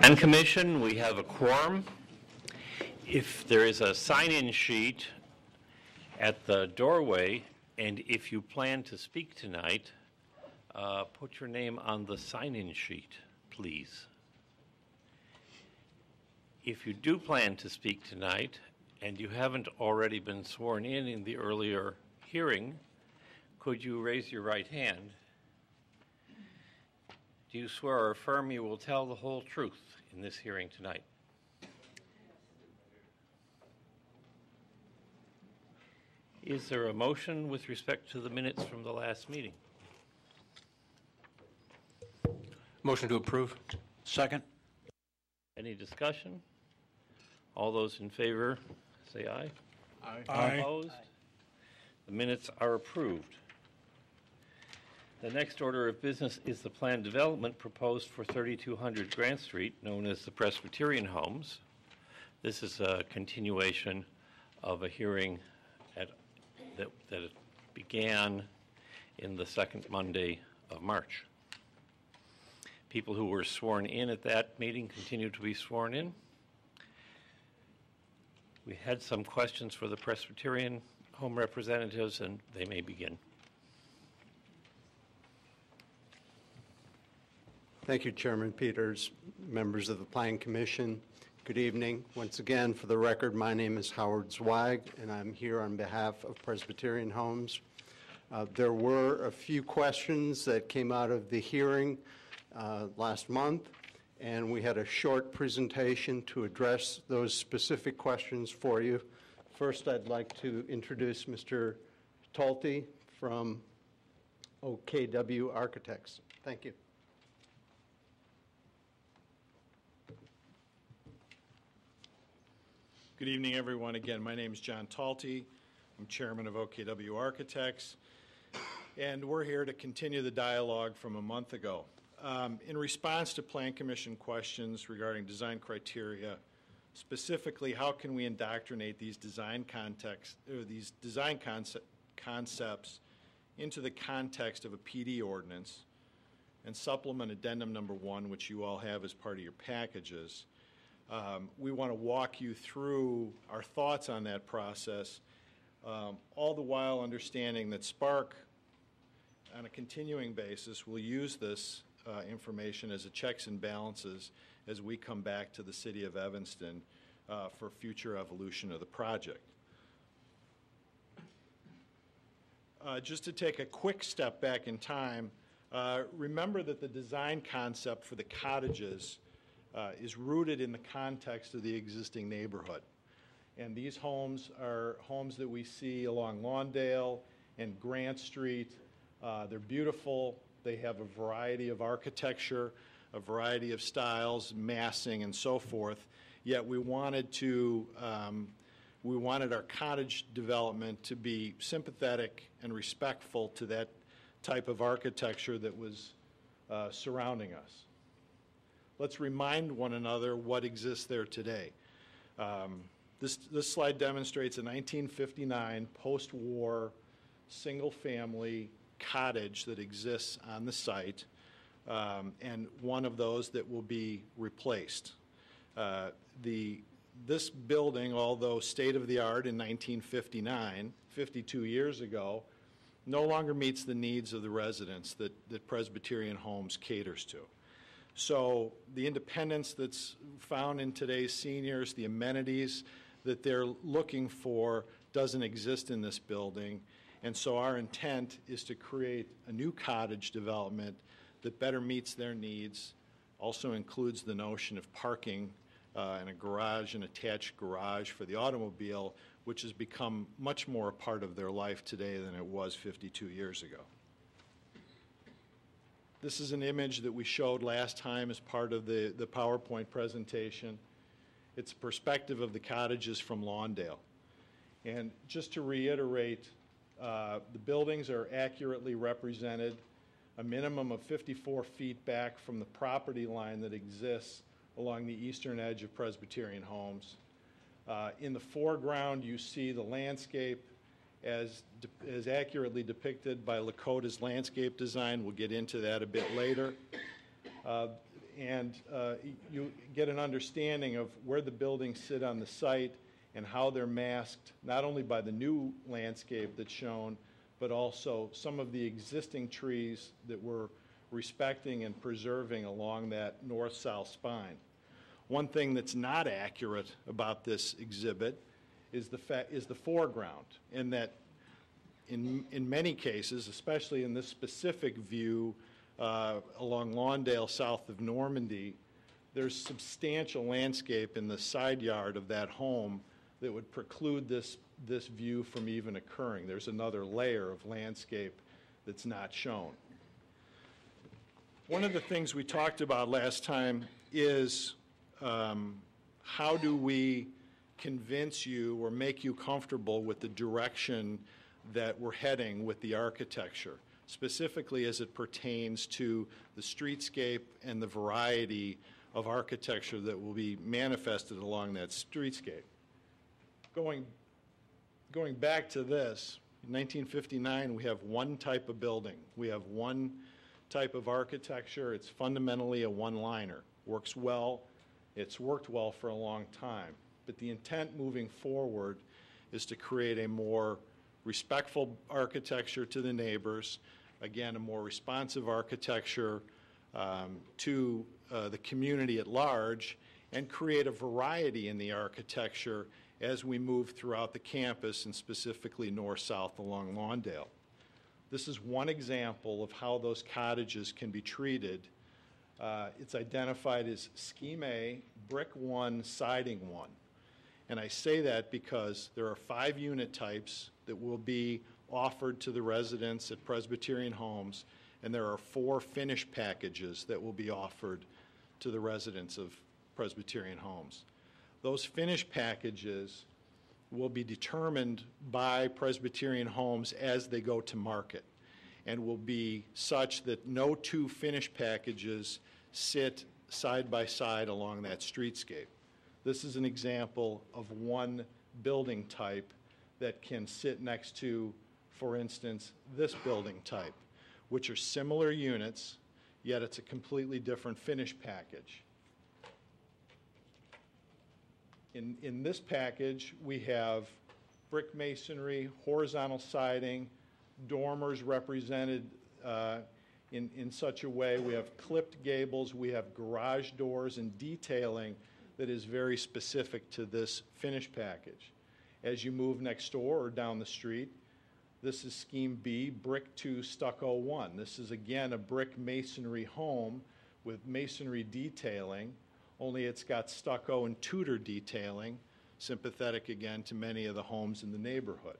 And Commission, we have a quorum. If there is a sign-in sheet at the doorway, and if you plan to speak tonight, put your name on the sign-in sheet, please. If you do plan to speak tonight, and you haven't already been sworn in the earlier hearing, could you raise your right hand? Do you swear or affirm you will tell the whole truth in this hearing tonight? Is there a motion with respect to the minutes from the last meeting? Motion to approve. Second. Any discussion? All those in favor, say aye. Aye. Aye. Opposed? The minutes are approved. The next order of business is the planned development proposed for 3200 Grant Street, known as the Presbyterian Homes. This is a continuation of a hearing that began in the second Monday of March. People who were sworn in at that meeting continue to be sworn in. We had some questions for the Presbyterian home representatives, and they may begin. Thank you, Chairman Peters, members of the Planning Commission. Good evening. Once again, for the record, my name is Howard Zweig, and I'm here on behalf of Presbyterian Homes. There were a few questions that came out of the hearing last month, and we had a short presentation to address those specific questions for you. First, I'd like to introduce Mr. Talty from OKW Architects. Thank you. Good evening, everyone. Again, my name is John Talty. I'm chairman of OKW Architects, and we're here to continue the dialogue from a month ago. In response to Plan Commission questions regarding design criteria, specifically, how can we indoctrinate these design concepts into the context of a PD ordinance and supplement addendum number 1, which you all have as part of your packages. We want to walk you through our thoughts on that process, all the while understanding that Spark, on a continuing basis, will use this information as a checks and balances as we come back to the city of Evanston for future evolution of the project. Just to take a quick step back in time, remember that the design concept for the cottages is rooted in the context of the existing neighborhood. And these homes are homes that we see along Lawndale and Grant Street. They're beautiful. They have a variety of architecture, a variety of styles, massing, and so forth. Yet we wanted our cottage development to be sympathetic and respectful to that type of architecture that was surrounding us. Let's remind one another what exists there today. This slide demonstrates a 1959 post-war single-family cottage that exists on the site, and one of those that will be replaced. This building, although state-of-the-art in 1959, 52 years ago, no longer meets the needs of the residents that Presbyterian Homes caters to. So the independence that's found in today's seniors, the amenities that they're looking for doesn't exist in this building. And so our intent is to create a new cottage development that better meets their needs, also includes the notion of parking and a garage, an attached garage for the automobile, which has become much more a part of their life today than it was 52 years ago. This is an image that we showed last time as part of the PowerPoint presentation. It's a perspective of the cottages from Lawndale. And just to reiterate, the buildings are accurately represented, a minimum of 54 feet back from the property line that exists along the eastern edge of Presbyterian Homes. In the foreground, you see the landscape, as accurately depicted by Lakota's landscape design. We'll get into that a bit later. You get an understanding of where the buildings sit on the site and how they're masked, not only by the new landscape that's shown, but also some of the existing trees that we're respecting and preserving along that north-south spine. One thing that's not accurate about this exhibit is the foreground, in that in many cases, especially in this specific view along Lawndale south of Normandy, there's substantial landscape in the side yard of that home that would preclude this view from even occurring. There's another layer of landscape that's not shown. One of the things we talked about last time is how do we convince you or make you comfortable with the direction that we're heading with the architecture, specifically as it pertains to the streetscape and the variety of architecture that will be manifested along that streetscape. Going back to this, in 1959, we have one type of building. We have one type of architecture. It's fundamentally a one-liner. Works well. It's worked well for a long time. But the intent moving forward is to create a more respectful architecture to the neighbors, again, a more responsive architecture to the community at large, and create a variety in the architecture as we move throughout the campus, and specifically north-south along Lawndale. This is one example of how those cottages can be treated. It's identified as Scheme A, Brick 1, Siding 1. And I say that because there are 5 unit types that will be offered to the residents at Presbyterian Homes, and there are 4 finish packages that will be offered to the residents of Presbyterian Homes. Those finish packages will be determined by Presbyterian Homes as they go to market, and will be such that no 2 finish packages sit side by side along that streetscape. This is an example of one building type that can sit next to, for instance, this building type, which are similar units, yet it's a completely different finish package. In this package, we have brick masonry, horizontal siding, dormers represented in such a way. We have clipped gables, we have garage doors and detailing that is very specific to this finish package. As you move next door or down the street, this is Scheme B, Brick 2, Stucco 1. This is again a brick masonry home with masonry detailing, only it's got stucco and Tudor detailing, sympathetic again to many of the homes in the neighborhood.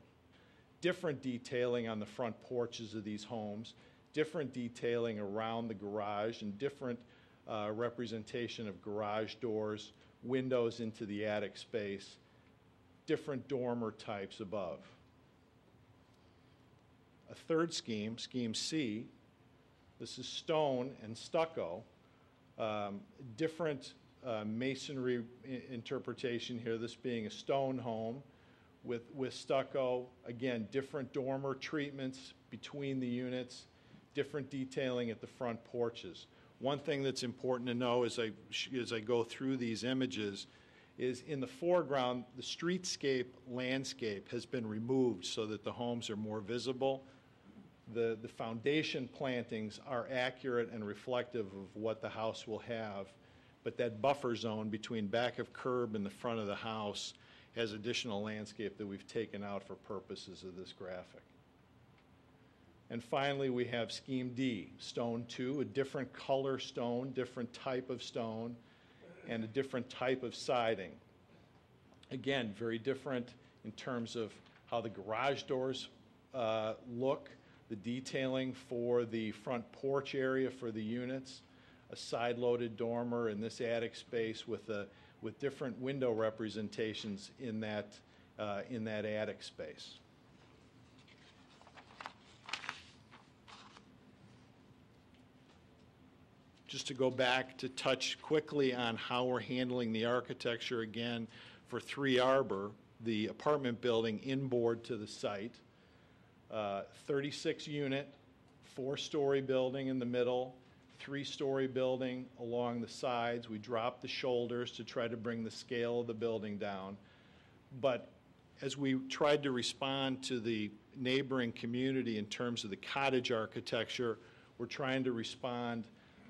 Different detailing on the front porches of these homes, different detailing around the garage, and different representation of garage doors, windows into the attic space, different dormer types above. A third scheme, Scheme C, this is stone and stucco, different masonry interpretation here, this being a stone home with stucco, again, different dormer treatments between the units, different detailing at the front porches. One thing that's important to know as I go through these images is in the foreground, the streetscape landscape has been removed so that the homes are more visible. The foundation plantings are accurate and reflective of what the house will have, but that buffer zone between back of curb and the front of the house has additional landscape that we've taken out for purposes of this graphic. And finally, we have Scheme D, Stone 2, a different color stone, different type of stone, and a different type of siding. Again, very different in terms of how the garage doors look, the detailing for the front porch area for the units, a side-loaded dormer in this attic space with different window representations in that attic space. Just to go back to touch quickly on how we're handling the architecture again for 3 Arbor, the apartment building inboard to the site. 36-unit, 4-story building in the middle, 3-story building along the sides. We dropped the shoulders to try to bring the scale of the building down. But as we tried to respond to the neighboring community in terms of the cottage architecture, we're trying to respond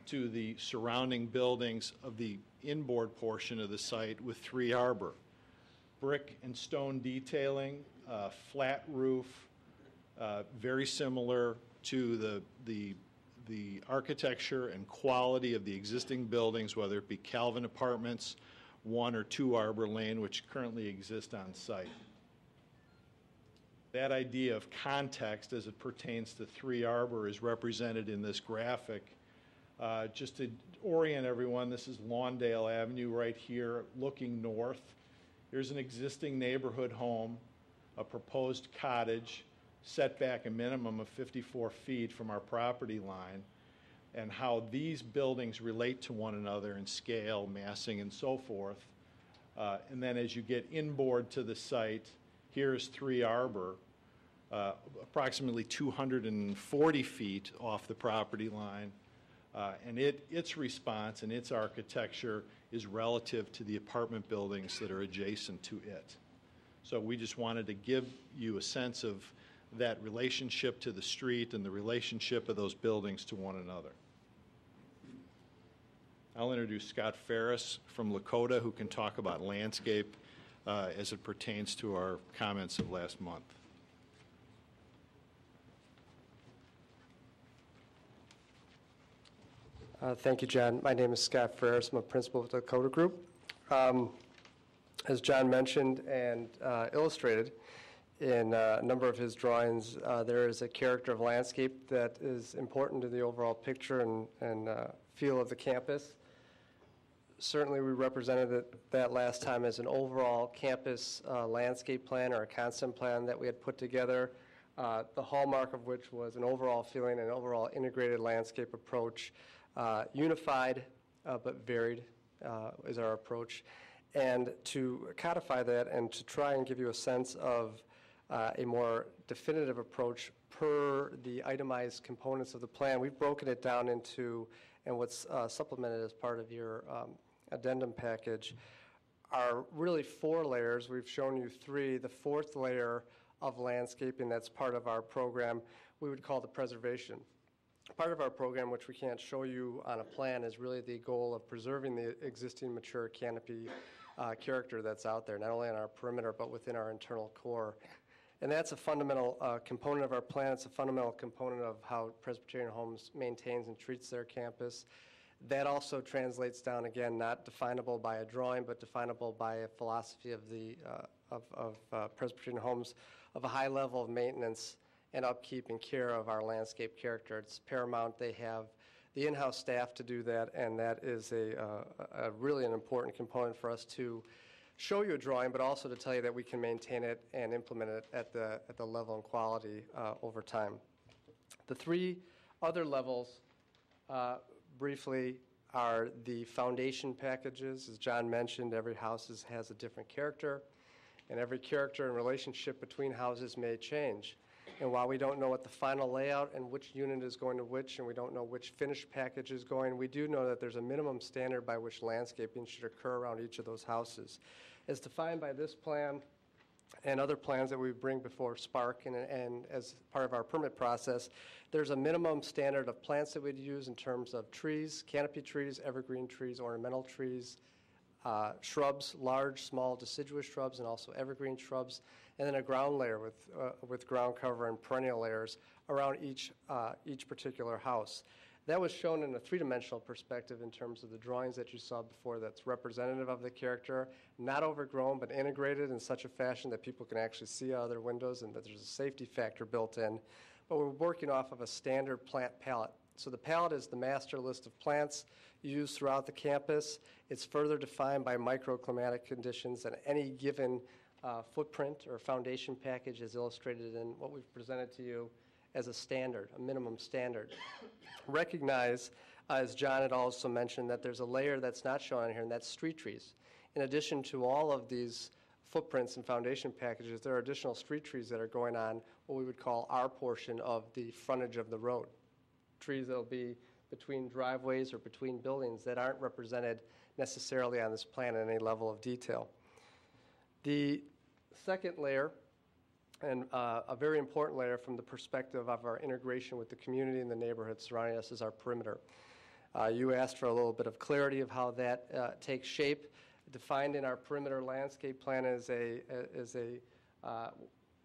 to the surrounding buildings of the inboard portion of the site with 3 arbor. Brick and stone detailing, flat roof, very similar to the architecture and quality of the existing buildings, whether it be Calvin Apartments, 1 or 2 Arbor Lane, which currently exist on site. That idea of context as it pertains to 3 Arbor is represented in this graphic. Just to orient everyone, this is Lawndale Avenue right here looking north. Here's an existing neighborhood home, a proposed cottage, set back a minimum of 54 feet from our property line, and how these buildings relate to one another in scale, massing, and so forth. And then as you get inboard to the site, here's 3 Arbor, approximately 240 feet off the property line. And its response and its architecture is relative to the apartment buildings that are adjacent to it. So we just wanted to give you a sense of that relationship to the street and the relationship of those buildings to one another. I'll introduce Scott Ferris from Lakota, who can talk about landscape as it pertains to our comments of last month. Thank you, John. My name is Scott Ferris. I'm a principal with the Lakota Group. As John mentioned and illustrated in a number of his drawings, there is a character of landscape that is important to the overall picture and feel of the campus. Certainly, we represented that last time as an overall campus landscape plan or a concept plan that we had put together, the hallmark of which was an overall feeling, an overall integrated landscape approach. Unified but varied is our approach. And to codify that and to try and give you a sense of a more definitive approach per the itemized components of the plan, we've broken it down into, and what's supplemented as part of your addendum package, are really 4 layers. We've shown you 3. The 4th layer of landscaping that's part of our program we would call the preservation. Part of our program, which we can't show you on a plan, is really the goal of preserving the existing mature canopy character that's out there, not only on our perimeter, but within our internal core. And that's a fundamental component of our plan. It's a fundamental component of how Presbyterian Homes maintains and treats their campus. That also translates down, again, not definable by a drawing, but definable by a philosophy of the Presbyterian Homes, of a high level of maintenance and upkeep and care of our landscape character. It's paramount. They have the in-house staff to do that, and that is a really an important component for us to show you a drawing, but also to tell you that we can maintain it and implement it at the level and quality over time. The 3 other levels, briefly, are the foundation packages. As John mentioned, every house has a different character, and every character and relationship between houses may change. And while we don't know what the final layout and which unit is going to which, and we don't know which finished package is going, we do know that there's a minimum standard by which landscaping should occur around each of those houses. As defined by this plan and other plans that we bring before Spark and as part of our permit process, there's a minimum standard of plants that we'd use in terms of trees, canopy trees, evergreen trees, ornamental trees, shrubs, large, small, deciduous shrubs, and also evergreen shrubs, and then a ground layer with ground cover and perennial layers around each particular house. That was shown in a 3-dimensional perspective in terms of the drawings that you saw before. That's representative of the character, not overgrown, but integrated in such a fashion that people can actually see out of their windows and that there's a safety factor built in. But we're working off of a standard plant palette. So the palette is the master list of plants used throughout the campus. It's further defined by microclimatic conditions, and any given footprint or foundation package is illustrated in what we've presented to you as a standard, a minimum standard. Recognize, as John had also mentioned, that there's a layer that's not shown on here, and that's street trees. In addition to all of these footprints and foundation packages, there are additional street trees that are going on what we would call our portion of the frontage of the road. Trees that will be between driveways or between buildings that aren't represented necessarily on this plan in any level of detail. The second layer, and a very important layer from the perspective of our integration with the community and the neighborhood surrounding us, is our perimeter. You asked for a little bit of clarity of how that takes shape. Defined in our perimeter landscape plan is what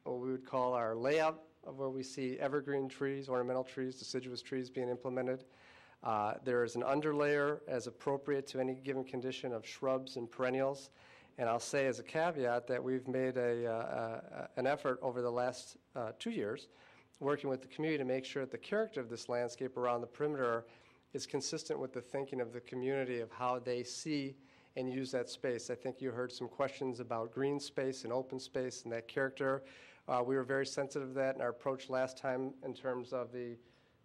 we would call our layout of where we see evergreen trees, ornamental trees, deciduous trees being implemented. There is an underlayer as appropriate to any given condition of shrubs and perennials. And I'll say as a caveat that we've made an effort over the last 2 years working with the community to make sure that the character of this landscape around the perimeter is consistent with the thinking of the community of how they see and use that space. I think you heard some questions about green space and open space and that character. We were very sensitive to that in our approach last time in terms of do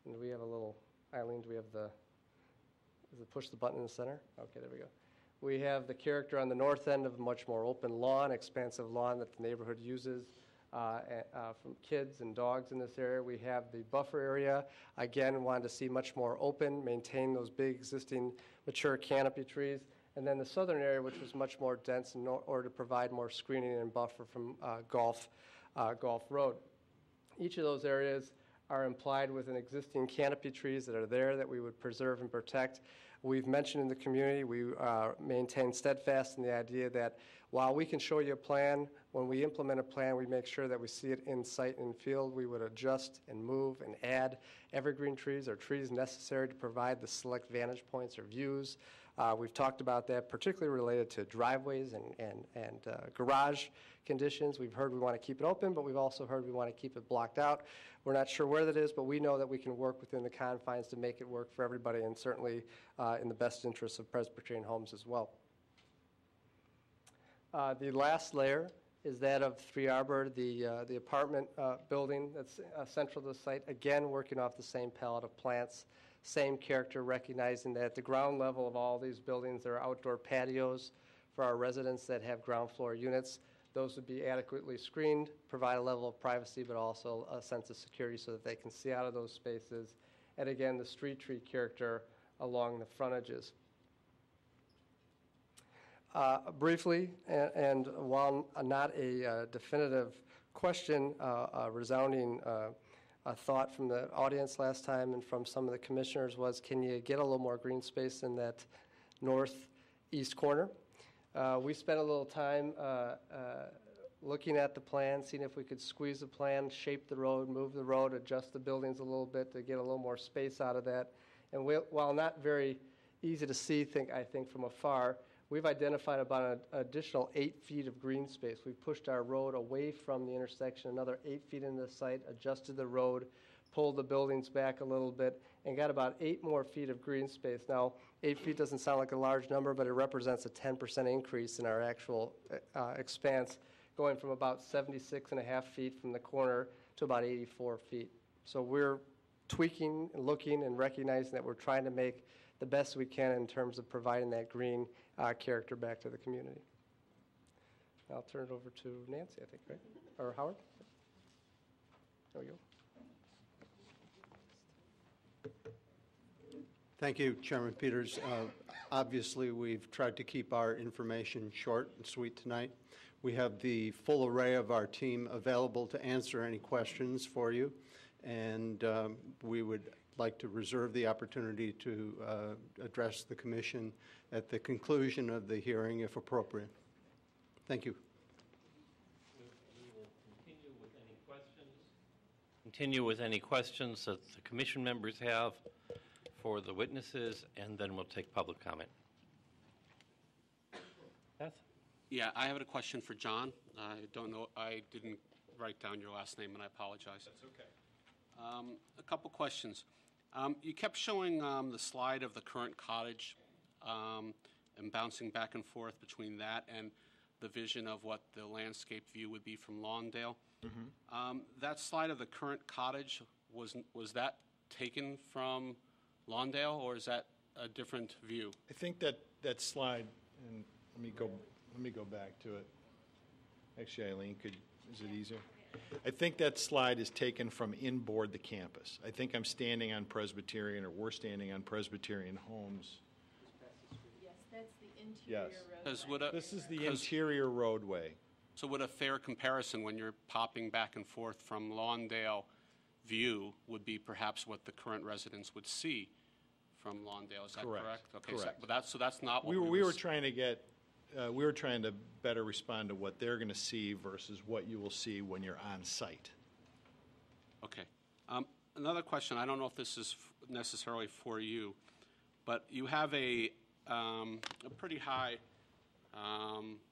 we have a little, Eileen, do we have does it push the button in the center? Okay, there we go. We have the character on the north end of a much more open lawn, expansive lawn that the neighborhood uses from kids and dogs in this area. We have the buffer area. Again, wanted to see much more open, maintain those big existing mature canopy trees. And then the southern area, which was much more dense in order to provide more screening and buffer from Gulf Road. Each of those areas are implied with an existing canopy trees that are there that we would preserve and protect. We've mentioned in the community, we maintain steadfast in the idea that while we can show you a plan, when we implement a plan, we make sure that we see it in sight and field. We would adjust and move and add evergreen trees or trees necessary to provide the select vantage points or views. We've talked about that, particularly related to driveways and garage conditions. We've heard we want to keep it open, but we've also heard we want to keep it blocked out. We're not sure where that is, but we know that we can work within the confines to make it work for everybody, and certainly in the best interests of Presbyterian Homes as well. The last layer is that of 3 Arbor, the apartment building that's central to the site. Again, working off the same palette of plants, same character, recognizing that at the ground level of all these buildings, there are outdoor patios for our residents that have ground floor units. Those would be adequately screened, provide a level of privacy, but also a sense of security so that they can see out of those spaces. And again, the street tree character along the frontages. Briefly, and while not a definitive question, a resounding thought from the audience last time and from some of the commissioners was, can you get a little more green space in that northeast corner? We spent a little time looking at the plan, seeing if we could squeeze the plan, shape the road, move the road, adjust the buildings a little bit to get a little more space out of that. And while not very easy to see, I think from afar, we've identified about an additional 8 feet of green space. We've pushed our road away from the intersection another 8 feet into the site, adjusted the road, pulled the buildings back a little bit, and got about 8 more feet of green space. Now, 8 feet doesn't sound like a large number, but it represents a 10% increase in our actual expanse, going from about 76.5 feet from the corner to about 84 feet. So we're tweaking, looking, and recognizing that we're trying to make the best we can in terms of providing that green character back to the community. I'll turn it over to Nancy, I think, right? Or Howard? There we go. Thank you, Chairman Peters. Obviously, we've tried to keep our information short and sweet tonight. We have the full array of our team available to answer any questions for you, and we would like to reserve the opportunity to address the commission at the conclusion of the hearing, if appropriate. Thank you. We will continue with any questions that the commission members have for the witnesses, and then we'll take public comment. Beth? Yeah, I have a question for John. I don't know, I didn't write down your last name, and I apologize. That's okay. A couple questions. You kept showing the slide of the current cottage and bouncing back and forth between that and the vision of what the landscape view would be from Lawndale. Mm-hmm. That slide of the current cottage, was that taken from Lawndale, or is that a different view? I think that slide, and let me go back to it. Actually, Eileen, is it easier? I think that slide is taken from inboard the campus. I think I'm standing on Presbyterian, or we're standing on Presbyterian Homes. Yes, that's the interior Yes. roadway. Because would a- This is the 'cause- interior roadway. So would a fair comparison when you're popping back and forth from Lawndale view would be perhaps what the current residents would see from Lawndale, is that Correct. correct? Okay, Correct. so that's not what We were was- trying to get, we were trying to better respond to what they're going to see versus what you will see when you're on site. Okay. Another question, I don't know if this is necessarily for you, but you have a pretty high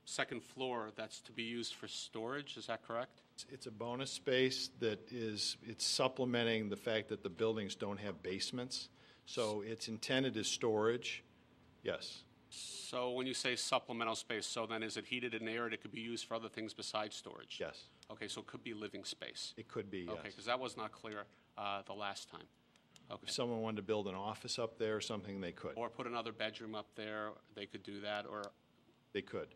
second floor that's to be used for storage, is that correct? It's a bonus space that it's supplementing the fact that the buildings don't have basements. So it's intended as storage, yes. So when you say supplemental space, so then is it heated and aired? It could be used for other things besides storage? Yes. Okay, so it could be living space? It could be, yes. Okay, because that was not clear the last time. Okay. If someone wanted to build an office up there or something, they could. Or put another bedroom up there, they could do that, or, They could.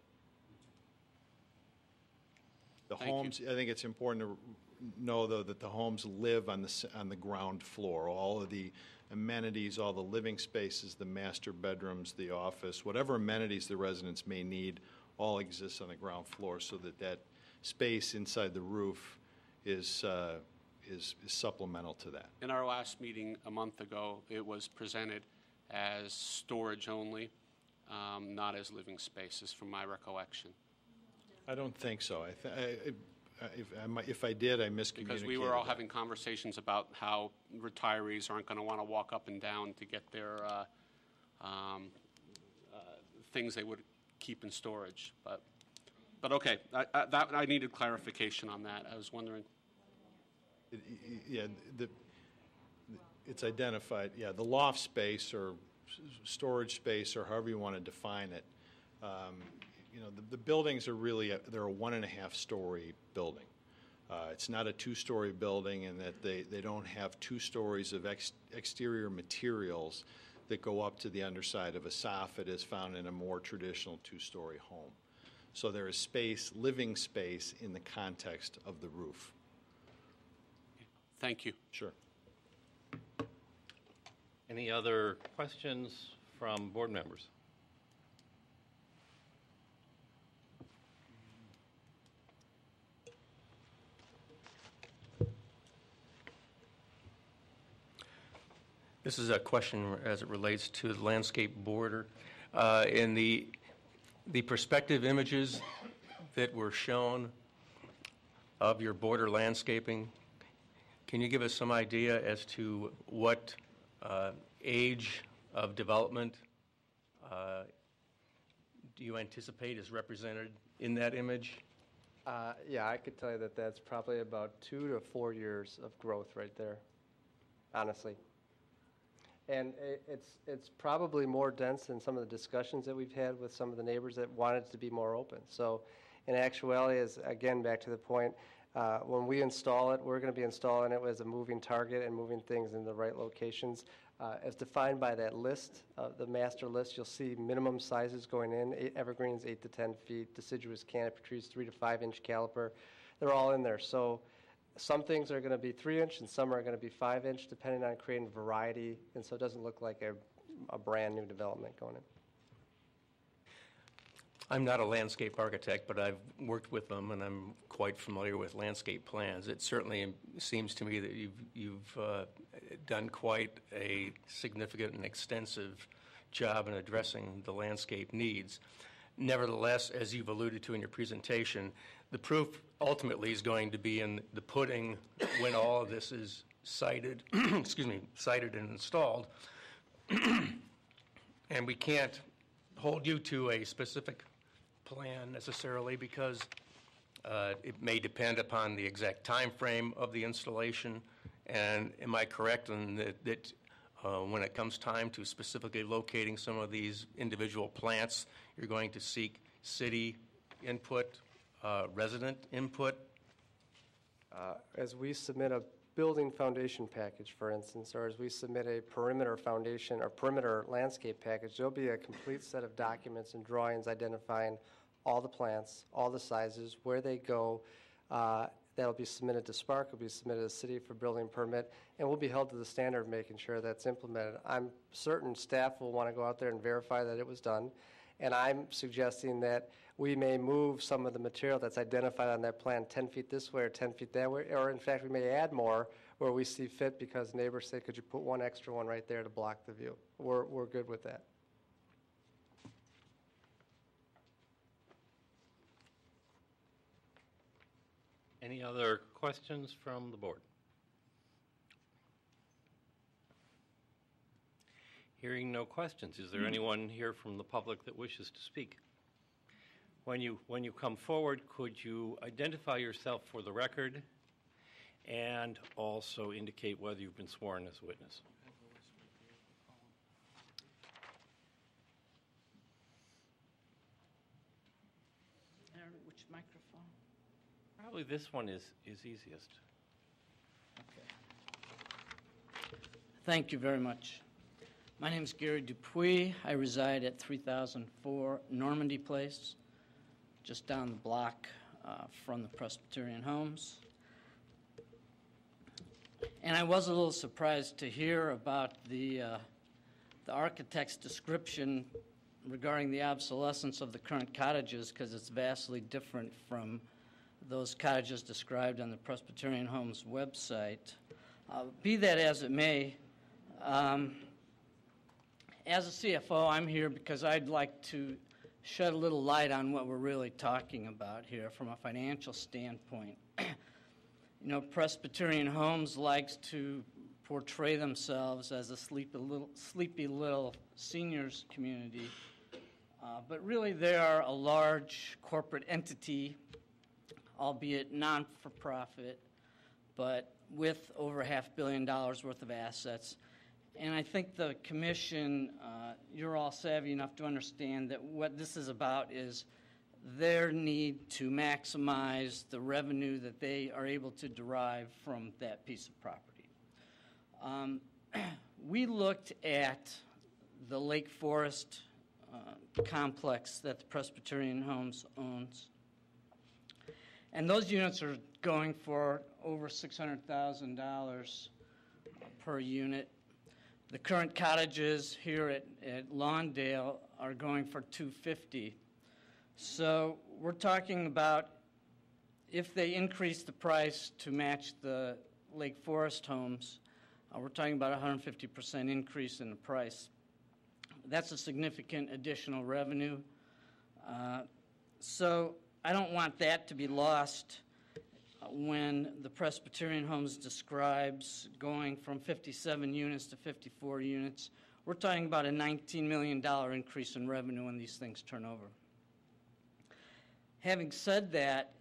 The Thank you. homes, I think it's important to know, though, that the homes live on the ground floor. All of the amenities, all the living spaces, the master bedrooms, the office, whatever amenities the residents may need, all exist on the ground floor, so that space inside the roof is supplemental to that. in our last meeting a month ago, it was presented as storage only, not as living spaces, from my recollection. I don't think so. If I did, I miscommunicated. Because we were all that. having conversations about how retirees aren't going to want to walk up and down to get their things they would keep in storage. But okay, I needed clarification on that. I was wondering. Yeah, it's identified, yeah, the loft space or storage space, or however you want to define it. The buildings are really, they're a 1.5-story building. It's not a 2-story building, in that they don't have 2 stories of exterior materials that go up to the underside of a soffit as found in a more traditional 2-story home. So there is space, living space, in the context of the roof. Thank you. Sure. Any other questions from board members? This is a question as it relates to the landscape border. In the perspective images that were shown of your border landscaping, can you give us some idea as to what age of development do you anticipate is represented in that image? Yeah, I could tell you that that's probably about 2 to 4 years of growth right there, honestly. And it's probably more dense than some of the discussions that we've had with some of the neighbors that wanted it to be more open. So in actuality, is again, back to the point, when we install it, we're going to be installing it as a moving target and moving things in the right locations. As defined by that list, the master list, you'll see minimum sizes going in, evergreens 8 to 10 feet, deciduous canopy trees 3 to 5 inch caliper. They're all in there. So some things are going to be 3-inch and some are going to be 5-inch, depending on creating variety, and so it doesn't look like a brand new development going in. I'm not a landscape architect, but I've worked with them, and I'm quite familiar with landscape plans. It certainly seems to me that you've done quite a significant and extensive job in addressing the landscape needs. Nevertheless, as you've alluded to in your presentation, the proof ultimately is going to be in the pudding when all of this is sited, sited and installed. And we can't hold you to a specific plan necessarily, because it may depend upon the exact time frame of the installation. And am I correct in that when it comes time to specifically locating some of these individual plants, you're going to seek city input, resident input? As we submit a building foundation package, for instance, or as we submit a perimeter foundation or perimeter landscape package, there'll be a complete set of documents and drawings identifying all the plants, all the sizes, where they go. That'll be submitted to Spark, will be submitted to the city for building permit, and we'll be held to the standard of making sure that's implemented. I'm certain staff will want to go out there and verify that it was done, and I'm suggesting that we may move some of the material that's identified on that plan 10 feet this way or 10 feet that way, or in fact, we may add more where we see fit because neighbors say, could you put one extra one right there to block the view? We're good with that. Any other questions from the board? Hearing no questions, is there anyone here from the public that wishes to speak? When you come forward, could you identify yourself for the record and also indicate whether you've been sworn as a witness? I don't know which microphone. Probably this one is easiest. Thank you very much. My name is Gary Dupuis. I reside at 3004 Normandy Place, just down the block from the Presbyterian Homes. And I was a little surprised to hear about the architect's description regarding the obsolescence of the current cottages, because it's vastly different from those cottages described on the Presbyterian Homes website. Be that as it may, as a CFO, I'm here because I'd like to shed a little light on what we're really talking about here from a financial standpoint. You know, Presbyterian Homes likes to portray themselves as a sleepy little seniors community, but really they are a large corporate entity, albeit non-for-profit, but with over $500 million worth of assets. And I think the commission, you're all savvy enough to understand that what this is about is their need to maximize the revenue that they are able to derive from that piece of property. We looked at the Lake Forest complex that the Presbyterian Homes owns, and those units are going for over $600,000 per unit. The current cottages here at Lawndale are going for $250,000. So we're talking about, if they increase the price to match the Lake Forest homes, we're talking about a 150% increase in the price. That's a significant additional revenue. So I don't want that to be lost when the Presbyterian Homes describes going from 57 units to 54 units. We're talking about a $19 million increase in revenue when these things turn over. Having said that,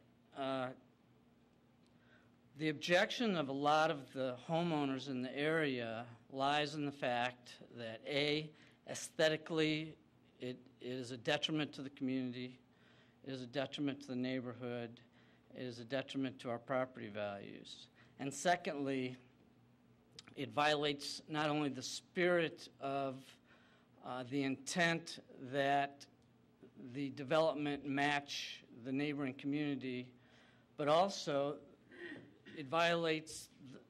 the objection of a lot of the homeowners in the area lies in the fact that, A, aesthetically, it is a detriment to the community, it is a detriment to the neighborhood, it is a detriment to our property values. And secondly, it violates not only the spirit of the intent that the development match the neighboring community, but also it violates,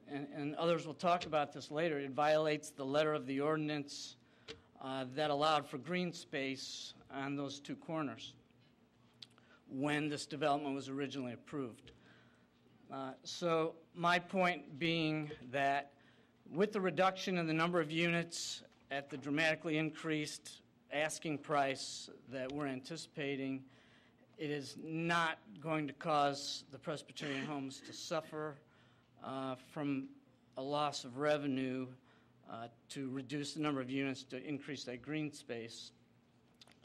and others will talk about this later, it violates the letter of the ordinance that allowed for green space on those two corners when this development was originally approved. So my point being that with the reduction in the number of units at the dramatically increased asking price that we're anticipating, it is not going to cause the Presbyterian Homes to suffer from a loss of revenue to reduce the number of units to increase that green space,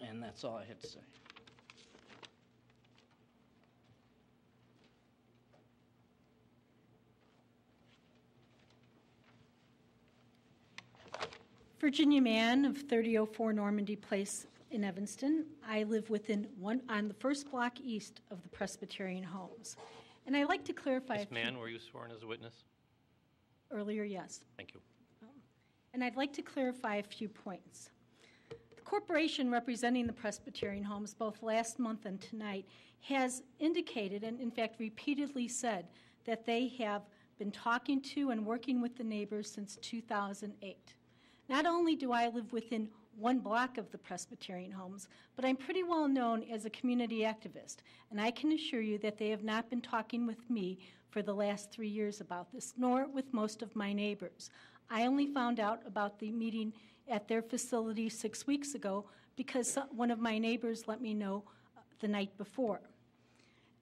and that's all I had to say. Virginia Mann of 3004 Normandy Place in Evanston. I live on the first block east of the Presbyterian Homes. And I'd like to clarify... Ms. Mann, were you sworn as a witness? Earlier, yes. Thank you. And I'd like to clarify a few points. The corporation representing the Presbyterian homes, both last month and tonight, has indicated and, in fact, repeatedly said that they have been talking to and working with the neighbors since 2008. Not only do I live within 1 block of the Presbyterian homes, but I'm pretty well known as a community activist, and I can assure you that they have not been talking with me for the last 3 years about this, nor with most of my neighbors. I only found out about the meeting at their facility 6 weeks ago because one of my neighbors let me know the night before.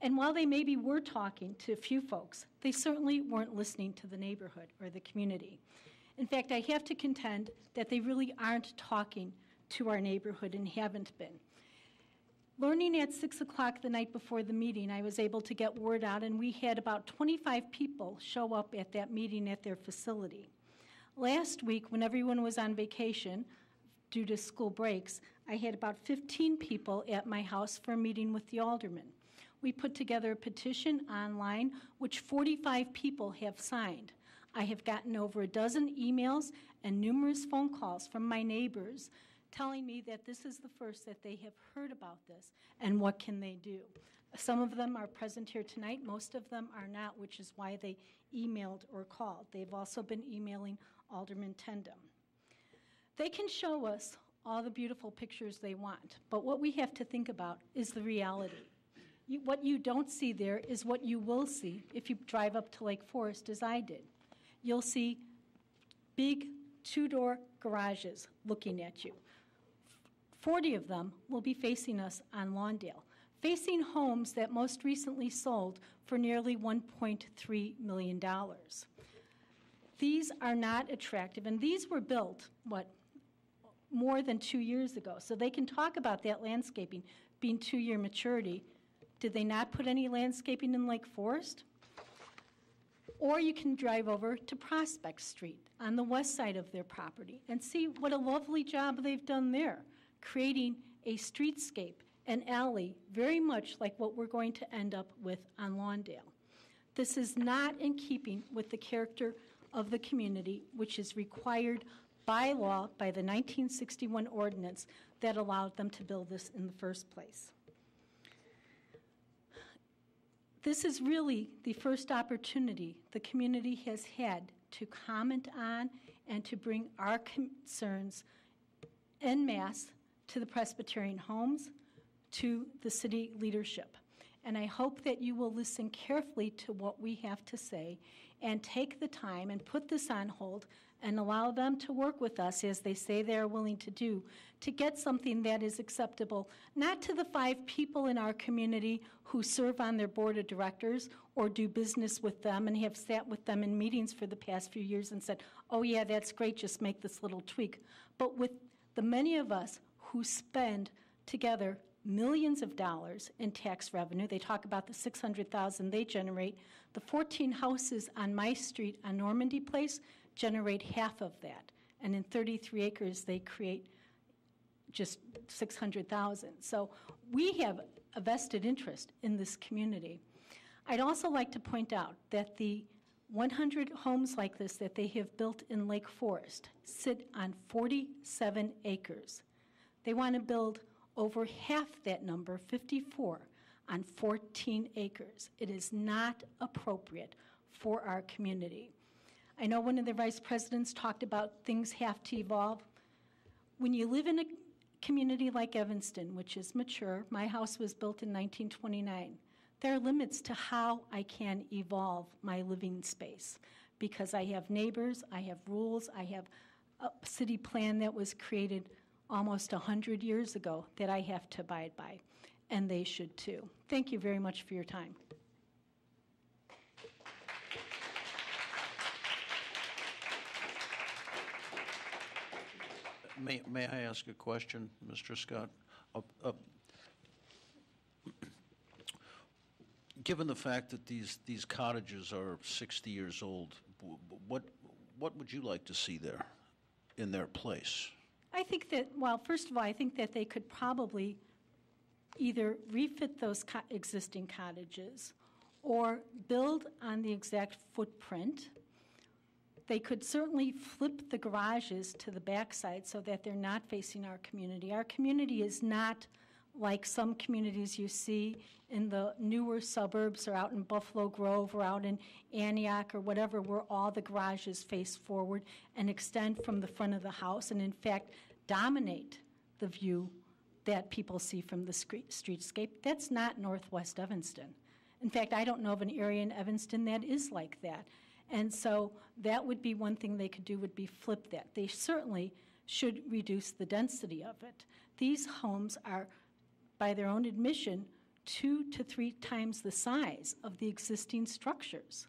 And while they maybe were talking to a few folks, they certainly weren't listening to the neighborhood or the community. In fact, I have to contend that they really aren't talking to our neighborhood and haven't been. Learning at 6 o'clock the night before the meeting, I was able to get word out, and we had about 25 people show up at that meeting at their facility. Last week, when everyone was on vacation due to school breaks, I had about 15 people at my house for a meeting with the alderman. We put together a petition online, which 45 people have signed. I have gotten over a dozen emails and numerous phone calls from my neighbors telling me that this is the first that they have heard about this and what can they do. Some of them are present here tonight. Most of them are not, which is why they emailed or called. They've also been emailing Alderman Tendam. They can show us all the beautiful pictures they want, but what we have to think about is the reality. What you don't see there is what you will see if you drive up to Lake Forest, as I did. You'll see big 2-door garages looking at you. 40 of them will be facing us on Lawndale, facing homes that most recently sold for nearly $1.3 million. These are not attractive, and these were built, more than 2 years ago. So they can talk about that landscaping being 2-year maturity. Did they not put any landscaping in Lake Forest? Or you can drive over to Prospect Street on the west side of their property and see what a lovely job they've done there, creating a streetscape, an alley, very much like what we're going to end up with on Lawndale. This is not in keeping with the character of the community, which is required by law by the 1961 ordinance that allowed them to build this in the first place. This is really the first opportunity the community has had to comment on and to bring our concerns en masse to the Presbyterian homes, to the city leadership. And I hope that you will listen carefully to what we have to say and take the time and put this on hold and allow them to work with us, as they say they are willing to do, to get something that is acceptable, not to the 5 people in our community who serve on their board of directors or do business with them and have sat with them in meetings for the past few years and said, oh yeah, that's great, just make this little tweak, but with the many of us who spend together millions of dollars in tax revenue. They talk about the $600,000 they generate. The 14 houses on my street on Normandy Place generate half of that. And in 33 acres, they create just $600,000. So we have a vested interest in this community. I'd also like to point out that the 100 homes like this that they have built in Lake Forest sit on 47 acres. They want to build over half that number, 54, on 14 acres. It is not appropriate for our community. I know one of the vice presidents talked about things have to evolve. When you live in a community like Evanston, which is mature, my house was built in 1929, there are limits to how I can evolve my living space because I have neighbors, I have rules, I have a city plan that was created almost 100 years ago that I have to abide by, and they should too. Thank you very much for your time. May I ask a question, Mr. Scott? Given the fact that these cottages are 60 years old, what would you like to see there in their place? I think that, well, first of all, I think that they could probably either refit those existing cottages or build on the exact footprint They could certainly flip the garages to the backside so that they're not facing our community. Our community is not like some communities you see in the newer suburbs or out in Buffalo Grove or out in Antioch or whatever, where all the garages face forward and extend from the front of the house and, in fact, dominate the view that people see from the streetscape. That's not Northwest Evanston. In fact, I don't know of an area in Evanston that is like that. And so that would be one thing they could do, would be flip that. They certainly should reduce the density of it. These homes are, by their own admission, 2 to 3 times the size of the existing structures.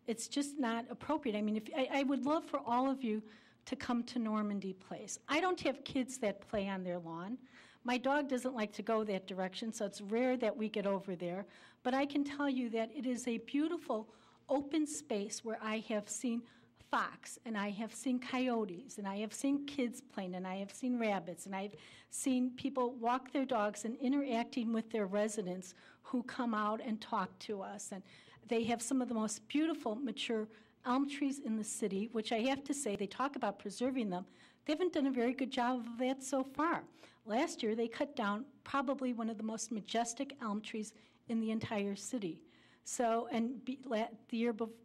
It's just not appropriate. I mean, I would love for all of you to come to Normandy Place. I don't have kids that play on their lawn. My dog doesn't like to go that direction, so it's rare that we get over there. But I can tell you that it is a beautiful open space where I have seen fox, and I have seen coyotes, and I have seen kids playing, and I have seen rabbits, and I've seen people walk their dogs and interacting with their residents who come out and talk to us. And they have some of the most beautiful mature elm trees in the city, which I have to say, they talk about preserving them. They haven't done a very good job of that so far. Last year, they cut down probably one of the most majestic elm trees in the entire city. So, and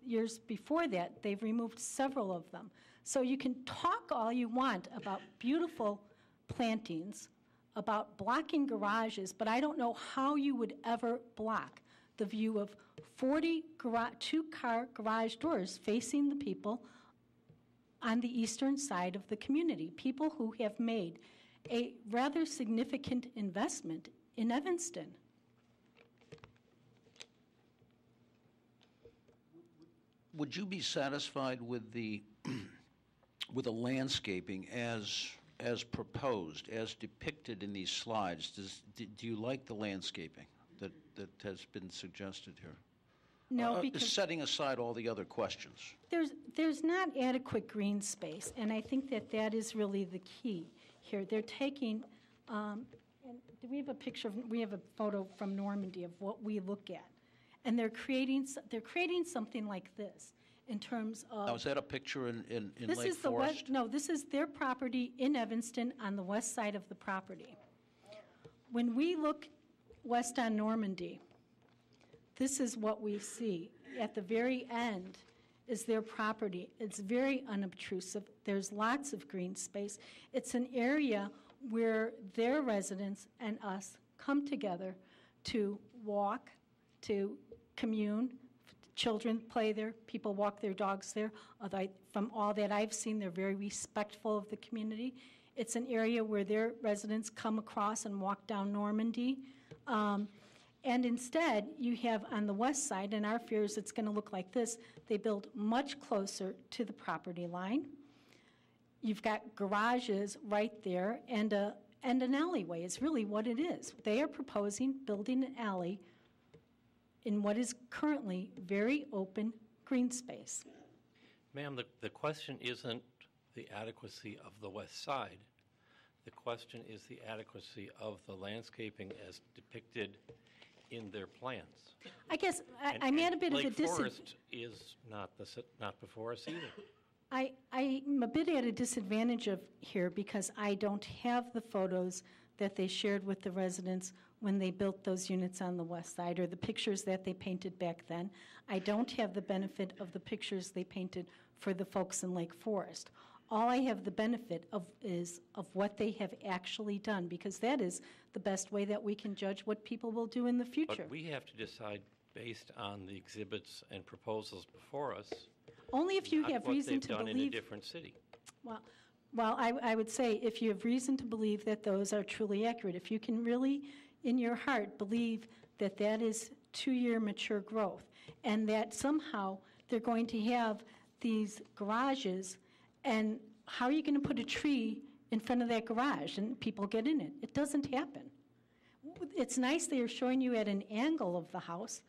years before that, they've removed several of them. So you can talk all you want about beautiful plantings, about blocking garages, but I don't know how you would ever block the view of 40 two-car garage doors facing the people on the eastern side of the community, people who have made a rather significant investment in Evanston. Would you be satisfied with the with the landscaping as proposed, as depicted in these slides? Do you like the landscaping that has been suggested here? No, because setting aside all the other questions. there's not adequate green space, and I think that is really the key here. They're taking, and do we have a picture we have a photo from Normandy of what we look at, and they're creating something like this in terms of. Now, is that a picture in This Lake is the Forest? west. No, this is their property in Evanston on the west side of the property. When we look west on Normandy, this is what we see. At the very end is their property. It's very unobtrusive. There's lots of green space. It's an area where their residents and us come together to walk, to commune. Children play there. People walk their dogs there. From all that I've seen, they're very respectful of the community. It's an area where their residents come across and walk down Normandy. And instead, you have on the west side, and our fear is it's going to look like this, they build much closer to the property line. You've got garages right there and an alleyway is really what it is. They are proposing building an alley in what is currently very open green space. Ma'am, the question isn't the adequacy of the west side. The question is the adequacy of the landscaping as depicted in their plans. I guess I'm at a bit of a Lake disadvantage. Forest is not before us either. I'm a bit at a disadvantage of here because I don't have the photos that they shared with the residents when they built those units on the west side, or the pictures that they painted back then. I don't have the benefit of the pictures they painted for the folks in Lake Forest. All I have the benefit of is of what they have actually done, because that is the best way that we can judge what people will do in the future. But we have to decide based on the exhibits and proposals before us. Only if you not have what reason they've to done in a believe. different city. Well, I would say if you have reason to believe that those are truly accurate, if you can really, in your heart, believe that that is 2-year mature growth, and that somehow they're going to have these garages, and how are you going to put a tree in front of that garage and people get in it? It doesn't happen. It's nice they are showing you at an angle of the house,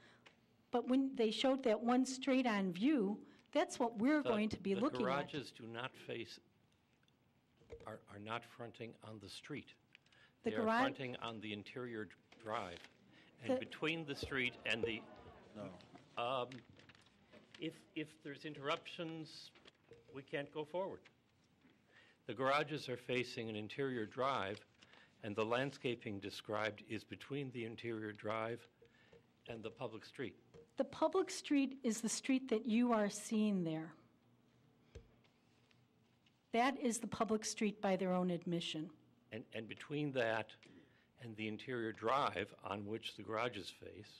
but when they showed that one straight-on view, that's what we're going to be looking The at. garages do not face, are not fronting on the street. The They are garage- fronting on the interior drive. And between the street and the, if there's interruptions, we can't go forward. The garages are facing an interior drive, and the landscaping described is between the interior drive and the public street. The public street is the street that you are seeing there. That is the public street by their own admission. And between that and the interior drive on which the garages face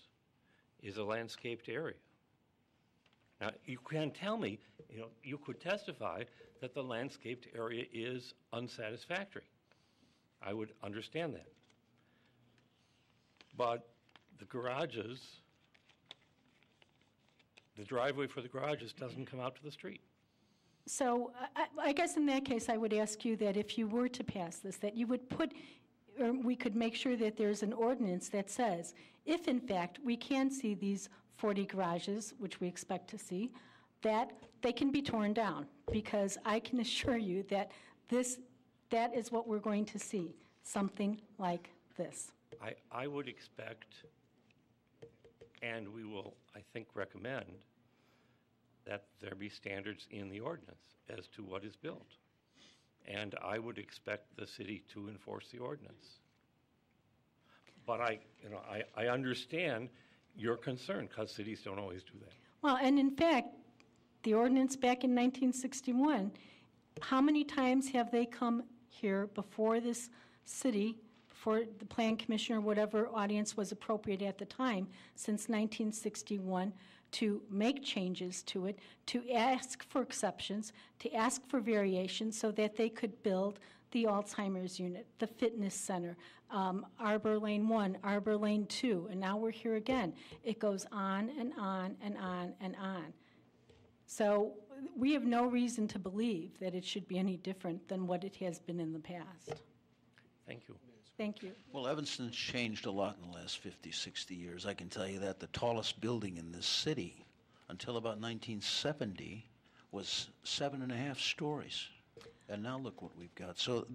is a landscaped area. Now, you can tell me, you could testify that the landscaped area is unsatisfactory. I would understand that. But the garages, the driveway for the garages doesn't come out to the street. So I guess in that case, I would ask you that if you were to pass this, that you would put, or we could make sure that there's an ordinance that says, if in fact we can see these 40 garages, which we expect to see, that they can be torn down, because I can assure you that that is what we're going to see, something like this. I would expect, and we will, I think, recommend, that there be standards in the ordinance as to what is built. And I would expect the city to enforce the ordinance. But I understand your concern, because cities don't always do that. Well, and in fact, the ordinance back in 1961, how many times have they come here before this city, before the Plan Commission or whatever audience was appropriate at the time, since 1961, to make changes to it, to ask for exceptions, to ask for variations so that they could build the Alzheimer's unit, the fitness center, Arbor Lane 1, Arbor Lane 2, and now we're here again. It goes on and on and on and on. So we have no reason to believe that it should be any different than what it has been in the past. Thank you. Thank you. Well, Evanston's changed a lot in the last 50, 60 years. I can tell you that the tallest building in this city until about 1970 was 7.5 stories. And now look what we've got. So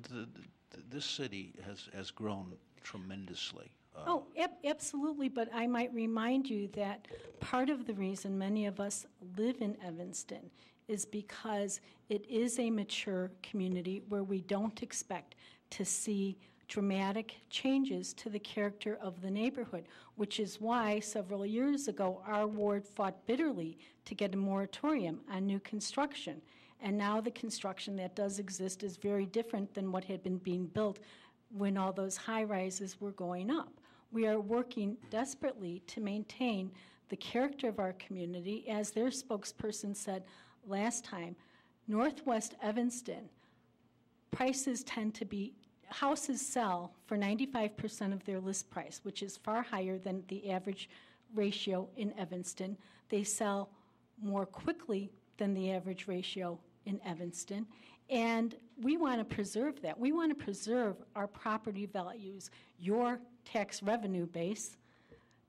this city has grown tremendously. Absolutely, but I might remind you that part of the reason many of us live in Evanston is because it is a mature community where we don't expect to see dramatic changes to the character of the neighborhood, which is why several years ago our ward fought bitterly to get a moratorium on new construction. And now the construction that does exist is very different than what had been being built when all those high-rises were going up. We are working desperately to maintain the character of our community. As their spokesperson said last time, Northwest Evanston, prices tend to be, houses sell for 95% of their list price, which is far higher than the average ratio in Evanston. They sell more quickly than the average ratio in Evanston, and we want to preserve that. We want to preserve our property values, your tax revenue base,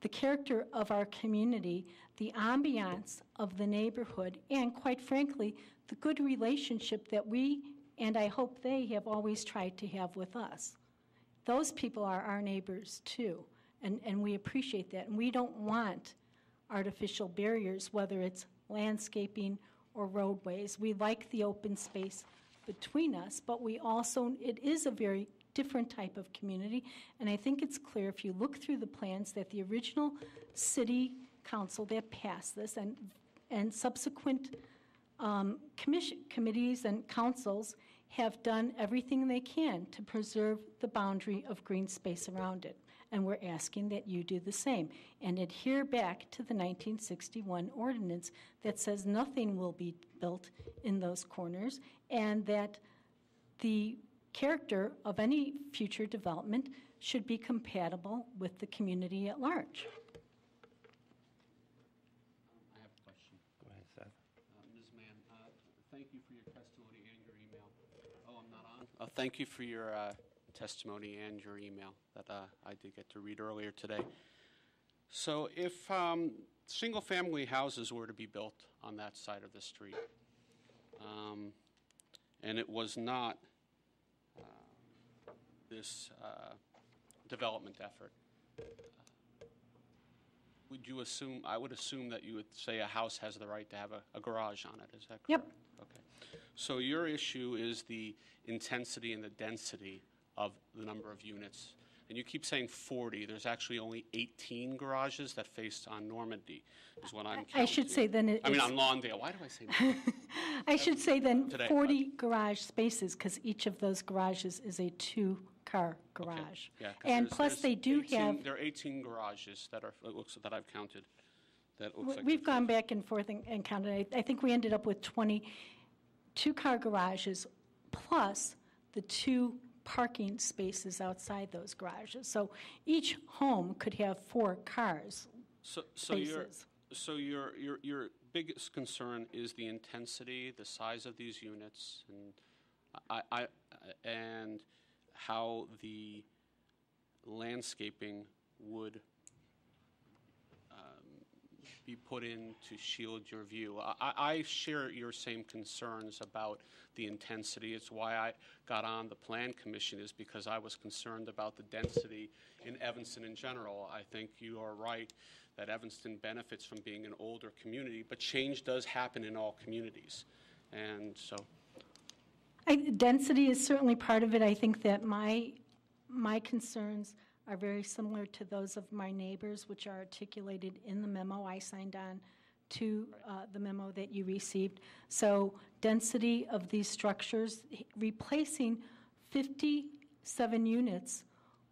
the character of our community, the ambiance of the neighborhood, and quite frankly, the good relationship that we, and I hope they, have always tried to have with us. Those people are our neighbors too, and we appreciate that. And we don't want artificial barriers, whether it's landscaping or roadways. We like the open space between us, but we also, it is a very different type of community, and I think it's clear if you look through the plans that the original city council that passed this and subsequent committees and councils have done everything they can to preserve the boundary of green space around it. And we're asking that you do the same and adhere back to the 1961 ordinance that says nothing will be built in those corners, and that the character of any future development should be compatible with the community at large. I have a question. Go ahead, Seth. Ms. Mann, thank you for your testimony and your email. Oh, I'm not on? Thank you for your testimony and your email that I did get to read earlier today. So if single-family houses were to be built on that side of the street, and it was not this development effort, would you assume, I would assume that you would say a house has the right to have a garage on it, is that correct? Yep. Okay. So your issue is the intensity and the density of the number of units. And you keep saying 40, there's actually only 18 garages that face on Normandy, is what I'm counting. I should say then I mean, it's- on Lawndale, why do I say Normandy? I should say then Today, 40 garage spaces, because each of those garages is a two-car garage. Yeah, 'cause And there's- plus, there's they do 18 have, There are 18 garages that are, it looks, that I've counted, that looks like. we've gone back and forth and counted. I think we ended up with 20 two-car garages, plus the 2 parking spaces outside those garages. So each home could have 4 cars. So spaces. your biggest concern is the intensity, the size of these units, and and how the landscaping would be put in to shield your view. I share your same concerns about the intensity. It's why I got on the Plan Commission, is because I was concerned about the density in Evanston in general. I think you are right that Evanston benefits from being an older community, but change does happen in all communities. And so, Density is certainly part of it. I think that my concerns are very similar to those of my neighbors, which are articulated in the memo I signed on to, the memo that you received. So density of these structures, replacing 57 units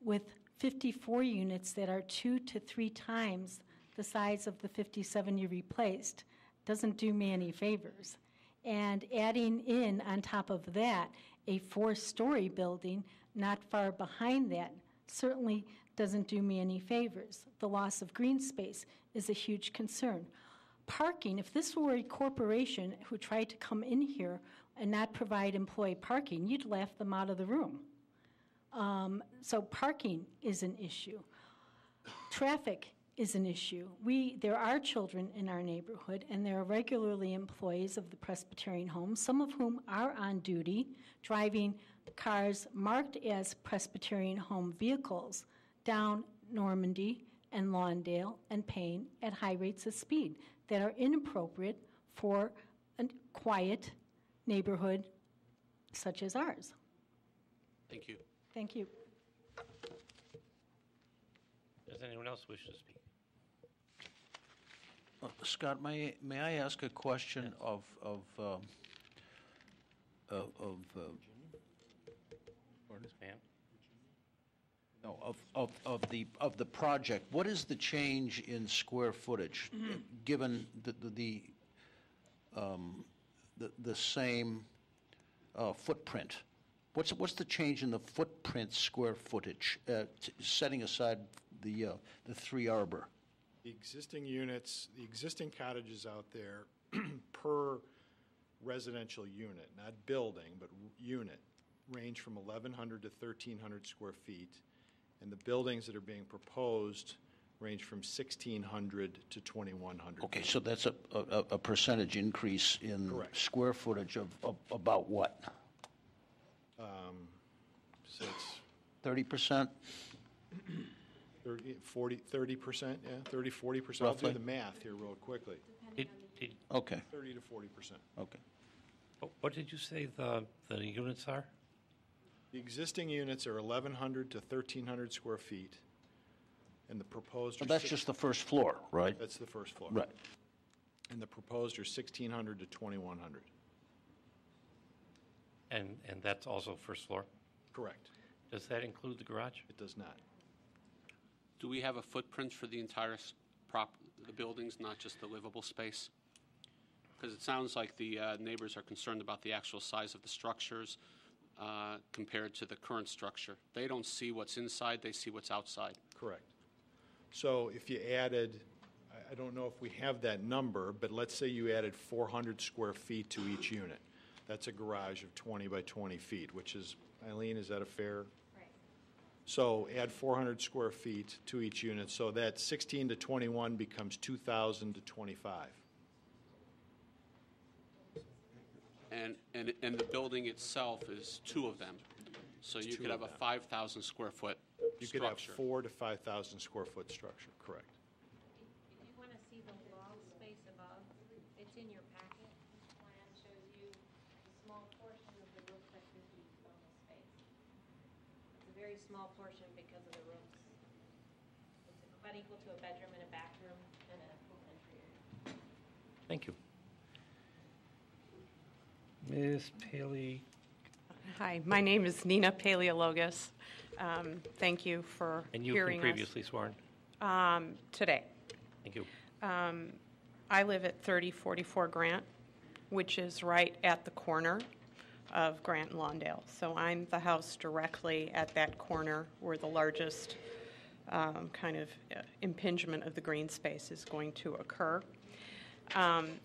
with 54 units that are 2 to 3 times the size of the 57 you replaced, doesn't do me any favors. And adding in, on top of that, a 4-story building not far behind that certainly doesn't do me any favors. The loss of green space is a huge concern. Parking, if this were a corporation who tried to come in here and not provide employee parking, you'd laugh them out of the room. So parking is an issue. Traffic is an issue. There are children in our neighborhood, and there are regularly employees of the Presbyterian Home, some of whom are on duty, driving cars marked as Presbyterian Home vehicles down Normandy and Lawndale and Payne at high rates of speed that are inappropriate for a quiet neighborhood such as ours. thank you. Thank you. Does anyone else wish to speak? Scott, may I ask a question of Ma'am? no, of the project? What is the change in square footage, given the same footprint? What's the change in the footprint square footage, setting aside the 3 Arbor? The existing units, the existing cottages out there per residential unit, not building, but unit, range from 1,100 to 1,300 square feet. And the buildings that are being proposed range from 1,600 to 2,100. Okay, so that's a percentage increase in Correct. square footage of about what? So it's 30%? 30%, yeah, 30, 40%. I'll Roughly. do the math here real quickly. Okay, 30 to 40%. okay. What did you say the units are? The existing units are 1,100 to 1,300 square feet, and the proposed are... Well, that's just the first floor, right? That's the first floor. Right. And the proposed are 1,600 to 2,100. And that's also first floor? Correct. Does that include the garage? It does not. Do we have a footprint for the entire the buildings, not just the livable space? Because it sounds like the neighbors are concerned about the actual size of the structures compared to the current structure. They don't see what's inside, they see what's outside. Correct. So if you added, I don't know if we have that number, but let's say you added 400 square feet to each unit. That's a garage of 20 by 20 feet, which is, Eileen, is that a fair? Right. So add 400 square feet to each unit, so that 16 to 21 becomes 2,000 to 25. And the building itself is 2 of them. So you Two could of have a them. 5,000 square foot You could have structure. 4 to 5,000 square foot structure, correct. in your packet, this plan shows you a small portion of the roof that could be bonus space. It's a very small portion because of the roofs. It's about equal to a bedroom and a bathroom and a pool entry area. Thank you. Ms. Paley, Hi, my name is Nina Paleologus. Thank you for and you've been hearing us previously sworn. today. Thank you. I live at 3044 Grant, which is right at the corner of Grant and Lawndale. So I'm the house directly at that corner where the largest kind of impingement of the green space is going to occur. I'm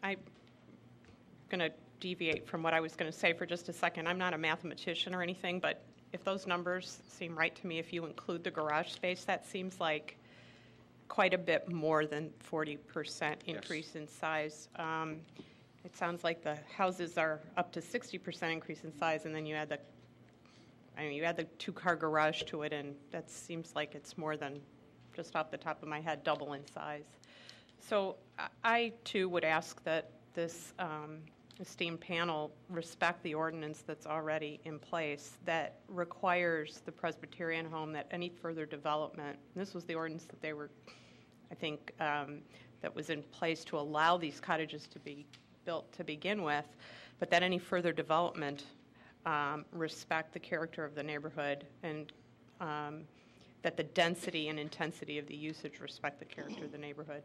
going to deviate from what I was going to say for just a second. I'm not a mathematician or anything, but if those numbers seem right to me, if you include the garage space, that seems like quite a bit more than 40% increase in size. It sounds like the houses are up to 60% increase in size, and then you add the two-car garage to it, and that seems like it's more than, just off the top of my head, double in size. So I too would ask that this esteemed panel respect the ordinance that's already in place that requires the Presbyterian home that any further development, and this was the ordinance that they were, I think, that was in place to allow these cottages to be built to begin with, but that any further development respect the character of the neighborhood, and that the density and intensity of the usage respect the character of the neighborhood.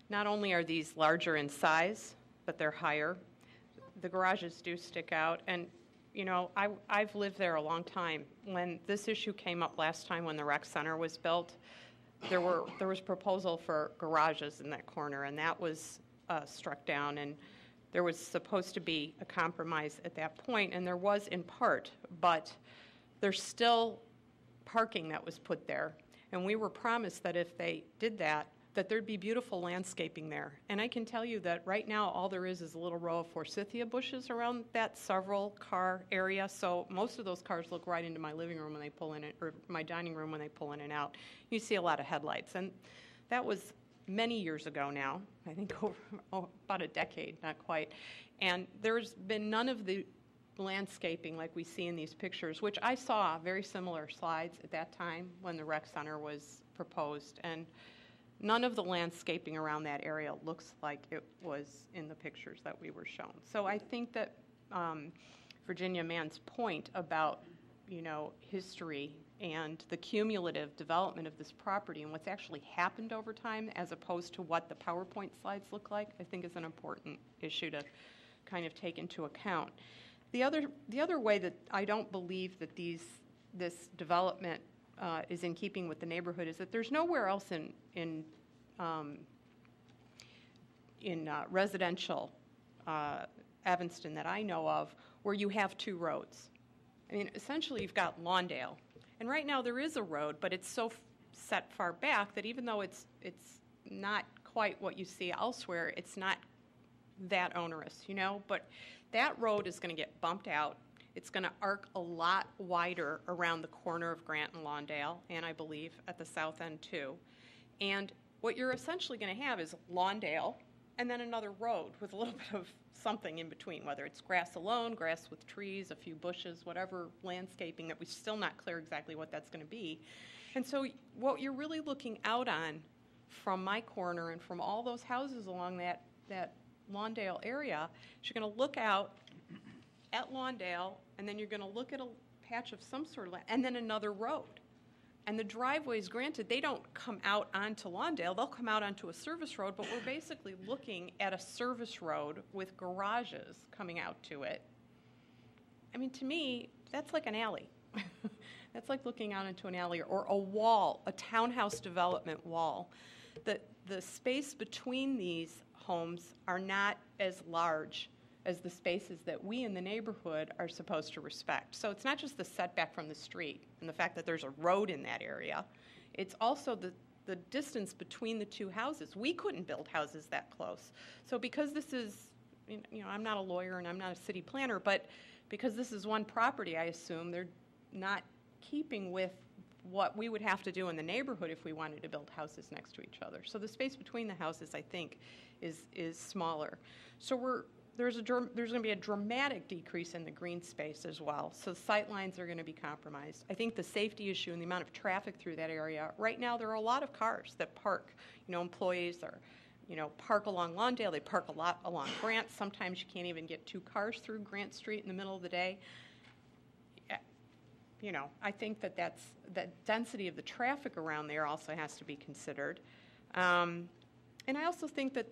Not only are these larger in size, but they're higher. The garages do stick out, and you know, I've lived there a long time. When this issue came up last time when the rec center was built, there was proposal for garages in that corner, and that was struck down, and there was supposed to be a compromise at that point, and there was in part, but there's still parking that was put there, and we were promised that if they did that there'd be beautiful landscaping there. And I can tell you that right now all there is a little row of forsythia bushes around that several car area, so most of those cars look right into my living room when they pull in, or my dining room when they pull in and out. You see a lot of headlights, and that was many years ago now, I think over about a decade, not quite. And there's been none of the landscaping like we see in these pictures, which I saw very similar slides at that time when the rec center was proposed. And none of the landscaping around that area looks like it was in the pictures that we were shown. So I think that Virginia Mann's point about, you know, history and the cumulative development of this property and what's actually happened over time as opposed to what the PowerPoint slides look like, I think is an important issue to kind of take into account. The other way that I don't believe that this development is in keeping with the neighborhood is that there's nowhere else in residential Evanston that I know of where you have two roads. I mean, essentially you've got Lawndale, and right now there is a road, but it's so set far back that even though it's not quite what you see elsewhere, it's not that onerous, you know. But that road is going to get bumped out. It's going to arc a lot wider around the corner of Grant and Lawndale, and I believe at the south end too. And what you're essentially going to have is Lawndale and then another road with a little bit of something in between, whether it's grass alone, grass with trees, a few bushes, whatever landscaping that we're still not clear exactly what that's going to be. And so what you're really looking out on from my corner and from all those houses along that Lawndale area is you're going to look out at Lawndale, and then you're going to look at a patch of some sort of land, and then another road. And the driveways, granted, they don't come out onto Lawndale, they'll come out onto a service road, but we're basically looking at a service road with garages coming out to it. I mean, to me, that's like an alley. That's like looking out into an alley or a wall, a townhouse development wall. The space between these homes are not as large as the spaces that we in the neighborhood are supposed to respect. So it's not just the setback from the street and the fact that there's a road in that area. It's also the distance between the two houses. We couldn't build houses that close. So because this is, you know, I'm not a lawyer and I'm not a city planner, but because this is one property, I assume they're not keeping with what we would have to do in the neighborhood if we wanted to build houses next to each other. So the space between the houses, I think, is smaller. So there's going to be a dramatic decrease in the green space as well. So sight lines are going to be compromised. I think the safety issue and the amount of traffic through that area, right now there are a lot of cars that park, employees are, park along Lawndale, they park a lot along Grant. Sometimes you can't even get 2 cars through Grant Street in the middle of the day. I think that that density of the traffic around there also has to be considered. And I also think that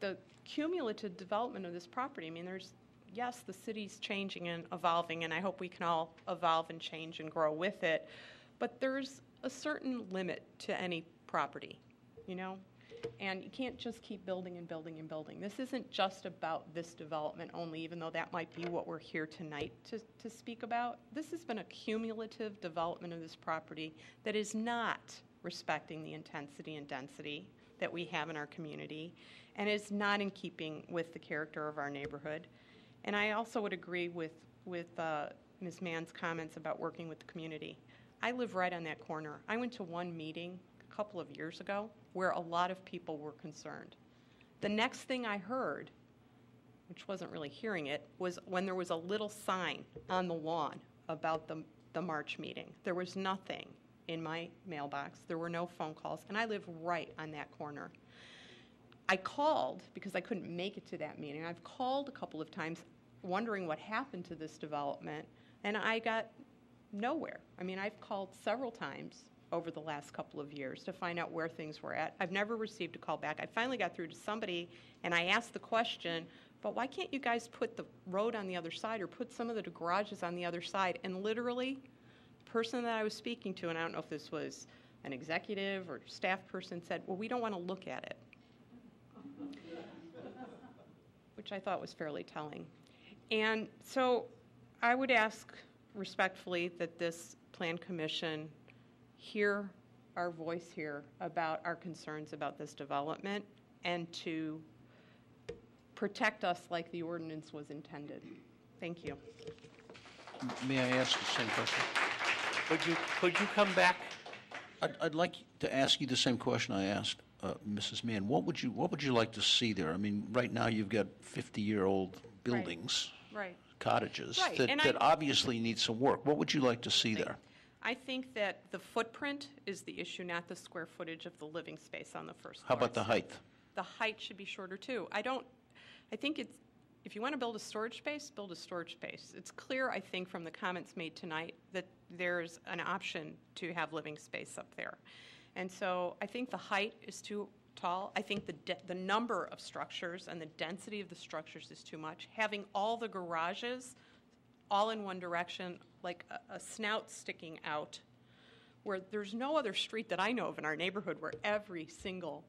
the cumulative development of this property, yes, the city's changing and evolving, and I hope we can all evolve and change and grow with it, but there's a certain limit to any property, and you can't just keep building and building and building. This isn't just about this development only, even though that might be what we're here tonight to speak about. This has been a cumulative development of this property that is not respecting the intensity and density that we have in our community, and is not in keeping with the character of our neighborhood. And I also would agree with Ms. Mann's comments about working with the community. I live right on that corner. I went to one meeting a couple of years ago where a lot of people were concerned. The next thing I heard, which wasn't really hearing it, was when there was a little sign on the lawn about the March meeting. There was nothing in my mailbox. There were no phone calls, and I live right on that corner. I called because I couldn't make it to that meeting. I've called a couple of times wondering what happened to this development, and I got nowhere. I've called several times over the last couple of years to find out where things were at. I've never received a call back. I finally got through to somebody, and I asked the question, but why can't you guys put the road on the other side or put some of the garages on the other side? And literally, the person that I was speaking to, and I don't know if this was an executive or staff person, said, well, we don't want to look at it, which I thought was fairly telling. And so I would ask respectfully that this Plan Commission hear our voice here about our concerns about this development and to protect us like the ordinance was intended. Thank you. May I ask the same question? Could you come back? I'd like to ask you the same question I asked Mrs. Mann. What would you like to see there? Right now you've got 50-year-old buildings, right. Cottages, right. that obviously need some work. What would you like to see there? I think that the footprint is the issue, not the square footage of the living space on the first floor. How about the height? The height should be shorter too. I think if you want to build a storage space, build a storage space. It's clear, I think, from the comments made tonight that there's an option to have living space up there. And so I think the height is too tall. I think the number of structures and the density of the structures is too much. Having all the garages all in one direction, like a snout sticking out, where there's no other street that I know of in our neighborhood where every single,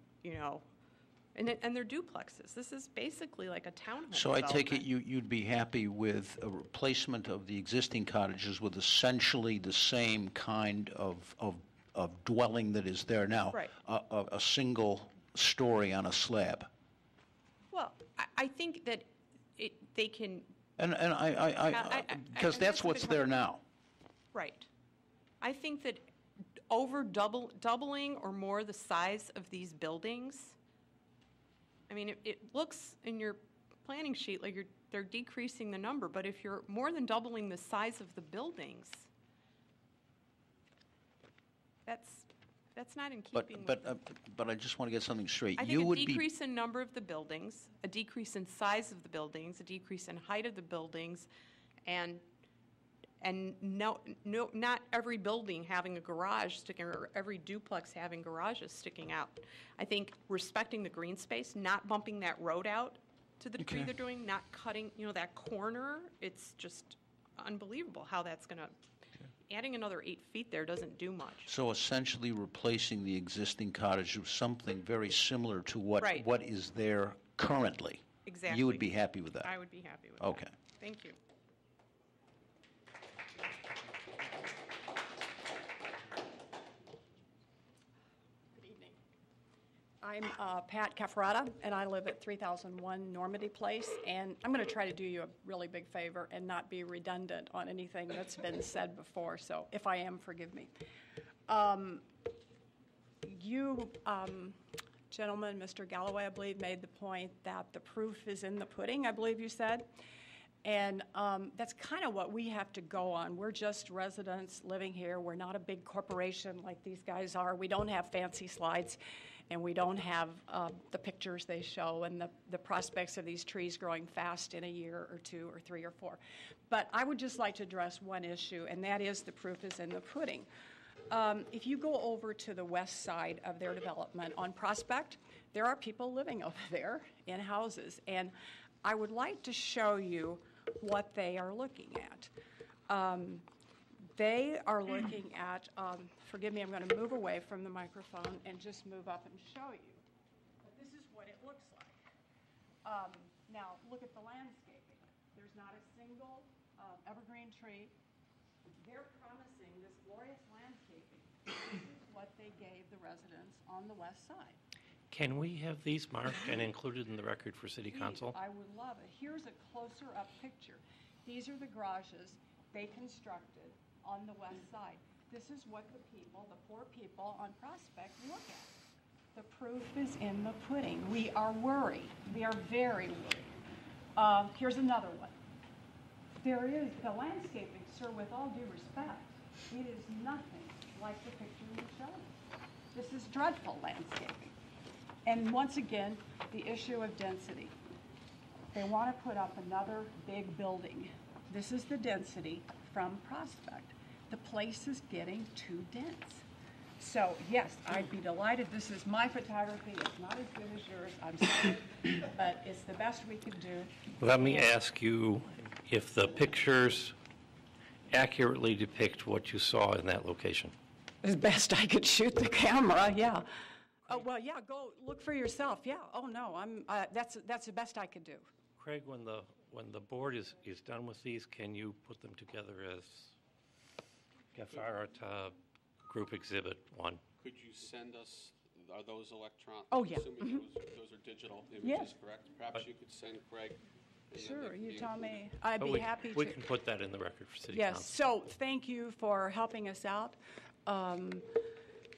and they're duplexes. This is basically like a townhome. So I take it you'd be happy with a replacement of the existing cottages with essentially the same kind of dwelling that is there now, right. A single story on a slab. Well, I think that they can. And because that's what's there now. Right. I think that doubling or more the size of these buildings, it looks in your planning sheet like they're decreasing the number, but if you're more than doubling the size of the buildings, that's not in keeping with... But I just want to get something straight. I think a decrease in number of the buildings, a decrease in size of the buildings, a decrease in height of the buildings, and no, not every building having a garage sticking, or every duplex having garages sticking out. I think respecting the green space, not bumping that road out to the degree they're doing, not cutting, that corner. It's just unbelievable how that's going to... Adding another 8 feet there doesn't do much. So essentially replacing the existing cottage with something very similar to what is there currently. Exactly. You would be happy with that? I would be happy with that. Thank you. Good evening. I'm Pat Cafarata, and I live at 3001 Normandy Place, and I'm going to try to do you a really big favor and not be redundant on anything that's been said before, so if I am, forgive me. You, gentleman, Mr. Galloway, I believe, made the point that the proof is in the pudding, I believe you said. And that's kind of what we have to go on. We're just residents living here. We're not a big corporation like these guys are. We don't have fancy slides, and we don't have the pictures they show and the prospects of these trees growing fast in a year or two or three or four. But I would just like to address one issue, and that is the proof is in the pudding. If you go over to the west side of their development on Prospect, there are people living over there in houses. And I would like to show you what they are looking at. They are looking at, forgive me, I'm going to move away from the microphone and just move up and show you. But this is what it looks like. Now, look at the landscaping. There's not a single evergreen tree. They're promising this glorious landscaping. This is what they gave the residents on the west side. Can we have these marked and included in the record for City Council? I would love it. Here's a closer up picture. These are the garages they constructed on the west side. This is what the people, the poor people on Prospect, look at. The proof is in the pudding. We are worried. We are very worried. Here's another one. There is the landscaping, sir, with all due respect. It is nothing like the picture you showed. This is dreadful landscaping. And once again, the issue of density. They want to put up another big building. This is the density from Prospect. The place is getting too dense. So, yes, I'd be delighted. This is my photography. It's not as good as yours. I'm sorry. But it's the best we could do. Let me ask you if the pictures accurately depict what you saw in that location. As best I could shoot the camera, yeah. Oh, well, yeah, go look for yourself. Yeah. Oh, no, that's the best I could do. Craig, when the board is done with these, can you put them together as Gafarata Group Exhibit 1? Could you send us, are those electronic? Oh, yeah. Assuming those are digital images, Yes. correct? Perhaps you could send Craig. Sure, you the tell me. included. I'd But be happy to. We can put that in the record for City Yes, Council. so thank you for helping us out.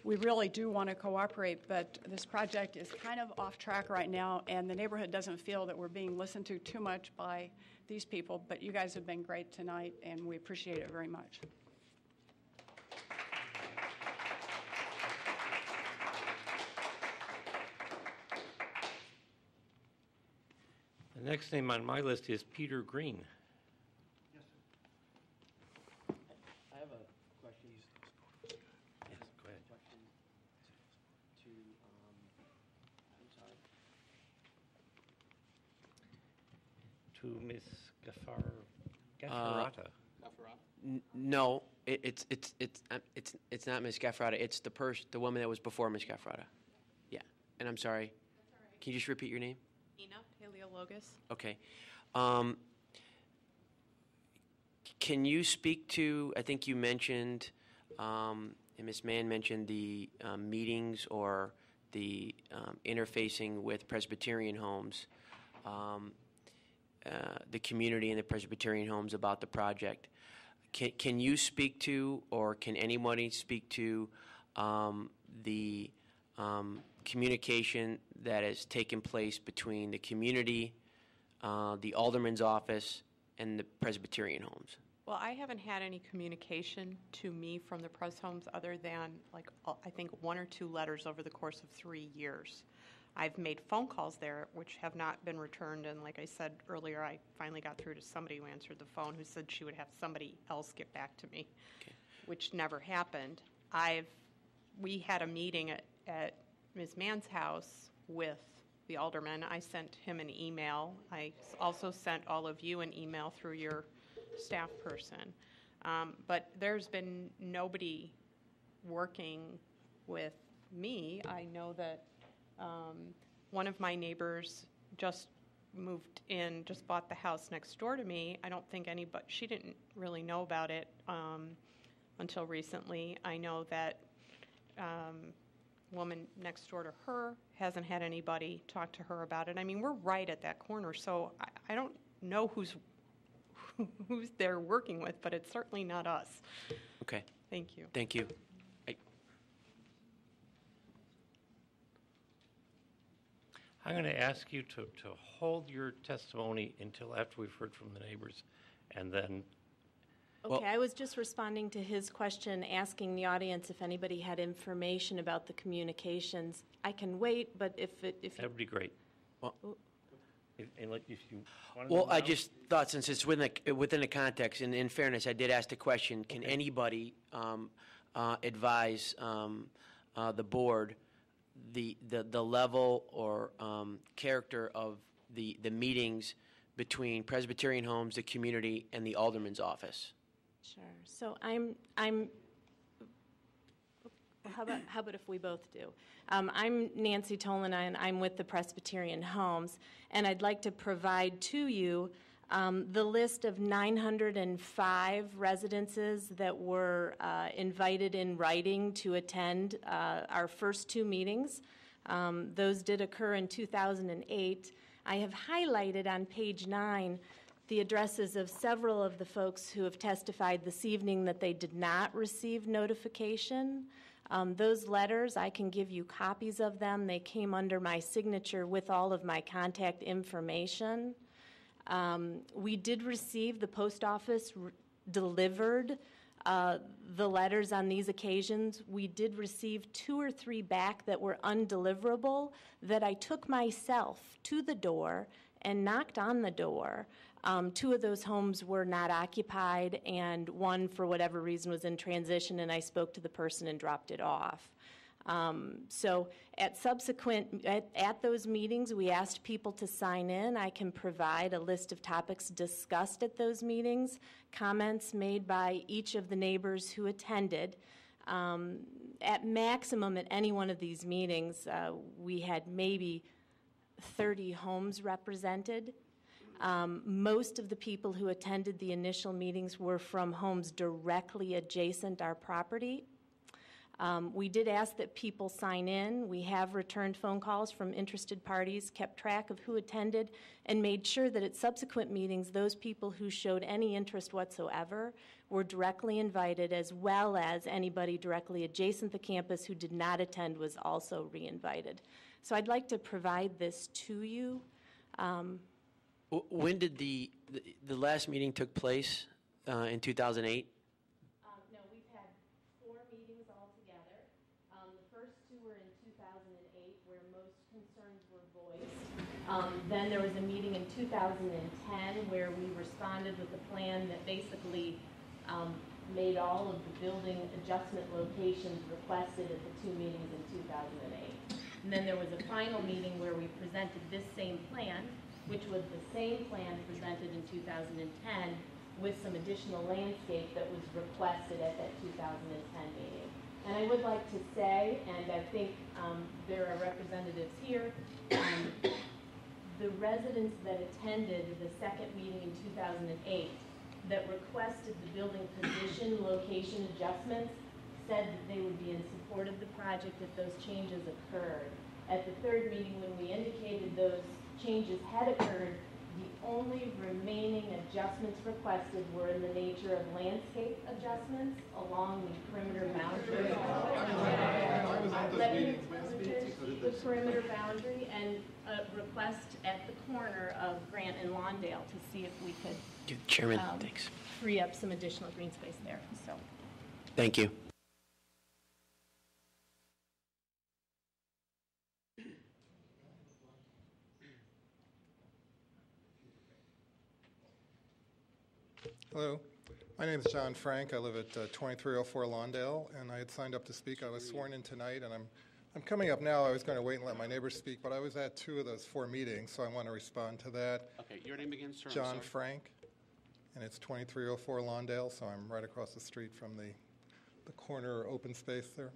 We really do want to cooperate, but this project is kind of off track right now, and the neighborhood doesn't feel that we're being listened to too much by these people, but you guys have been great tonight, and we appreciate it very much. The next name on my list is Peter Green. I have a question. Yes, go ahead. Question to, I'm sorry. To Ms. Gafarata. No, it's not Ms. Gaffrada. It's the woman that was before Ms. Gaffrada. Yeah, and I'm sorry. Can you just repeat your name? Ina Paleologos. Okay. Can you speak to, I think you mentioned, and Ms. Mann mentioned the meetings or the interfacing with Presbyterian homes, the community and the Presbyterian homes about the project. Can you speak to, or can anybody speak to the communication that has taken place between the community, the alderman's office, and the Presbyterian homes? Well, I haven't had any communication to me from the Pres homes other than, like, I think 1 or 2 letters over the course of 3 years. I've made phone calls there, which have not been returned, and like I said earlier, I finally got through to somebody who answered the phone who said she would have somebody else get back to me, which never happened. We had a meeting at Ms. Mann's house with the alderman. I sent him an email. I also sent all of you an email through your staff person. But there's been nobody working with me. I know that one of my neighbors just moved in, just bought the house next door to me. I don't think anybody, she didn't really know about it until recently. I know that woman next door to her hasn't had anybody talk to her about it. I mean, we're right at that corner, so I don't know who's they're working with, but it's certainly not us. Okay, Thank you. thank you. I'm going to ask you to hold your testimony until after we've heard from the neighbors, and then, Okay, I was just responding to his question, asking the audience if anybody had information about the communications. I can wait, but if that you, would be great. Well, If you want to Well, know I now? just thought since it's within the context, and in fairness, I did ask the question, can anybody advise the board the level or character of the meetings between Presbyterian Homes, the community, and the alderman's office? sure. So how about if we both do? I'm Nancy Tolan, and I'm with the Presbyterian Homes, and I'd like to provide to you the list of 905 residences that were invited in writing to attend our first two meetings. Those did occur in 2008. I have highlighted on page 9 the addresses of several of the folks who have testified this evening that they did not receive notification. Those letters, I can give you copies of them. They came under my signature with all of my contact information. We did receive, the post office delivered the letters on these occasions. We did receive 2 or 3 back that were undeliverable that I took myself to the door and knocked on the door. 2 of those homes were not occupied, and one, for whatever reason, was in transition, and I spoke to the person and dropped it off. So at those meetings, we asked people to sign in. I can provide a list of topics discussed at those meetings, comments made by each of the neighbors who attended. At maximum, at any one of these meetings, we had maybe 30 homes represented. Most of the people who attended the initial meetings were from homes directly adjacent our property. We did ask that people sign in. We have returned phone calls from interested parties, kept track of who attended, and made sure that at subsequent meetings, those people who showed any interest whatsoever were directly invited, as well as anybody directly adjacent the campus who did not attend was also re-invited. So I'd like to provide this to you. When did the last meeting took place in 2008? No, we've had 4 meetings altogether. The first 2 were in 2008, where most concerns were voiced. Then there was a meeting in 2010 where we responded with a plan that basically made all of the building adjustment locations requested at the 2 meetings in 2008. And then there was a final meeting where we presented this same plan, which was the same plan presented in 2010 with some additional landscape that was requested at that 2010 meeting. And I would like to say, and I think there are representatives here, the residents that attended the second meeting in 2008 that requested the building position location adjustments said that they would be in support of the project if those changes occurred. At the third meeting, when we indicated those changes had occurred, the only remaining adjustments requested were in the nature of landscape adjustments along the perimeter boundary. The perimeter boundary, and a request at the corner of Grant and Lawndale to see if we could Chairman, thanks. free up some additional green space there. So, Thank you. Hello, my name is John Frank. I live at 2304 Lawndale, and I had signed up to speak. I was sworn in tonight, and I'm coming up now. I was going to wait and let my neighbors speak, but I was at 2 of those 4 meetings, so I want to respond to that. Okay, your name again, sir? John Frank, and it's 2304 Lawndale, so I'm right across the street from the corner open space there.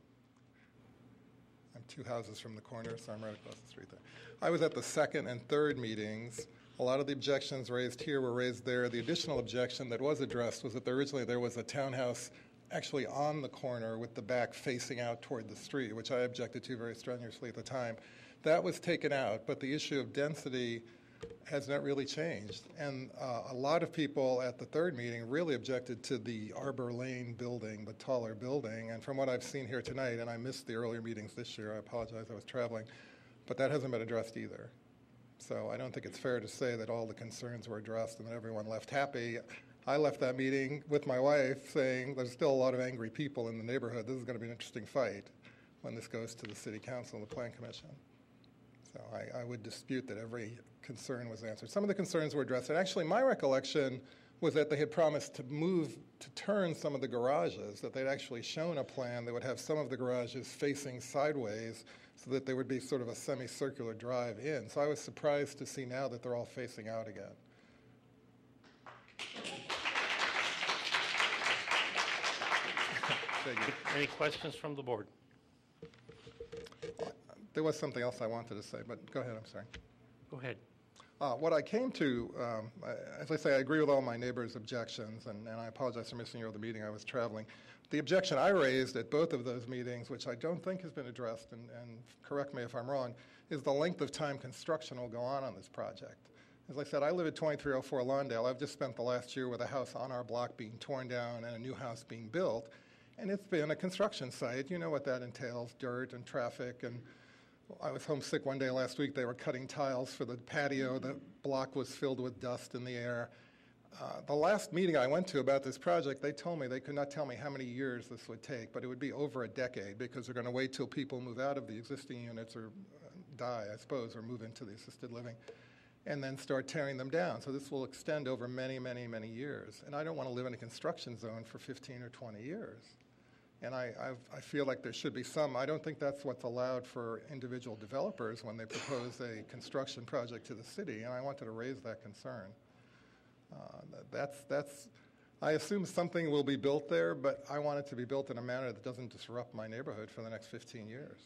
I'm 2 houses from the corner, so I'm right across the street there. I was at the second and third meetings. A lot of the objections raised here were raised there. The additional objection that was addressed was that originally there was a townhouse actually on the corner with the back facing out toward the street, which I objected to very strenuously at the time. That was taken out, but the issue of density has not really changed. And a lot of people at the third meeting really objected to the Arbor Lane building, the taller building. And from what I've seen here tonight, and I missed the earlier meetings this year, I apologize, I was traveling, but that hasn't been addressed either. So I don't think it's fair to say that all the concerns were addressed and that everyone left happy. I left that meeting with my wife saying there's still a lot of angry people in the neighborhood. This is going to be an interesting fight when this goes to the City Council and the Plan Commission. So I would dispute that every concern was answered. Some of the concerns were addressed. And actually, my recollection was that they had promised to turn some of the garages, that they'd actually shown a plan that would have some of the garages facing sideways so that there would be sort of a semicircular drive in. So I was surprised to see now that they're all facing out again. Any questions from the board? There was something else I wanted to say, but go ahead, I'm sorry. Go ahead. What I came to, as I say, I agree with all my neighbors' objections, and I apologize for missing your other meeting. I was traveling. The objection I raised at both of those meetings, which I don't think has been addressed, and correct me if I'm wrong, is the length of time construction will go on this project. As I said, I live at 2304 Lawndale. I've just spent the last year with a house on our block being torn down and a new house being built, and it's been a construction site. You know what that entails, dirt and traffic, and I was homesick one day last week. They were cutting tiles for the patio. The block was filled with dust in the air. The last meeting I went to about this project, they told me they could not tell me how many years this would take, but it would be over a decade because they're going to wait till people move out of the existing units or die, I suppose, or move into the assisted living, and then start tearing them down. So this will extend over many, many, many years. And I don't want to live in a construction zone for 15 or 20 years. And I feel like there should be some. I don't think that's what's allowed for individual developers when they propose a construction project to the city, and I wanted to raise that concern. I assume something will be built there, but I want it to be built in a manner that doesn't disrupt my neighborhood for the next 15 years.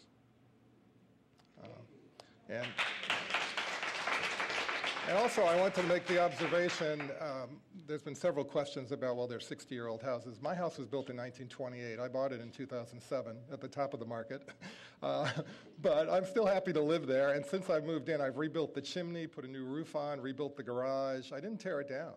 And also, I want to make the observation, there's been several questions about, well, they're 60-year-old houses. My house was built in 1928. I bought it in 2007 at the top of the market. But I'm still happy to live there. And since I've moved in, I've rebuilt the chimney, put a new roof on, rebuilt the garage. I didn't tear it down.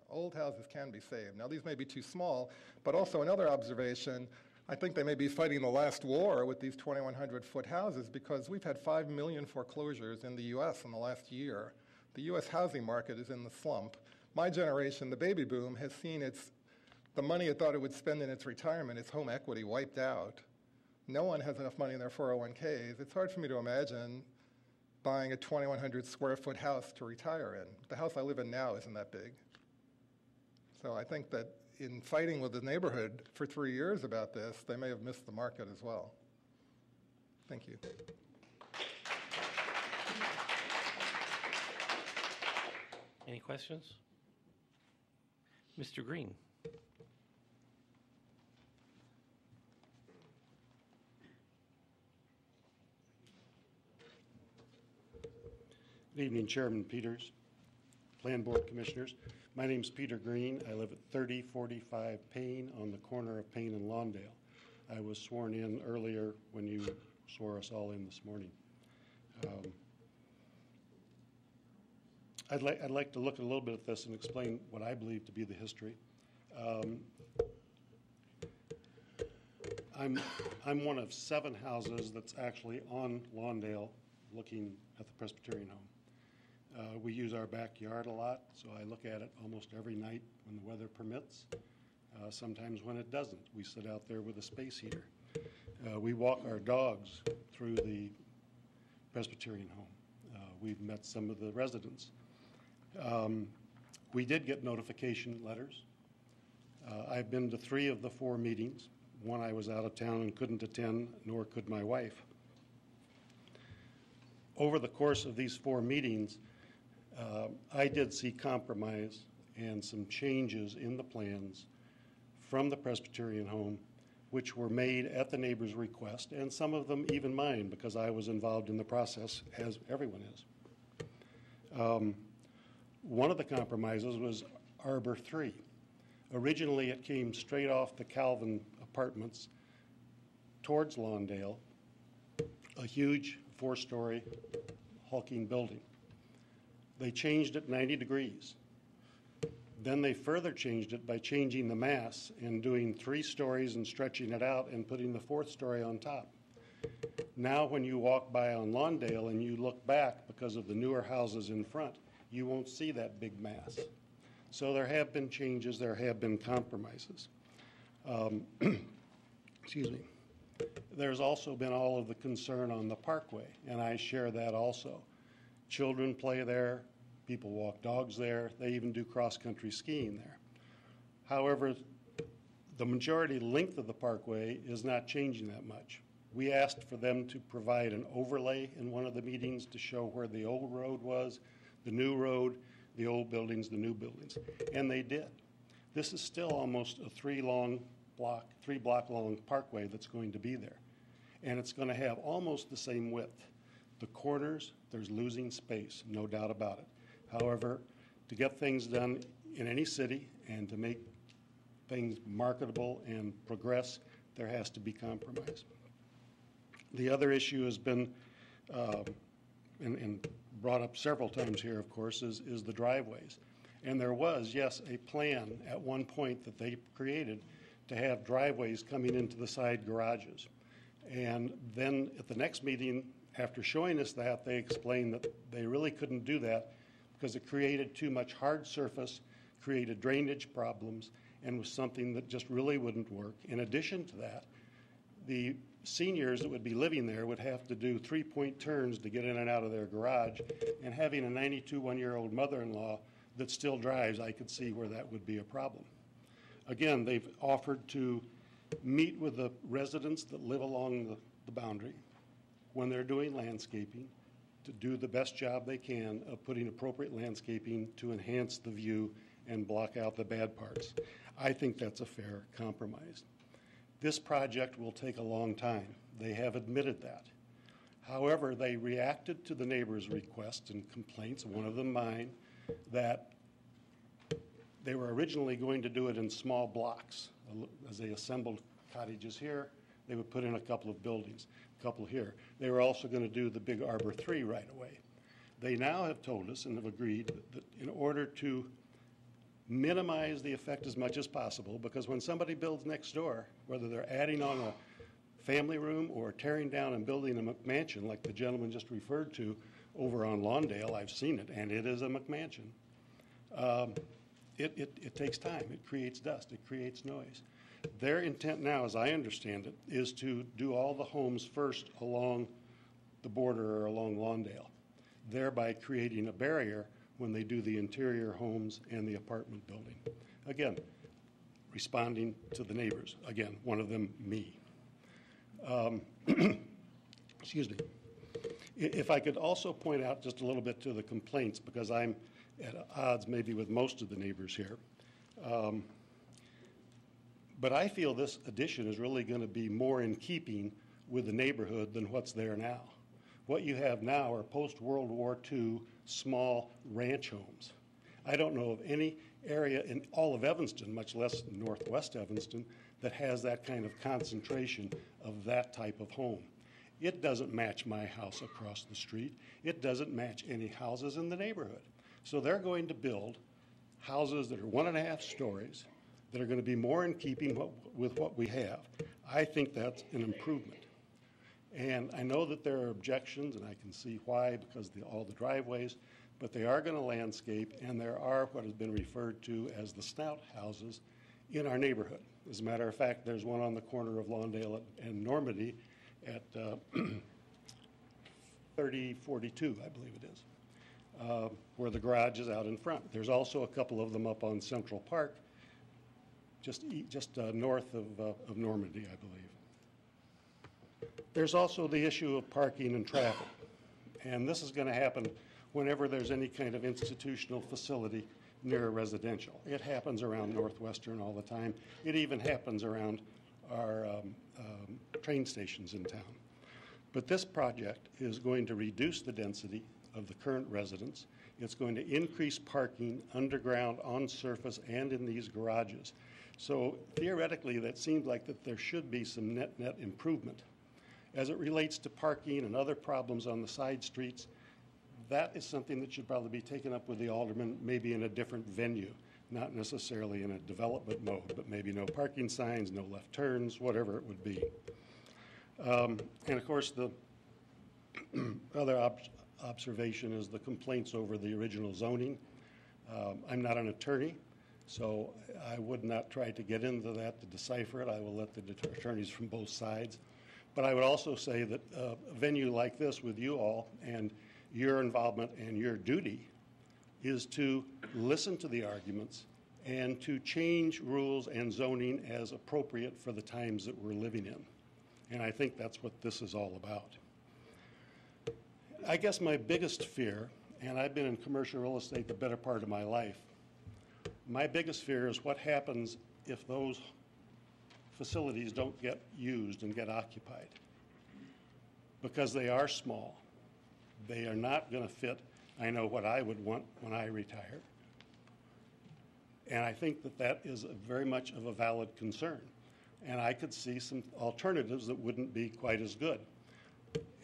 Old houses can be saved. Now, these may be too small, but also another observation, I think they may be fighting the last war with these 2,100-foot houses because we've had 5 million foreclosures in the U.S. in the last year. The U.S. housing market is in the slump. My generation, the baby boom, has seen the money it thought it would spend in its retirement, its home equity, wiped out. No one has enough money in their 401ks. It's hard for me to imagine buying a 2,100-square-foot house to retire in. The house I live in now isn't that big. So I think that in fighting with the neighborhood for 3 years about this, they may have missed the market as well. Thank you. Any questions? Mr. Green. Good evening, Chairman Peters, Plan Board Commissioners. My name's Peter Green. I live at 3045 Payne on the corner of Payne and Lawndale. I was sworn in earlier when you swore us all in this morning. I'd like to look a little bit at this and explain what I believe to be the history. I'm one of 7 houses that's actually on Lawndale looking at the Presbyterian home. We use our backyard a lot, so I look at it almost every night when the weather permits. Sometimes when it doesn't, we sit out there with a space heater. We walk our dogs through the Presbyterian home. We've met some of the residents. We did get notification letters. I've been to 3 of the 4 meetings. One I was out of town and couldn't attend, nor could my wife. Over the course of these 4 meetings, I did see compromise and some changes in the plans from the Presbyterian home, which were made at the neighbor's request, and some of them even mine, because I was involved in the process, as everyone is. One of the compromises was Arbor 3. Originally, it came straight off the Calvin apartments towards Lawndale, a huge 4-story hulking building. They changed it 90 degrees. Then they further changed it by changing the mass and doing 3 stories and stretching it out and putting the 4th story on top. Now when you walk by on Lawndale and you look back because of the newer houses in front, you won't see that big mass. So there have been changes, there have been compromises. Excuse me. There's also been all of the concern on the parkway, and I share that also. Children play there, people walk dogs there, they even do cross-country skiing there. However, the majority length of the parkway is not changing that much. We asked for them to provide an overlay in one of the meetings to show where the old road was, the new road, the old buildings, the new buildings, and they did. This is still almost a 3-block long parkway that's going to be there, and it's going to have almost the same width. The corners, there's losing space, no doubt about it. However, to get things done in any city and to make things marketable and progress, there has to be compromise. The other issue has been, and brought up several times here, of course, is the driveways. And there was, yes, a plan at one point that they created to have driveways coming into the side garages. And then at the next meeting, after showing us that, they explained that they really couldn't do that because it created too much hard surface, created drainage problems, and was something that just really wouldn't work. In addition to that, the seniors that would be living there would have to do 3-point turns to get in and out of their garage, and having a 92-year-old mother-in-law that still drives, I could see where that would be a problem. Again, they've offered to meet with the residents that live along the boundary when they're doing landscaping to do the best job they can of putting appropriate landscaping to enhance the view and block out the bad parts. I think that's a fair compromise. This project will take a long time. They have admitted that. However, they reacted to the neighbors' requests and complaints, one of them mine, that they were originally going to do it in small blocks. As they assembled cottages here, they would put in a couple of buildings, a couple here. They were also going to do the big Arbor 3 right away. They now have told us and have agreed that in order to minimize the effect as much as possible, because when somebody builds next door, whether they're adding on a family room or tearing down and building a McMansion like the gentleman just referred to over on Lawndale, I've seen it, and it is a McMansion. It takes time. It creates dust. It creates noise. Their intent now, as I understand it, is to do all the homes first along the border or along Lawndale, thereby creating a barrier when they do the interior homes and the apartment building. Again, responding to the neighbors. Again, one of them, me. Excuse me. If I could also point out just a little bit to the complaints, because I'm at odds maybe with most of the neighbors here. But I feel this addition is really going to be more in keeping with the neighborhood than what's there now. What you have now are post-World War II small ranch homes. I don't know of any area in all of Evanston, much less northwest Evanston, that has that kind of concentration of that type of home. It doesn't match my house across the street. It doesn't match any houses in the neighborhood. So they're going to build houses that are 1.5 stories that are going to be more in keeping with what we have. I think that's an improvement. And I know that there are objections, and I can see why, because all the driveways, but they are going to landscape, and there are what has been referred to as the snout houses in our neighborhood. As a matter of fact, there's one on the corner of Lawndale and Normandy at 3042, I believe it is, where the garage is out in front. There's also a couple of them up on Central Park, just north of Normandy, I believe. There's also the issue of parking and traffic, and this is going to happen whenever there's any kind of institutional facility near a residential. It happens around Northwestern all the time. It even happens around our train stations in town. But this project is going to reduce the density of the current residents. It's going to increase parking underground, on surface, and in these garages. So theoretically, that seems like that there should be some net improvement. As it relates to parking and other problems on the side streets, that is something that should probably be taken up with the alderman, maybe in a different venue, not necessarily in a development mode, but maybe no parking signs, no left turns, whatever it would be. And of course, the other observation is the complaints over the original zoning. I'm not an attorney, so I would not try to get into that to decipher it. I will let the attorneys from both sides. But I would also say that a venue like this with you all and your involvement and your duty is to listen to the arguments and to change rules and zoning as appropriate for the times that we're living in. And I think that's what this is all about. I guess my biggest fear, and I've been in commercial real estate the better part of my life, my biggest fear is what happens if those facilities don't get used and get occupied. Because they are small. They are not going to fit, I know, what I would want when I retire. And I think that that is very much of a valid concern. And I could see some alternatives that wouldn't be quite as good.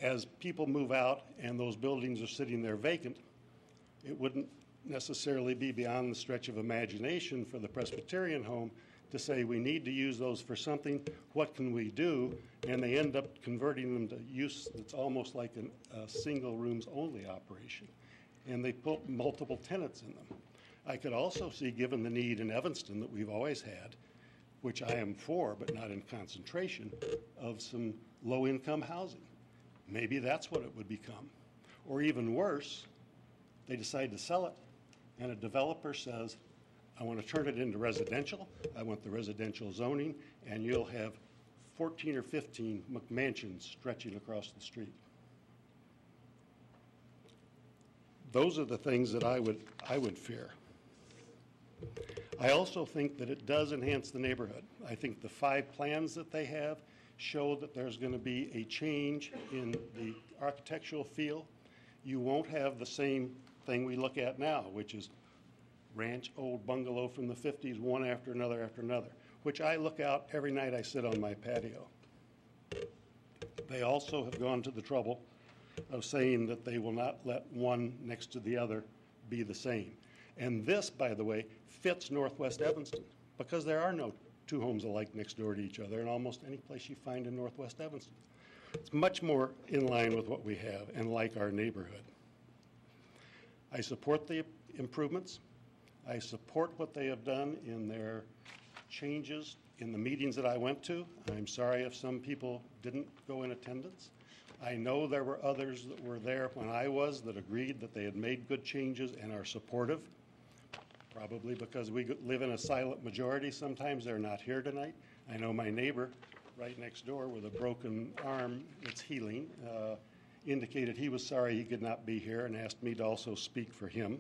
As people move out and those buildings are sitting there vacant, it wouldn't necessarily be beyond the stretch of imagination for the Presbyterian home to say we need to use those for something, what can we do? And they end up converting them to use that's almost like a single rooms only operation. And they put multiple tenants in them. I could also see, given the need in Evanston that we've always had, which I am for, but not in concentration, of some low-income housing. Maybe that's what it would become. Or even worse, they decide to sell it, and a developer says, I want to turn it into residential, I want the residential zoning, and you'll have 14 or 15 McMansions stretching across the street. Those are the things that I would fear. I also think that it does enhance the neighborhood. I think the 5 plans that they have show that there's going to be a change in the architectural feel. You won't have the same thing we look at now, which is ranch old bungalow from the 50s, one after another, which I look out every night I sit on my patio. They also have gone to the trouble of saying that they will not let one next to the other be the same. And this, by the way, fits Northwest Evanston because there are no 2 homes alike next door to each other in almost any place you find in Northwest Evanston. It's much more in line with what we have and like our neighborhood. I support the improvements. I support what they have done in their changes in the meetings that I went to. I'm sorry if some people didn't go in attendance. I know there were others that were there when I was that agreed that they had made good changes and are supportive. Probably because we live in a silent majority. Sometimes they're not here tonight. I know my neighbor right next door with a broken arm that's healing indicated he was sorry he could not be here and asked me to also speak for him.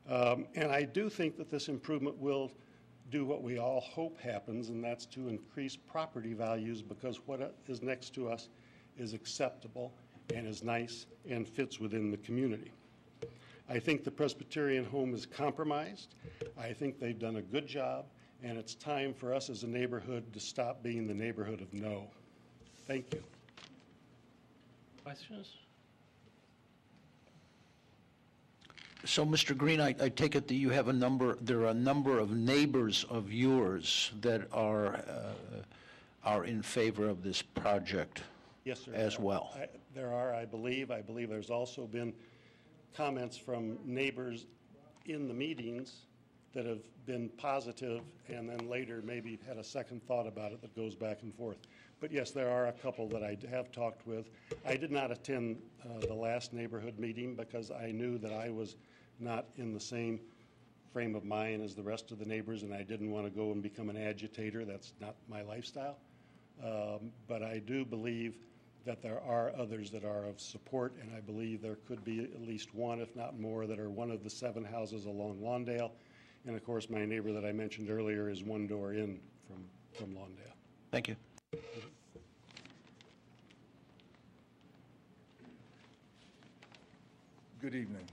And I do think that this improvement will do what we all hope happens, and that's to increase property values because what is next to us is acceptable and is nice and fits within the community. I think the Presbyterian home is compromised. I think they've done a good job, and it's time for us as a neighborhood to stop being the neighborhood of no. Thank you. Questions? So, Mr. Green, I take it that you have there are a number of neighbors of yours that are in favor of this project. Yes, sir. As well. There are, I believe. I believe there's also been comments from neighbors in the meetings that have been positive and then later maybe had a second thought about it that goes back and forth. But yes, there are a couple that I have talked with. I did not attend the last neighborhood meeting because I knew that I was not in the same frame of mind as the rest of the neighbors, and I didn't want to go and become an agitator. That's not my lifestyle. But I do believe that there are others that are of support, and I believe there could be at least one, if not more, that are one of the 7 houses along Lawndale. And of course, my neighbor that I mentioned earlier is one door in from Lawndale. Thank you. Good evening.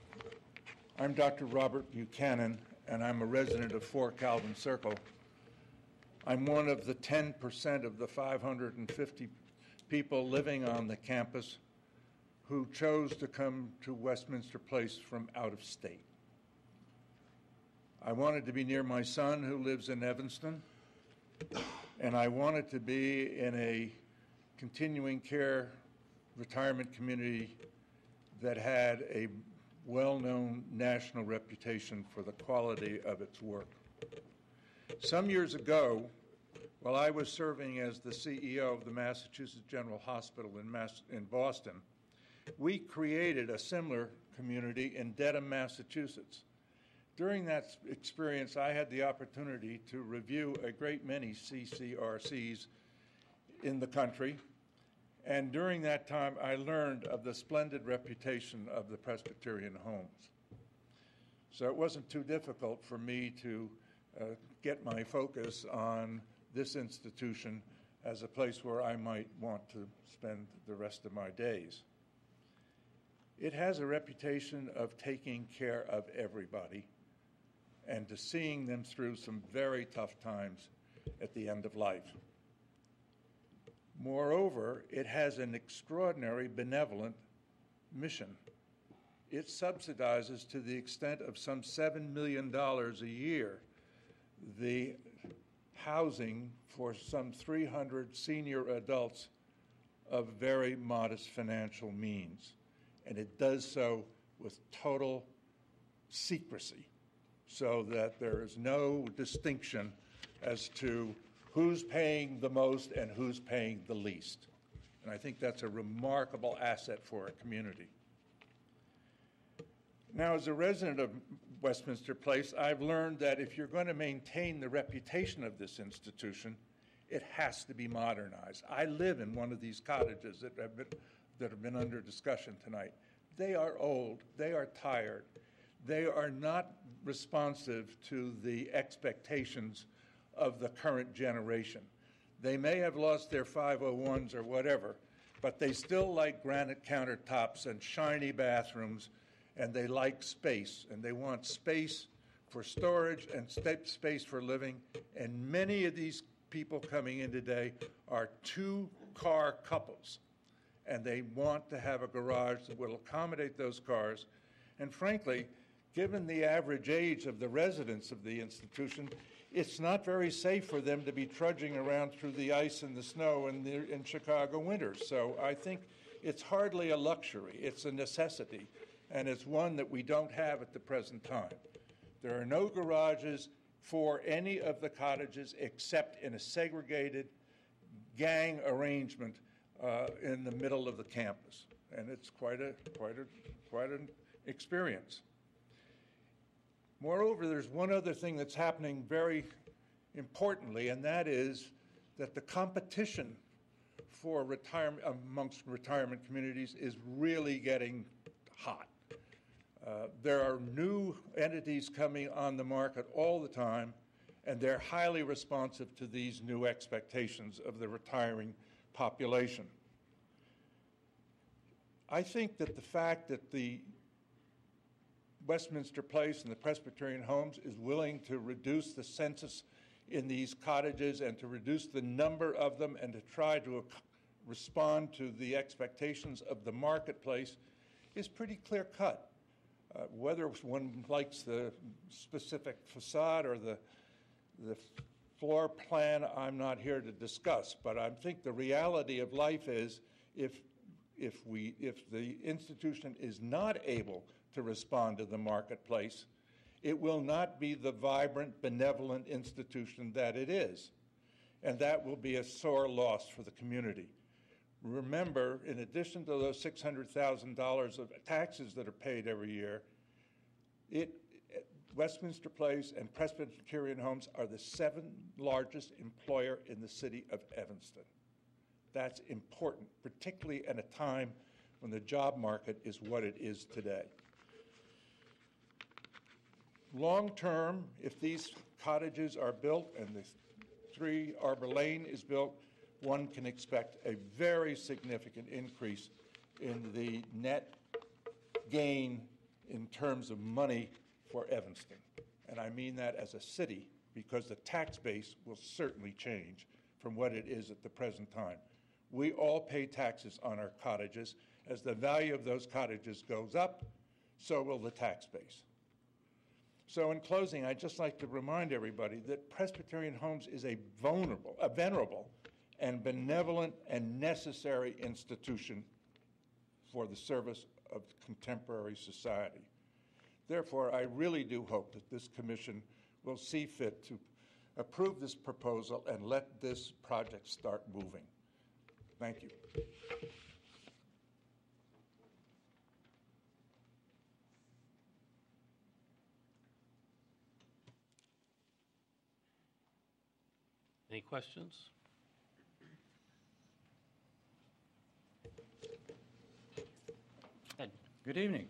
I'm Dr. Robert Buchanan, and I'm a resident of 4 Calvin Circle. I'm one of the 10% of the 550 people living on the campus who chose to come to Westminster Place from out of state. I wanted to be near my son who lives in Evanston, and I wanted to be in a continuing care retirement community that had a well-known national reputation for the quality of its work. Some years ago, while I was serving as the CEO of the Massachusetts General Hospital in Boston, we created a similar community in Dedham, Massachusetts. During that experience, I had the opportunity to review a great many CCRCs in the country, and during that time, I learned of the splendid reputation of the Presbyterian homes. So it wasn't too difficult for me to get my focus on this institution as a place where I might want to spend the rest of my days. It has a reputation of taking care of everybody and to seeing them through some very tough times at the end of life. Moreover, it has an extraordinary benevolent mission. It subsidizes, to the extent of some $7 million a year, the housing for some 300 senior adults of very modest financial means. And it does so with total secrecy, so that there is no distinction as to who's paying the most and who's paying the least. And I think that's a remarkable asset for a community. Now, as a resident of Westminster Place, I've learned that if you're going to maintain the reputation of this institution, it has to be modernized. I live in one of these cottages that have been under discussion tonight. They are old, they are tired, they are not responsive to the expectations of the current generation. They may have lost their 501s or whatever, but they still like granite countertops and shiny bathrooms, and they like space, and they want space for storage and space for living. And many of these people coming in today are two-car couples, and they want to have a garage that will accommodate those cars. And frankly, given the average age of the residents of the institution, it's not very safe for them to be trudging around through the ice and the snow in Chicago winters. So I think it's hardly a luxury, it's a necessity, and it's one that we don't have at the present time. There are no garages for any of the cottages except in a segregated gang arrangement in the middle of the campus, and it's quite an experience. Moreover, there's one other thing that's happening very importantly, and that is that the competition for retirement amongst retirement communities is really getting hot. There are new entities coming on the market all the time, and they're highly responsive to these new expectations of the retiring population. I think that the fact that the Westminster Place and the Presbyterian Homes is willing to reduce the census in these cottages and to reduce the number of them and to try to respond to the expectations of the marketplace is pretty clear-cut. Whether one likes the specific facade or the floor plan, I'm not here to discuss, but I think the reality of life is if the institution is not able to respond to the marketplace, it will not be the vibrant, benevolent institution that it is. And that will be a sore loss for the community. Remember, in addition to those $600,000 of taxes that are paid every year, Westminster Place and Presbyterian Homes are the 7th largest employer in the city of Evanston. That's important, particularly at a time when the job market is what it is today. Long term, if these cottages are built and the 3 Arbor Lane is built, one can expect a very significant increase in the net gain in terms of money for Evanston. And I mean that as a city, because the tax base will certainly change from what it is at the present time. We all pay taxes on our cottages. As the value of those cottages goes up, so will the tax base. So in closing, I'd just like to remind everybody that Presbyterian Homes is a venerable and benevolent and necessary institution for the service of contemporary society. Therefore, I really do hope that this commission will see fit to approve this proposal and let this project start moving. Thank you. Any questions? Ed. Good evening.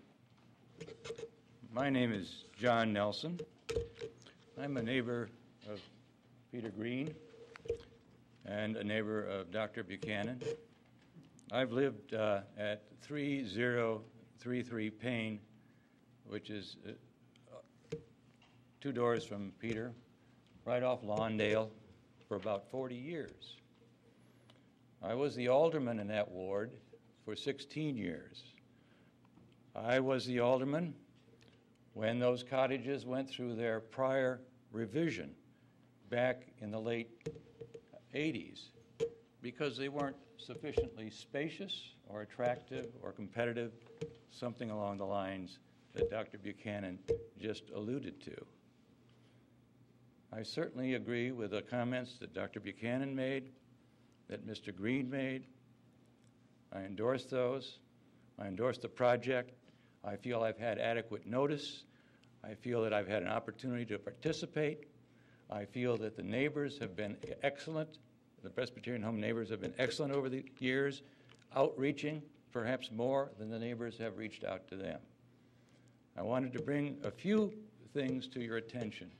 My name is John Nelson. I'm a neighbor of Peter Green and a neighbor of Dr. Buchanan. I've lived at 3033 Payne, which is 2 doors from Peter, right off Lawndale, for about 40 years. I was the alderman in that ward for 16 years. I was the alderman when those cottages went through their prior revision back in the late 80s because they weren't sufficiently spacious or attractive or competitive, something along the lines that Dr. Buchanan just alluded to. I certainly agree with the comments that Dr. Buchanan made, that Mr. Green made. I endorse those. I endorse the project. I feel I've had adequate notice. I feel that I've had an opportunity to participate. I feel that the neighbors have been excellent. The Presbyterian Home neighbors have been excellent over the years, outreaching perhaps more than the neighbors have reached out to them. I wanted to bring a few things to your attention.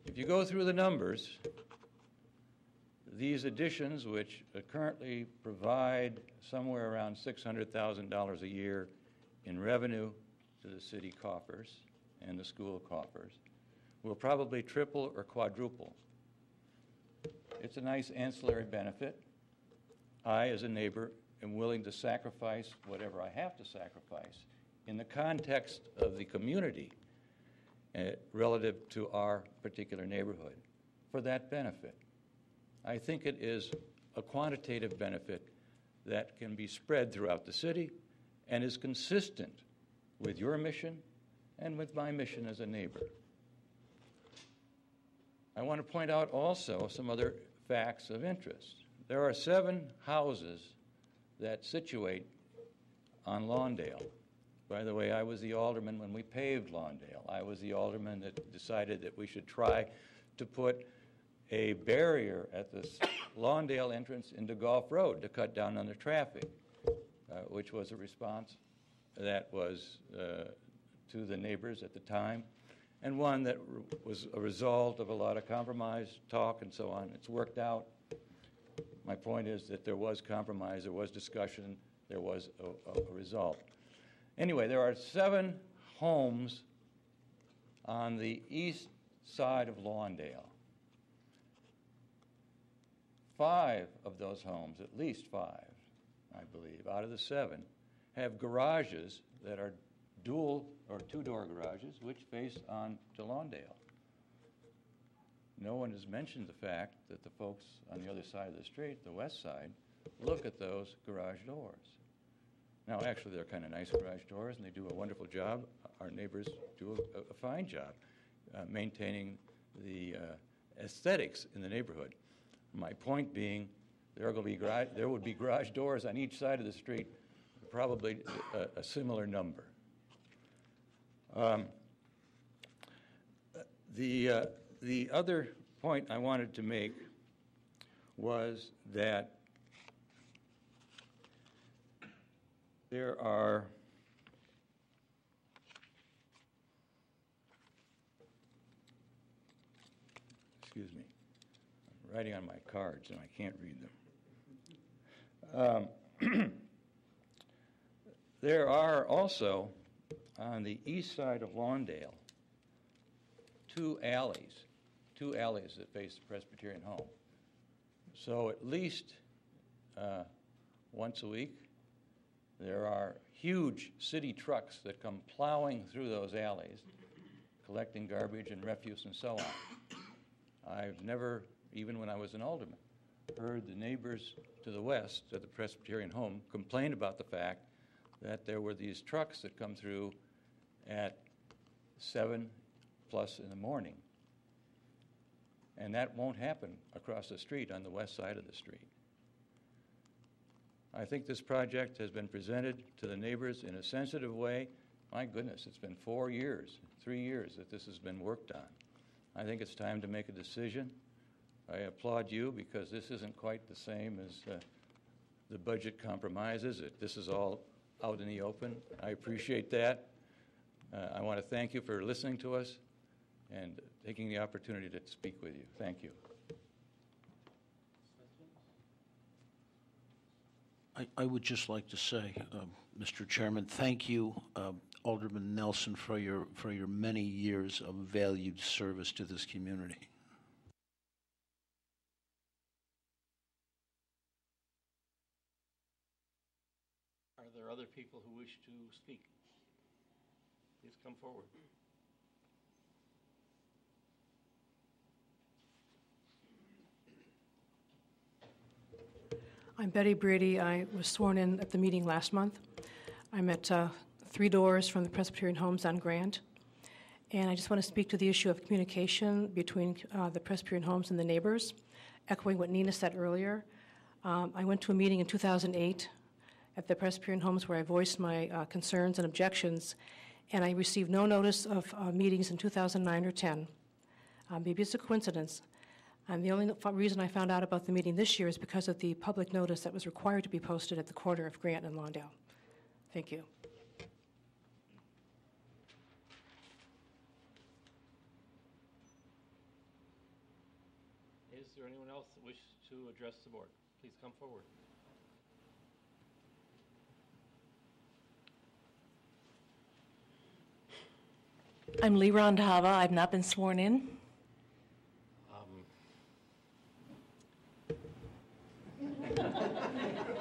If you go through the numbers, these additions, which currently provide somewhere around $600,000 a year in revenue to the city coffers and the school coffers, will probably triple or quadruple. It's a nice ancillary benefit. I, as a neighbor, am willing to sacrifice whatever I have to sacrifice in the context of the community relative to our particular neighborhood for that benefit. I think it is a quantitative benefit that can be spread throughout the city and is consistent with your mission and with my mission as a neighbor. I want to point out also some other facts of interest. There are 7 houses that situate on Lawndale. By the way, I was the alderman when we paved Lawndale. I was the alderman that decided that we should try to put a barrier at the Lawndale entrance into Gulf Road to cut down on the traffic, which was a response that was to the neighbors at the time, and one that was a result of a lot of compromise, talk, and so on. It's worked out. My point is that there was compromise, there was discussion, there was a result. Anyway, there are 7 homes on the east side of Lawndale. 5 of those homes, at least 5, I believe, out of the 7, have garages that are dual or 2-door garages which face on to Lawndale. No one has mentioned the fact that the folks on the other side of the street, the west side, look at those garage doors. Now, actually, they're kind of nice garage doors, and they do a wonderful job. Our neighbors do a fine job maintaining the aesthetics in the neighborhood. My point being, there would be garage doors on each side of the street, probably a similar number. The other point I wanted to make was that there are excuse me, I'm writing on my cards and I can't read them. There are also, on the east side of Lawndale, 2 alleys that face the Presbyterian home. So at least once a week. There are huge city trucks that come plowing through those alleys, collecting garbage and refuse and so on. I've never, even when I was an alderman, heard the neighbors to the west of the Presbyterian home complain about the fact that there were these trucks that come through at 7+ in the morning. And that won't happen across the street on the west side of the street. I think this project has been presented to the neighbors in a sensitive way. My goodness, it's been 4 years, 3 years that this has been worked on. I think it's time to make a decision. I applaud you because this isn't quite the same as the budget compromises. This is all out in the open. I appreciate that. I want to thank you for listening to us and taking the opportunity to speak with you. Thank you. I would just like to say, Mr. Chairman, thank you, Alderman Nelson, for your many years of valued service to this community. Are there other people who wish to speak? Please come forward. I'm Betty Brady. I was sworn in at the meeting last month. I'm at 3 doors from the Presbyterian Homes on Grant. And I just want to speak to the issue of communication between the Presbyterian Homes and the neighbors, echoing what Nina said earlier. I went to a meeting in 2008 at the Presbyterian Homes where I voiced my concerns and objections, and I received no notice of meetings in 2009 or 10. Maybe it's a coincidence. And the only reason I found out about the meeting this year is because of the public notice that was required to be posted at the corner of Grant and Lawndale. Thank you. Is there anyone else that wishes to address the board? Please come forward. I'm Lee Rondhava. I've not been sworn in.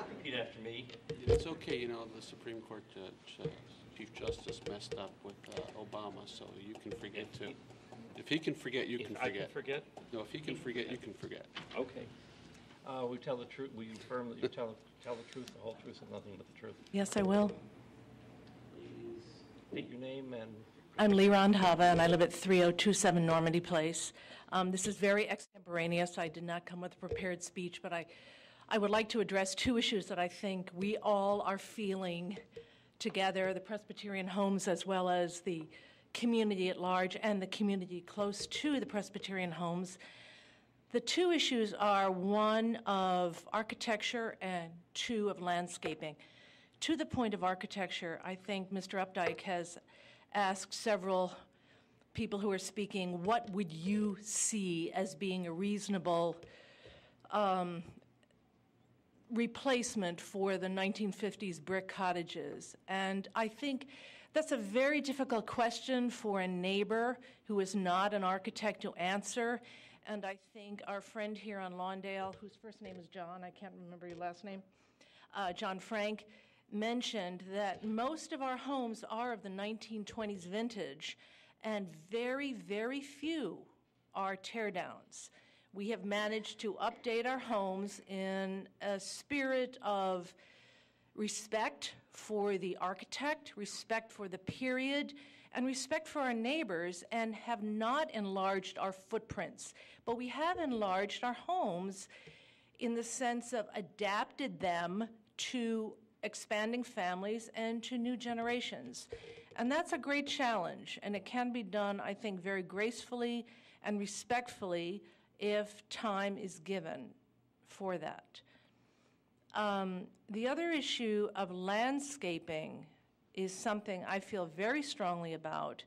Repeat after me. It's okay, you know, the Supreme Court Chief Justice messed up with Obama, so you can forget too. If he can forget, you can forget. I can forget? No, if he can forget, you can forget. Okay. We tell the truth. We affirm that you tell the truth, the whole truth, and nothing but the truth. Yes, I will. Please state your name and... I'm Lee Rondhava, and I live at 3027 Normandy Place. This is very extemporaneous. I did not come with a prepared speech, but I would like to address 2 issues that I think we all are feeling together, the Presbyterian Homes as well as the community at large and the community close to the Presbyterian Homes. The 2 issues are 1 of architecture and 2 of landscaping. To the point of architecture, I think Mr. Updike has asked several people who are speaking, what would you see as being a reasonable replacement for the 1950s brick cottages? And I think that's a very difficult question for a neighbor who is not an architect to answer. And I think our friend here on Lawndale, whose first name is John, I can't remember your last name, John Frank, mentioned that most of our homes are of the 1920s vintage, and very, very few are tear-downs. We have managed to update our homes in a spirit of respect for the architect, respect for the period, and respect for our neighbors, and have not enlarged our footprints. But we have enlarged our homes in the sense of adapted them to expanding families and to new generations. And that's a great challenge, and it can be done, I think, very gracefully and respectfully if time is given for that. The other issue of landscaping is something I feel very strongly about,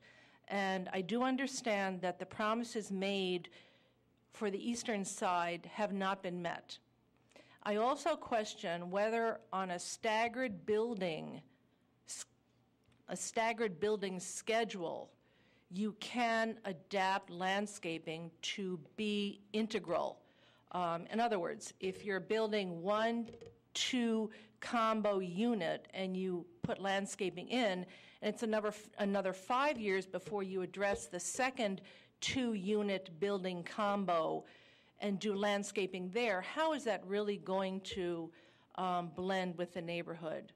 and I do understand that the promises made for the eastern side have not been met. I also question whether on a staggered building schedule, you can adapt landscaping to be integral. In other words, if you're building 1 two-combo unit and you put landscaping in, and it's another 5 years before you address the second two-unit building combo and do landscaping there, how is that really going to blend with the neighborhood?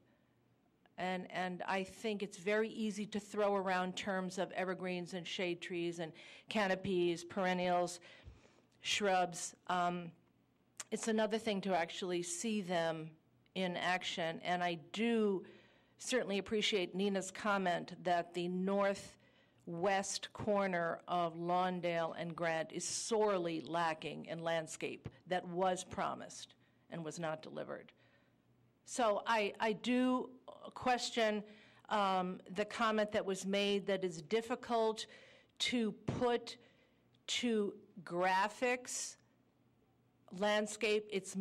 And I think it's very easy to throw around terms of evergreens and shade trees and canopies, perennials, shrubs. It's another thing to actually see them in action. And I do certainly appreciate Nina's comment that the northwest corner of Lawndale and Grant is sorely lacking in landscape that was promised and was not delivered. So I do question the comment that was made that it's difficult to put to graphics landscape. It's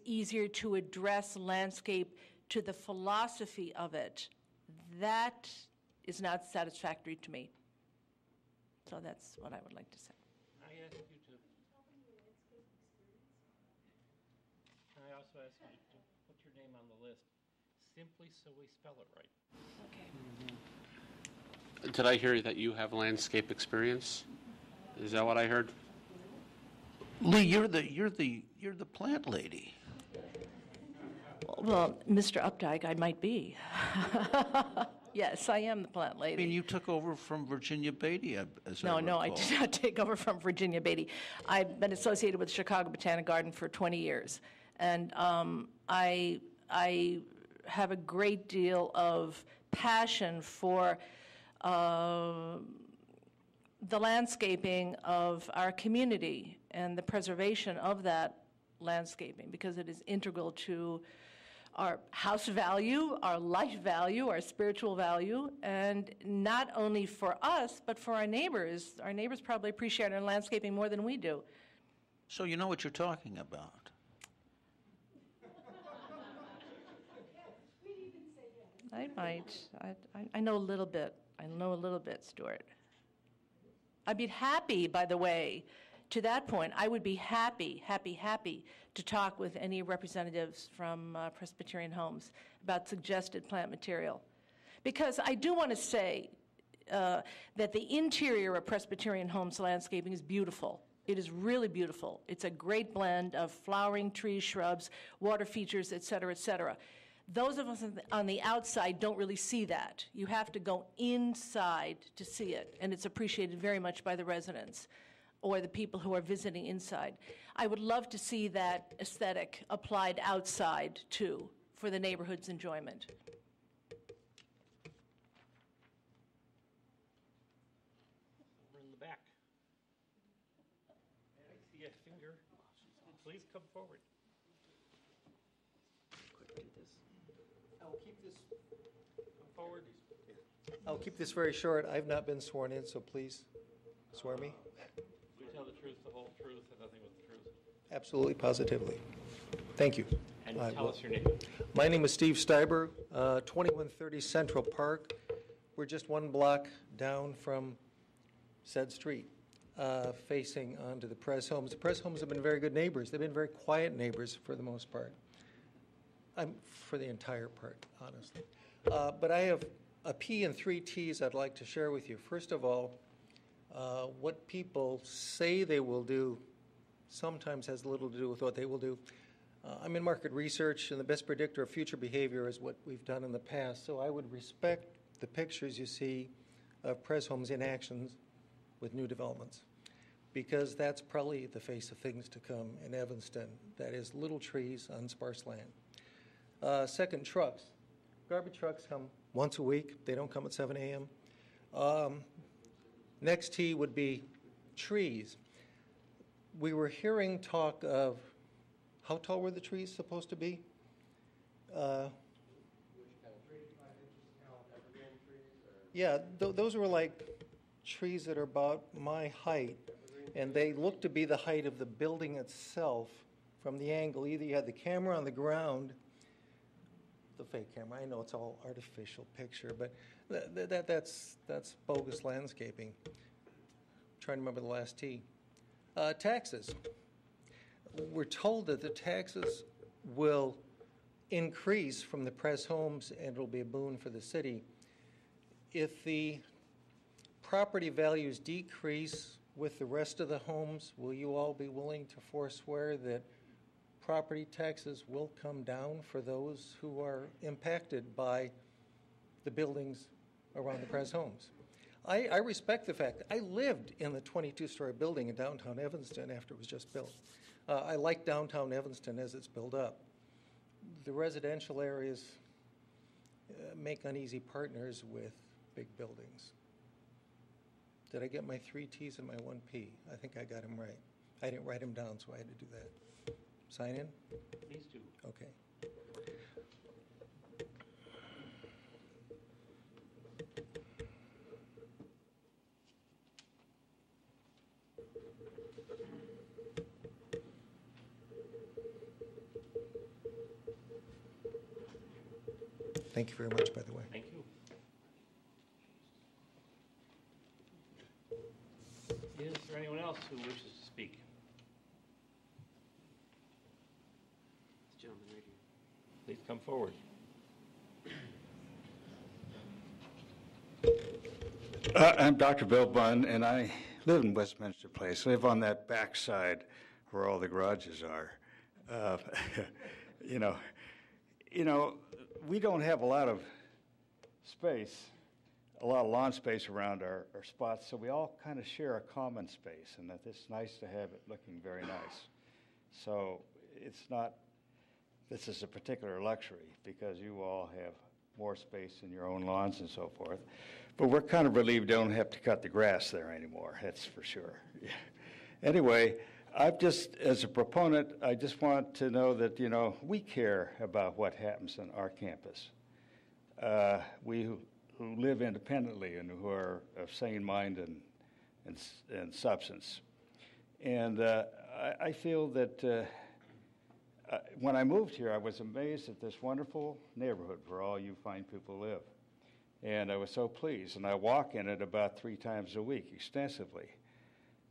easier to address landscape to the philosophy of it. That is not satisfactory to me. So that's what I would like to say. I ask you to. I also ask you to put your name on the list, simply so we spell it right. Okay. Did I hear that you have landscape experience? Is that what I heard? Lee, you're the plant lady. Well, Mr. Updike, I might be. Yes, I am the plant I lady. mean, you took over from Virginia Beatty, as I No, recall. I did not take over from Virginia Beatty. I've been associated with Chicago Botanic Garden for 20 years, and I have a great deal of passion for the landscaping of our community and the preservation of that landscaping, because it is integral to our house value, our life value, our spiritual value, and not only for us, but for our neighbors. Our neighbors probably appreciate our landscaping more than we do. So you know what you're talking about. I might. I know a little bit. I know a little bit, Stuart. I'd be happy, by the way, to that point, I would be happy to talk with any representatives from Presbyterian Homes about suggested plant material. Because I do want to say that the interior of Presbyterian Homes landscaping is beautiful. It is really beautiful. It's a great blend of flowering trees, shrubs, water features, et cetera, et cetera. Those of us on the outside don't really see that. You have to go inside to see it, and it's appreciated very much by the residents or the people who are visiting inside. I would love to see that aesthetic applied outside, too, for the neighborhood's enjoyment. Over in the back. I see a finger. Please come forward. I'll keep this. Come forward. I'll keep this very short. I've not been sworn in, so please swear me. You tell the truth, the whole truth, and nothing but the truth. Absolutely, positively. Thank you. And tell us your name. My name is Steve Steiber, 2130 Central Park. We're just one block down from said street, facing onto the Press Homes. The Press Homes have been very good neighbors. They've been very quiet neighbors for the most part. For the entire part, honestly. But I have a P and 3 T's I'd like to share with you. First of all, what people say they will do sometimes has little to do with what they will do. I'm in market research, and the best predictor of future behavior is what we've done in the past. So I would respect the pictures you see of Pres Homes in actions with new developments, because that's probably the face of things to come in Evanston. That is little trees on sparse land. Second, trucks. Garbage trucks come once a week. They don't come at 7 a.m. Next T would be trees. We were hearing talk of how tall were the trees supposed to be? Yeah, those were like trees that are about my height, and they look to be the height of the building itself from the angle. Either you had the camera on the ground, the fake camera, I know it's all artificial picture, but that's bogus landscaping. I'm trying to remember the last T. Taxes. We're told that the taxes will increase from the Pres homes, and it'll be a boon for the city. If the property values decrease with the rest of the homes, will you all be willing to forswear that property taxes will come down for those who are impacted by the buildings around the Pres homes? I respect the fact that I lived in the 22-story building in downtown Evanston after it was just built. I like downtown Evanston as it's built up. The residential areas make uneasy partners with big buildings. Did I get my 3 T's and my 1 P? I think I got them right. I didn't write them down, so I had to do that. Sign in? Please do. Okay. Thank you very much, by the way. Thank you. Is there anyone else who wishes to speak? This gentleman right here. Please come forward. I'm Dr. Bill Bunn, and I live in Westminster Place. I live on that back side where all the garages are. You know, we don't have a lot of space, a lot of lawn space around our spots, so we all kind of share a common space, and that it's nice to have it looking very nice. So it's not, this is a particular luxury because you all have more space in your own lawns and so forth. But we're kind of relieved they don't have to cut the grass there anymore, that's for sure. Anyway, I've just, as a proponent, I just want to know that, you know, we care about what happens on our campus. We who live independently and who are of sane mind and substance. And I feel that when I moved here, I was amazed at this wonderful neighborhood where all you fine people live. And I was so pleased. And I walk in it about 3 times a week extensively.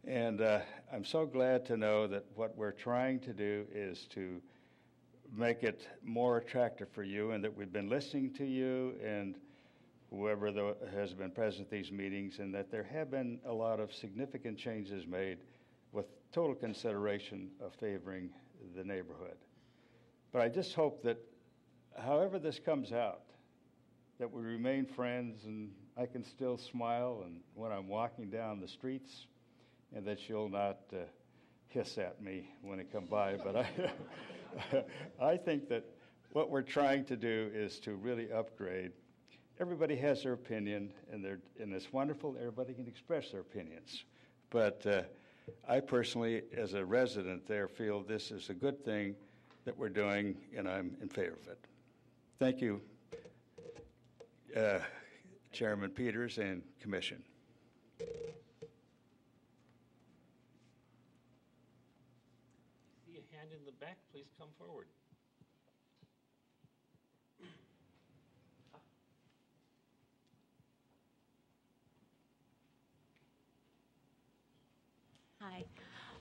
And I'm so glad to know that what we're trying to do is to make it more attractive for you, and that we've been listening to you and whoever has been present at these meetings, and that there have been a lot of significant changes made with total consideration of favoring the neighborhood. But I just hope that however this comes out, that we remain friends and I can still smile and when I'm walking down the streets, and that you'll not hiss at me when I come by. But I think that what we're trying to do is to really upgrade. Everybody has their opinion, and it's wonderful. Everybody can express their opinions. But I personally, as a resident there, feel this is a good thing that we're doing, and I'm in favor of it. Thank you, Chairman Peters and Commission. Hand in the back, please come forward. Hi,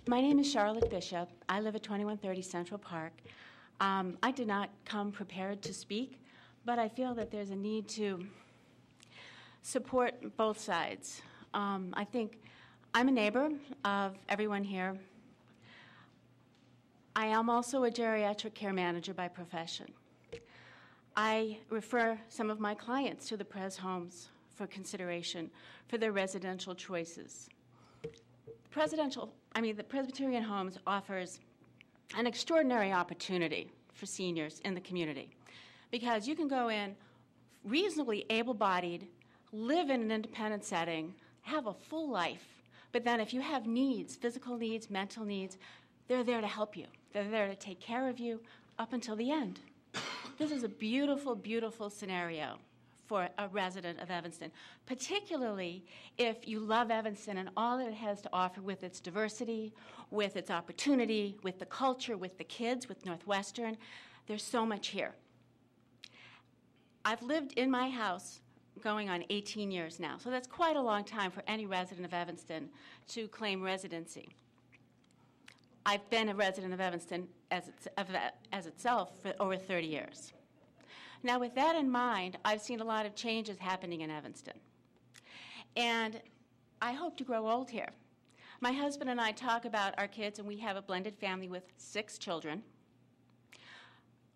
my name is Charlotte Bishop. I live at 2130 Central Park. I did not come prepared to speak, but I feel that there's a need to support both sides. I think I'm a neighbor of everyone here. I am also a geriatric care manager by profession. I refer some of my clients to the Pres homes for consideration for their residential choices. The Presbyterian Homes offers an extraordinary opportunity for seniors in the community because you can go in reasonably able-bodied, live in an independent setting, have a full life, but then if you have needs, physical needs, mental needs, they're there to help you. They're there to take care of you up until the end. This is a beautiful, beautiful scenario for a resident of Evanston, particularly if you love Evanston and all that it has to offer with its diversity, with its opportunity, with the culture, with the kids, with Northwestern. There's so much here. I've lived in my house going on 18 years now, so that's quite a long time for any resident of Evanston to claim residency. I've been a resident of Evanston as itself for over 30 years. Now, with that in mind, I've seen a lot of changes happening in Evanston. And I hope to grow old here. My husband and I talk about our kids, and we have a blended family with 6 children,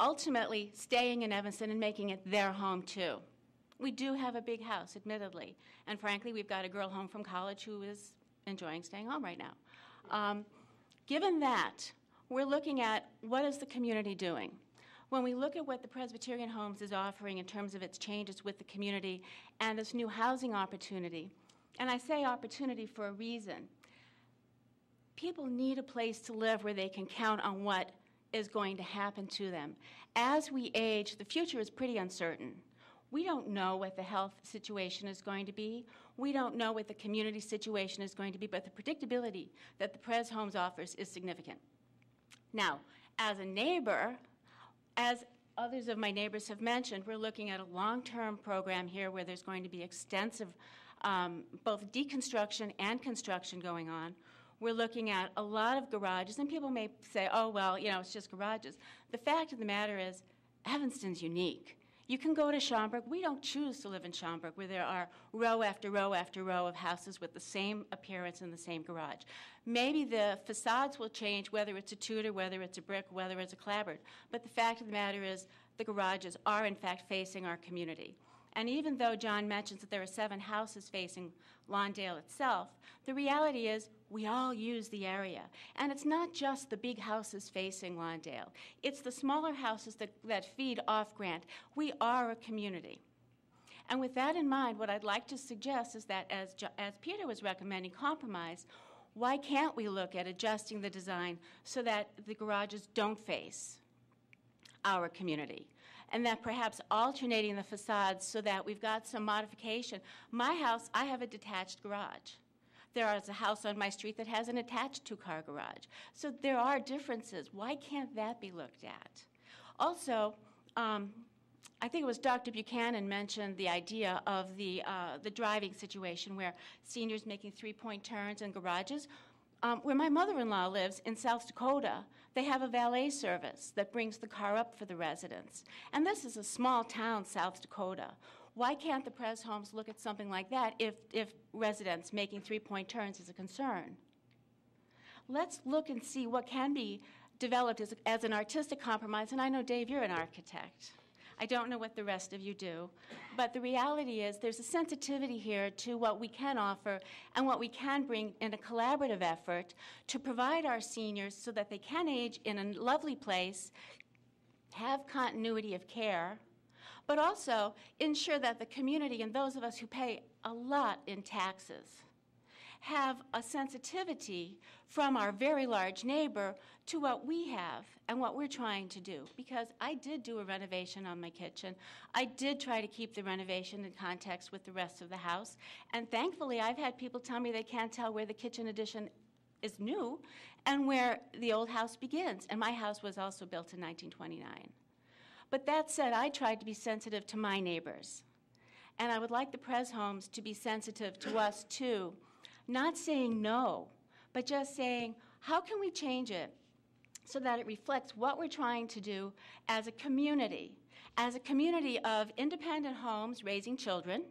ultimately staying in Evanston and making it their home, too. We do have a big house, admittedly, and frankly, we've got a girl home from college who is enjoying staying home right now. Given that, we're looking at what is the community doing. When we look at what the Presbyterian Homes is offering in terms of its changes with the community and this new housing opportunity, and I say opportunity for a reason, people need a place to live where they can count on what is going to happen to them. As we age, the future is pretty uncertain. We don't know what the health situation is going to be. We don't know what the community situation is going to be, but the predictability that the Pres Homes offers is significant. Now, as a neighbor, as others of my neighbors have mentioned, we're looking at a long-term program here where there's going to be extensive both deconstruction and construction going on. We're looking at a lot of garages, and people may say, oh, well, you know, it's just garages. The fact of the matter is, Evanston's unique. You can go to Schaumburg. We don't choose to live in Schaumburg, where there are row after row after row of houses with the same appearance and the same garage. Maybe the facades will change, whether it's a Tudor, whether it's a brick, whether it's a clapboard. But the fact of the matter is, the garages are, in fact, facing our community. And even though John mentions that there are 7 houses facing Lawndale itself, the reality is we all use the area. And it's not just the big houses facing Lawndale. It's the smaller houses that feed off Grant. We are a community. And with that in mind, what I'd like to suggest is that as Peter was recommending compromise, why can't we look at adjusting the design so that the garages don't face our community? And that perhaps alternating the facades so that we've got some modification. My house, I have a detached garage. There is a house on my street that has an attached 2-car garage. So there are differences. Why can't that be looked at? Also, I think it was Dr. Buchanan mentioned the idea of the driving situation where seniors making 3-point turns in garages. Where my mother-in-law lives in South Dakota, they have a valet service that brings the car up for the residents. And this is a small town, South Dakota. Why can't the Pres Homes look at something like that if residents making 3-point turns is a concern? Let's look and see what can be developed as an artistic compromise. And I know, Dave, you're an architect. I don't know what the rest of you do, but the reality is there's a sensitivity here to what we can offer and what we can bring in a collaborative effort to provide our seniors so that they can age in a lovely place, have continuity of care, but also ensure that the community and those of us who pay a lot in taxes have a sensitivity from our very large neighbor to what we have and what we're trying to do. Because I did do a renovation on my kitchen. I did try to keep the renovation in context with the rest of the house. And thankfully, I've had people tell me they can't tell where the kitchen addition is new and where the old house begins. And my house was also built in 1929. But that said, I tried to be sensitive to my neighbors. And I would like the Pres Homes to be sensitive to us, too. Not saying no, but just saying, how can we change it so that it reflects what we're trying to do as a community of independent homes raising children,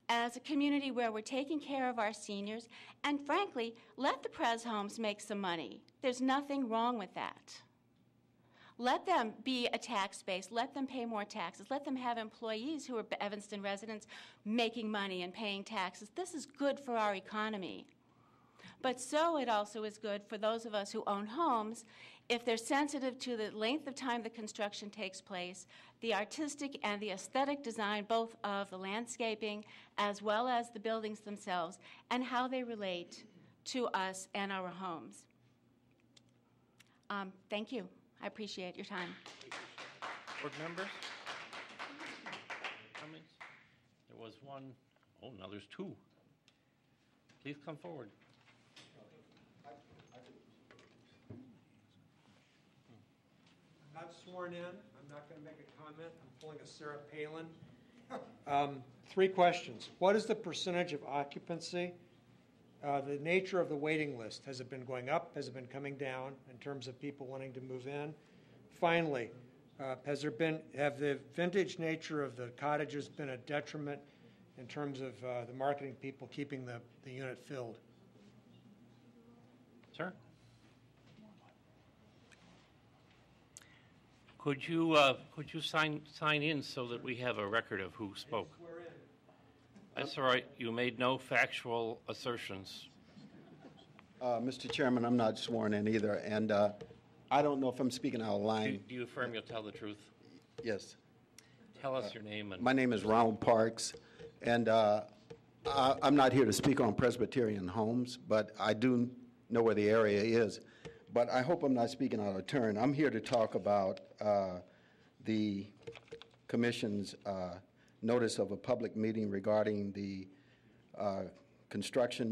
as a community where we're taking care of our seniors, and frankly, let the Pres Homes make some money. There's nothing wrong with that. Let them be a tax base. Let them pay more taxes. Let them have employees who are Evanston residents making money and paying taxes. This is good for our economy. But so it also is good for those of us who own homes if they're sensitive to the length of time the construction takes place, the artistic and the aesthetic design both of the landscaping as well as the buildings themselves, and how they relate to us and our homes. Thank you. I appreciate your time. Board members? Comments? There was one. Oh, now there's 2. Please come forward. I'm not sworn in. I'm not going to make a comment. I'm pulling a Sarah Palin. 3 questions. What is the percentage of occupancy the nature of the waiting list. Has it been going up? Has it been coming down in terms of people wanting to move in? Finally, have the vintage nature of the cottages been a detriment in terms of the marketing people keeping the unit filled? Sir? Could you sign in so that we have a record of who spoke? That's all right. You made no factual assertions. Mr. Chairman, I'm not sworn in either, and I don't know if I'm speaking out of line. Do you affirm you'll tell the truth? Yes. Tell us your name. And my name is Ronald Parks, and I'm not here to speak on Presbyterian homes, but I do know where the area is. But I hope I'm not speaking out of turn. I'm here to talk about the Commission's notice of a public meeting regarding the new construction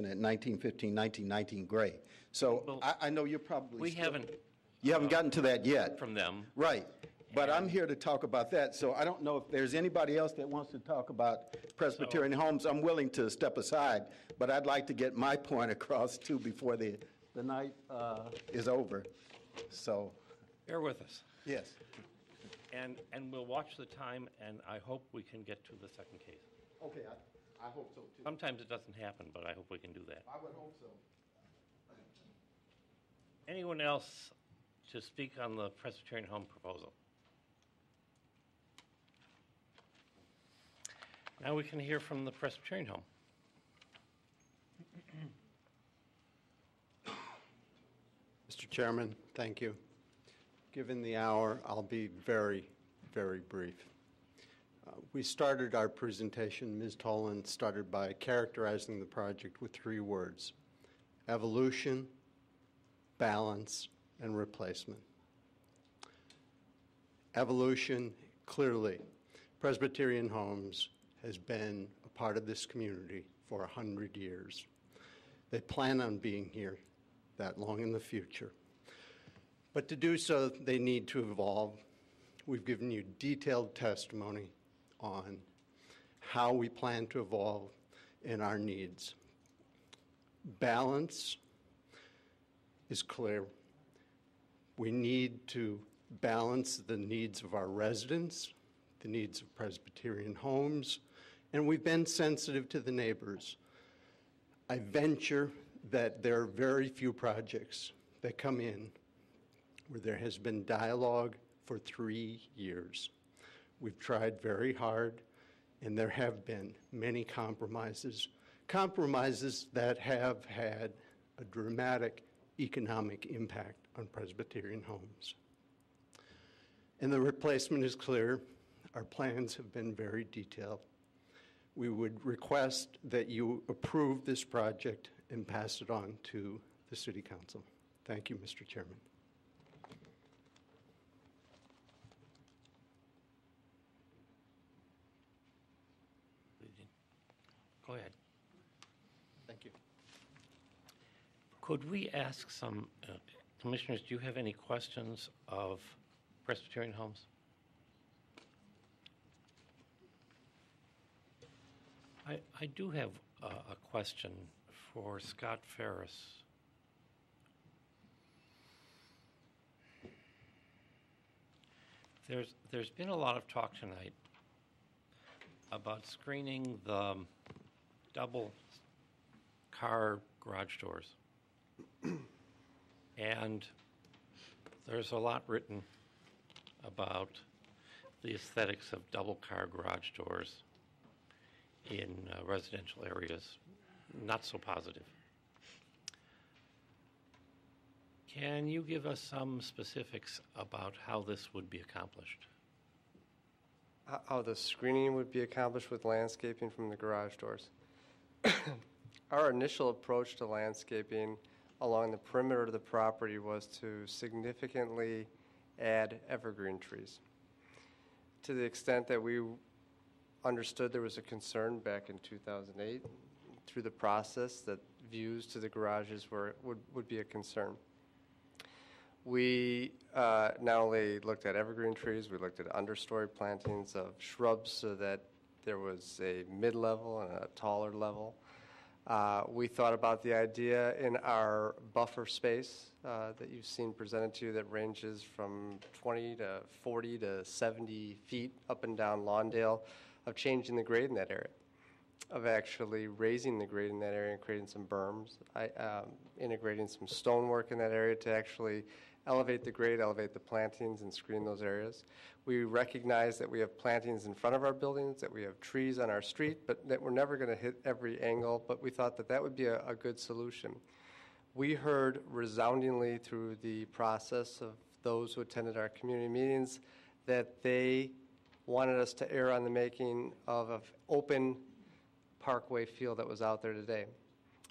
at 1915, 1919 Gray. So well, I know you're probably you haven't gotten to that yet. From them. Right. But I'm here to talk about that. So I don't know if there's anybody else that wants to talk about Presbyterian homes. I'm willing to step aside, but I'd like to get my point across too before the night is over. So bear with us. Yes. And we'll watch the time, and I hope we can get to the second case. Okay, I hope so too. Sometimes it doesn't happen, but I hope we can do that. I would hope so. Anyone else to speak on the Presbyterian home proposal? Now we can hear from the Presbyterian home. Mr. Chairman, thank you. Given the hour, I'll be very, very brief. We started our presentation, Ms. Tolan started by characterizing the project with 3 words: evolution, balance, and replacement. Evolution, clearly, Presbyterian Homes has been a part of this community for 100 years. They plan on being here that long in the future. But to do so, they need to evolve. We've given you detailed testimony on how we plan to evolve in our needs. Balance is clear. We need to balance the needs of our residents, the needs of Presbyterian homes, and we've been sensitive to the neighbors. I venture that there are very few projects that come in where there has been dialogue for 3 years. We've tried very hard, and there have been many compromises that have had a dramatic economic impact on Presbyterian homes. And the replacement is clear. Our plans have been very detailed. We would request that you approve this project and pass it on to the City Council. Thank you, Mr. Chairman. Go ahead. Thank you. Could we ask some, commissioners, do you have any questions of Presbyterian homes? I do have a question for Scott Ferris. There's been a lot of talk tonight about screening the double car garage doors. And there's a lot written about the aesthetics of double car garage doors in residential areas, not so positive. Can you give us some specifics about how this would be accomplished? How the screening would be accomplished with landscaping from the garage doors. Our initial approach to landscaping along the perimeter of the property was to significantly add evergreen trees. To the extent that we understood there was a concern back in 2008 through the process that views to the garages would be a concern. We not only looked at evergreen trees, we looked at understory plantings of shrubs so that there was a mid-level and a taller level. We thought about the idea in our buffer space that you've seen presented to you that ranges from 20 to 40 to 70 feet up and down Lawndale, of changing the grade in that area, of actually raising the grade in that area and creating some berms, integrating some stonework in that area to actually elevate the grade, elevate the plantings, and screen those areas. We recognize that we have plantings in front of our buildings, that we have trees on our street, but that we're never going to hit every angle, but we thought that that would be a good solution. We heard resoundingly through the process of those who attended our community meetings that they wanted us to err on the making of an open parkway field that was out there today.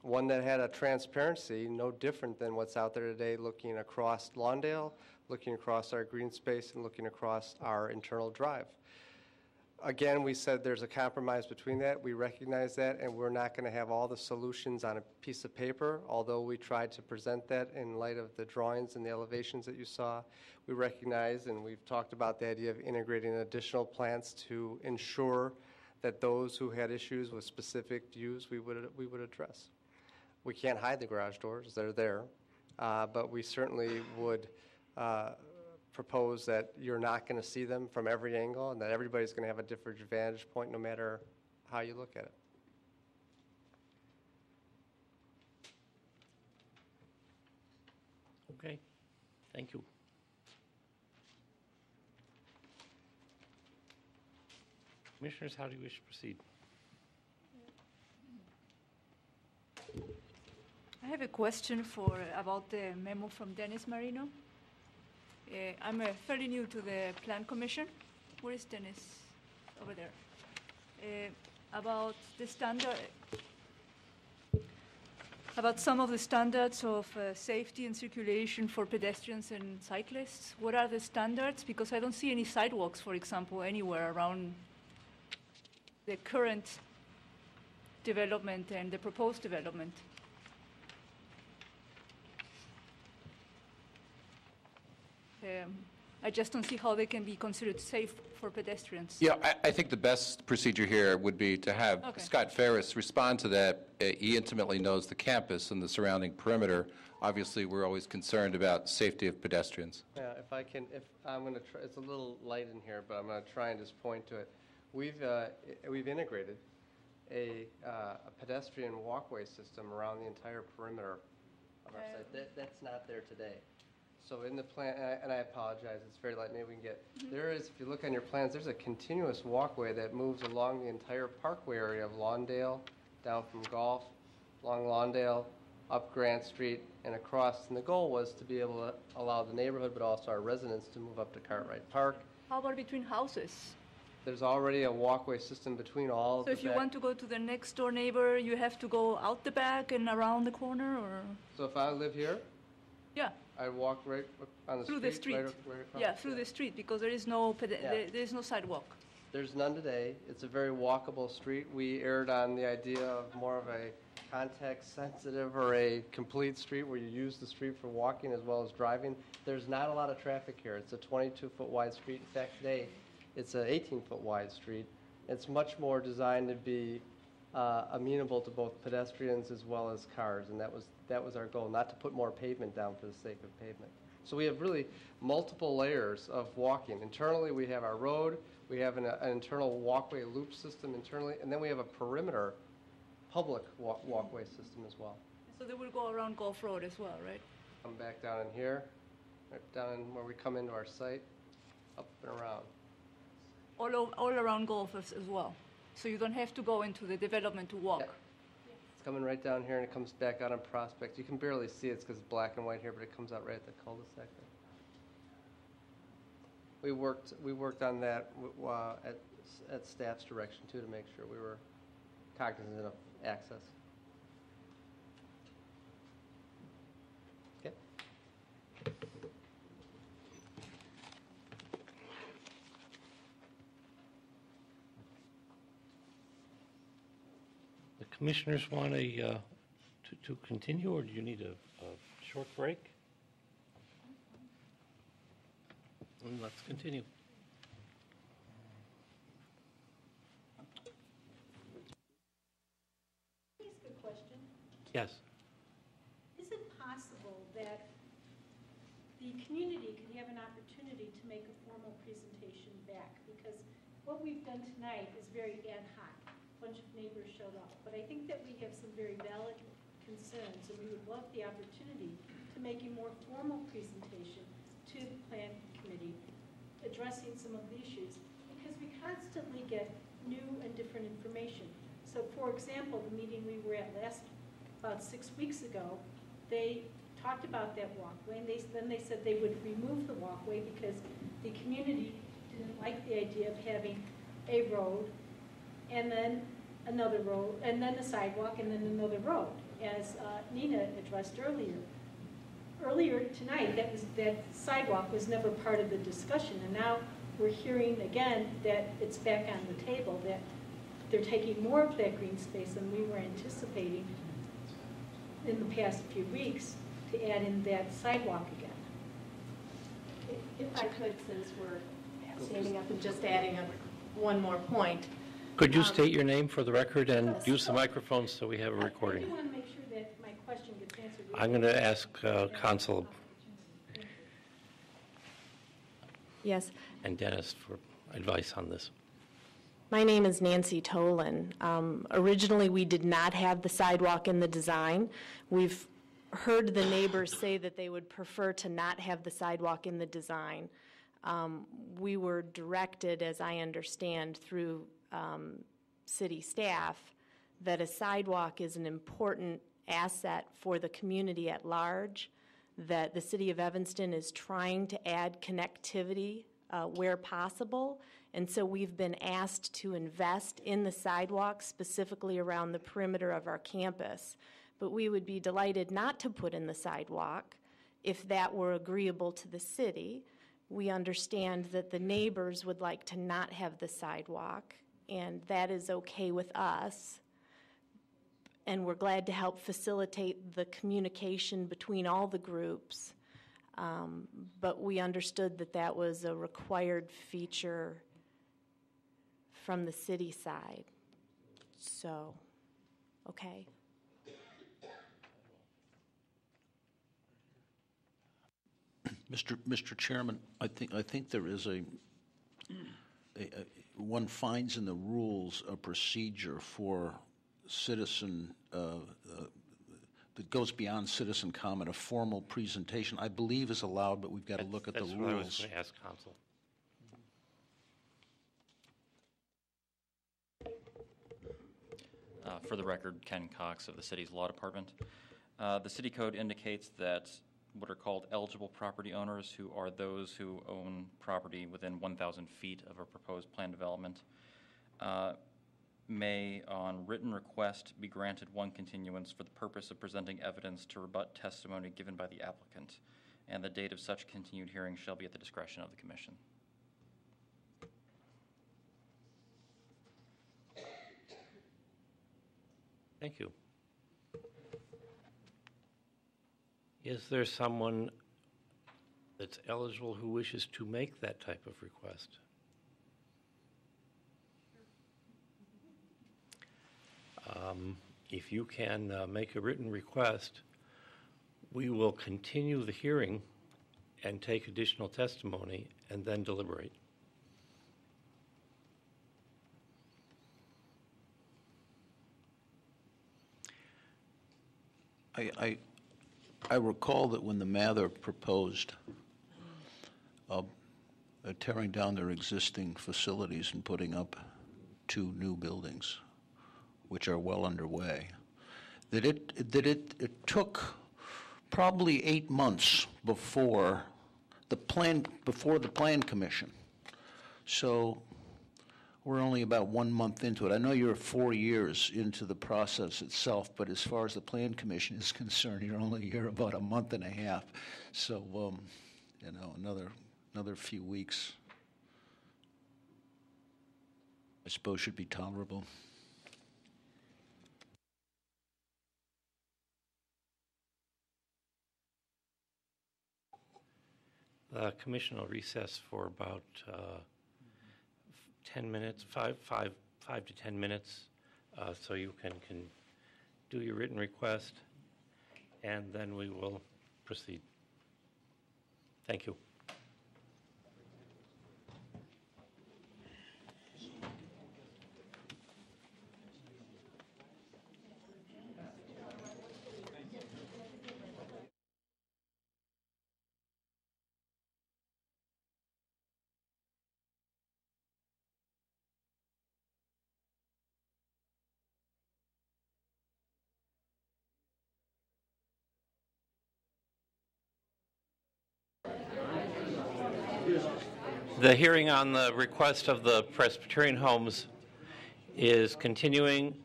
One that had a transparency no different than what's out there today, looking across Lawndale, looking across our green space, and looking across our internal drive. Again, we said there's a compromise between that. We recognize that, and we're not going to have all the solutions on a piece of paper, although we tried to present that in light of the drawings and the elevations that you saw. We recognize, and we've talked about the idea of integrating additional plants to ensure that those who had issues with specific views we would address. We can't hide the garage doors, they're there, but we certainly would propose that you're not going to see them from every angle and that everybody's going to have a different vantage point no matter how you look at it. Okay, thank you. Commissioners, how do you wish to proceed? I have a question about the memo from Dennis Marino. I'm fairly new to the Plan Commission. Where is Dennis? Over there. About the standard, about some of the standards of safety and circulation for pedestrians and cyclists. What are the standards? Because I don't see any sidewalks, for example, anywhere around the current development and the proposed development. I just don't see how they can be considered safe for pedestrians. Yeah, I think the best procedure here would be to have Scott Ferris respond to that. He intimately knows the campus and the surrounding perimeter. Obviously, we're always concerned about safety of pedestrians. Yeah, if I'm going to try, it's a little light in here, but I'm going to try and just point to it. We've integrated a pedestrian walkway system around the entire perimeter of our site. That's not there today. So in the plan, and I apologize, it's very light, maybe we can get, there is, if you look on your plans, there's a continuous walkway that moves along the entire parkway area of Lawndale, down from Golf, along Lawndale, up Grant Street, and across. And the goal was to be able to allow the neighborhood, but also our residents, to move up to Cartwright Park. How about between houses? There's already a walkway system between all of the So if you want to go to the next door neighbor, you have to go out the back and around the corner, or? So if I live here? Yeah. I walk right on the through street? The street. Right across? Yeah, through the street, because there is no there is no sidewalk. There's none today. It's a very walkable street. We erred on the idea of more of a context-sensitive or a complete street where you use the street for walking as well as driving. There's not a lot of traffic here. It's a 22-foot wide street. In fact, today, it's an 18-foot wide street. It's much more designed to be amenable to both pedestrians as well as cars, and that was our goal, not to put more pavement down for the sake of pavement. So we have really multiple layers of walking. Internally, we have our road, we have an internal walkway loop system internally, and then we have a perimeter public walkway system as well. So they will go around Gulf Road as well, right? Come back down in here, right down where we come into our site, up and around. All around Gulf as well. So you don't have to go into the development to walk. Yeah. It's coming right down here and it comes back out on Prospect. You can barely see it because it's black and white here, but it comes out right at the cul-de-sac there. We worked on that at staff's direction too, to make sure we were cognizant of access. Okay. Commissioners want to continue, or do you need a short break? And let's continue. Please, good question. Yes. Is it possible that the community could have an opportunity to make a formal presentation back? Because what we've done tonight is very ad hoc. A bunch of neighbors showed up. But I think that we have some very valid concerns, and we would love the opportunity to make a more formal presentation to the Plan Committee addressing some of the issues, because we constantly get new and different information. So, for example, the meeting we were at about 6 weeks ago, they talked about that walkway, and then they said they would remove the walkway because the community didn't like the idea of having a road and then another road, and then a sidewalk, and then another road, as Nina addressed earlier. Earlier tonight, that sidewalk was never part of the discussion, and now we're hearing again that it's back on the table, that they're taking more of that green space than we were anticipating in the past few weeks to add in that sidewalk again. If I could, since we're standing up and just adding up one more point. Could you state your name for the record and use the microphone so we have a recording? I do want to make sure that my question gets answered. I'm going to ask Consul Yes. and Dennis for advice on this. My name is Nancy Tolan. Originally, we did not have the sidewalk in the design. We've heard the neighbors say that they would prefer to not have the sidewalk in the design. We were directed, as I understand, through city staff, that a sidewalk is an important asset for the community at large, that the city of Evanston is trying to add connectivity where possible, and so we've been asked to invest in the sidewalk specifically around the perimeter of our campus. But we would be delighted not to put in the sidewalk if that were agreeable to the city. We understand that the neighbors would like to not have the sidewalk, and that is okay with us. And we're glad to help facilitate the communication between all the groups. But we understood that that was a required feature from the city side. So, okay. Mr. Chairman, I think there is one finds in the rules a procedure for citizen that goes beyond citizen comment. A formal presentation, I believe, is allowed, but we've got to look at the rules. That's what I was going to ask Consul. For the record, Ken Cox of the city's law department. The city code indicates that what are called eligible property owners, who are those who own property within 1,000 feet of a proposed plan development, may, on written request, be granted one continuance for the purpose of presenting evidence to rebut testimony given by the applicant, and the date of such continued hearing shall be at the discretion of the commission. Thank you. Is there someone that's eligible who wishes to make that type of request? If you can make a written request, we will continue the hearing and take additional testimony and then deliberate. I recall that when the Mather proposed tearing down their existing facilities and putting up 2 new buildings, which are well underway, that it took probably 8 months before the plan commission. So we're only about 1 month into it. I know you're 4 years into the process itself, but as far as the plan commission is concerned, you're only here about a month and a half. So, another few weeks, I suppose, should be tolerable. The commission will recess for about 10 minutes, 5 to 10 minutes, so you can do your written request and then we will proceed. Thank you. The hearing on the request of the Presbyterian Homes is continuing.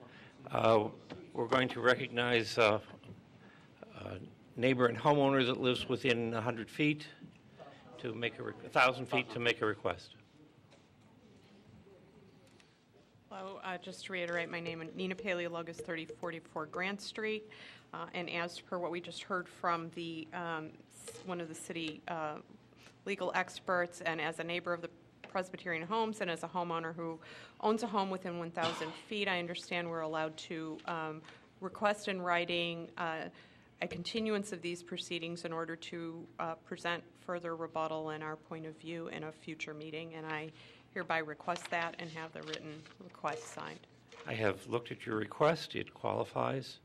We're going to recognize a neighbor and homeowner that lives within 100 feet to make 1,000 feet to make a request. Hello, just to reiterate, my name is Nina Paleologos, 3044 Grant Street, and as per what we just heard from the one of the city legal experts, and as a neighbor of the Presbyterian Homes and as a homeowner who owns a home within 1,000 feet, I understand we're allowed to request in writing a continuance of these proceedings in order to present further rebuttal and our point of view in a future meeting, and I hereby request that and have the written request signed. I have looked at your request. It qualifies.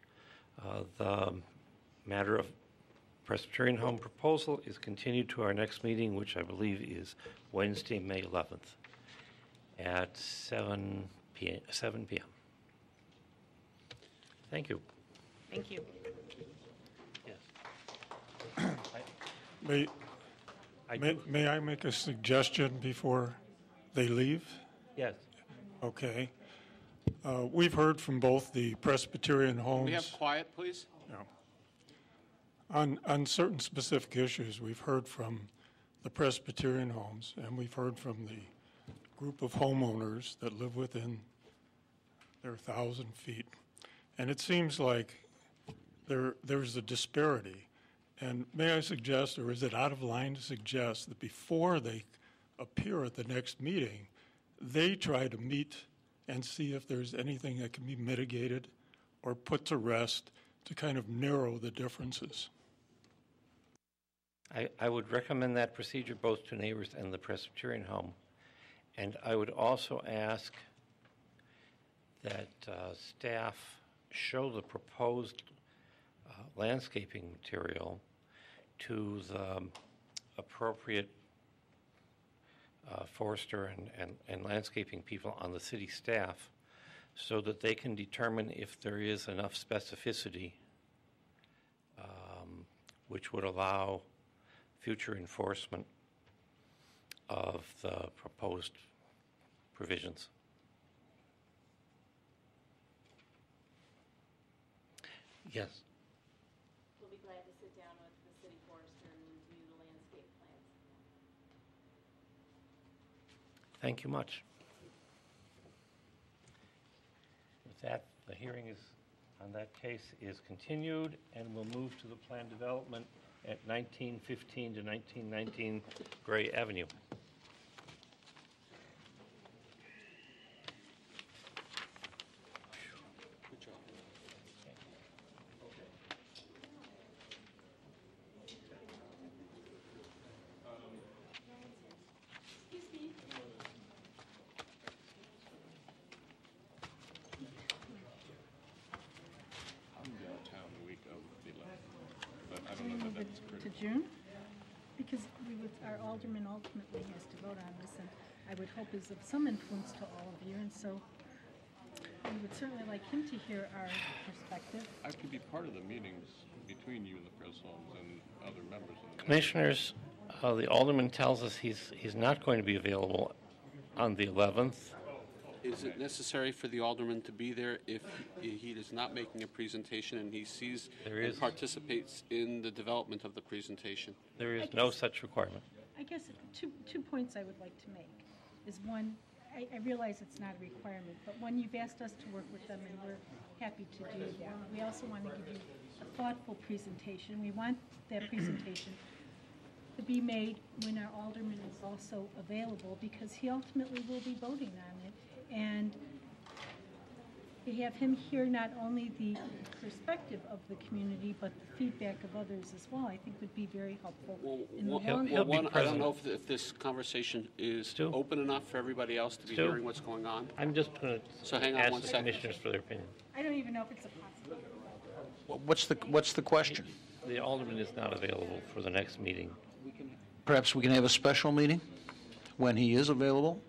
The matter of Presbyterian Home proposal is continued to our next meeting, which I believe is Wednesday, May 11th at 7 p.m. Thank you. Thank you. Yes. May I make a suggestion before they leave? Yes. Okay. We've heard from both the Presbyterian Homes. Can we have quiet, please? On certain specific issues, we've heard from the Presbyterian Homes, and we've heard from the group of homeowners that live within their 1,000 feet. And it seems like there's a disparity. And may I suggest, or is it out of line to suggest, that before they appear at the next meeting, they try to meet and see if there's anything that can be mitigated or put to rest to kind of narrow the differences? I would recommend that procedure both to neighbors and the Presbyterian Home. And I would also ask that staff show the proposed landscaping material to the appropriate forester and landscaping people on the city staff so that they can determine if there is enough specificity which would allow future enforcement of the proposed provisions. Yes. We'll be glad to sit down with the city forester and review the landscape plans. Thank you much. With that, the hearing is on that case is continued, and we'll move to the plan development at 1915 to 1919 Gray Avenue. To June, because our alderman ultimately has to vote on this, and I would hope is of some influence to all of you, and so we would certainly like him to hear our perspective. I could be part of the meetings between you and the Pres Homes and other members of the Commissioners, the alderman tells us he's not going to be available on the 11th. Is it necessary for the alderman to be there if he is not making a presentation and he sees and participates in the development of the presentation? There is no such requirement. I guess two points I would like to make is one, I realize it's not a requirement, but one, you've asked us to work with them, and we're happy to do that. We also want to give you a thoughtful presentation. We want that presentation to be made when our alderman is also available, because he ultimately will be voting on it. And to have him hear not only the perspective of the community, but the feedback of others as well, I think would be very helpful in the long run. I don't know if this conversation is open enough for everybody else to be hearing what's going on. I'm just going So hang to on ask one the second. commissioners for their opinion. I don't even know if it's a possibility. What's the question? The alderman is not available for the next meeting. Perhaps we can have a special meeting when he is available?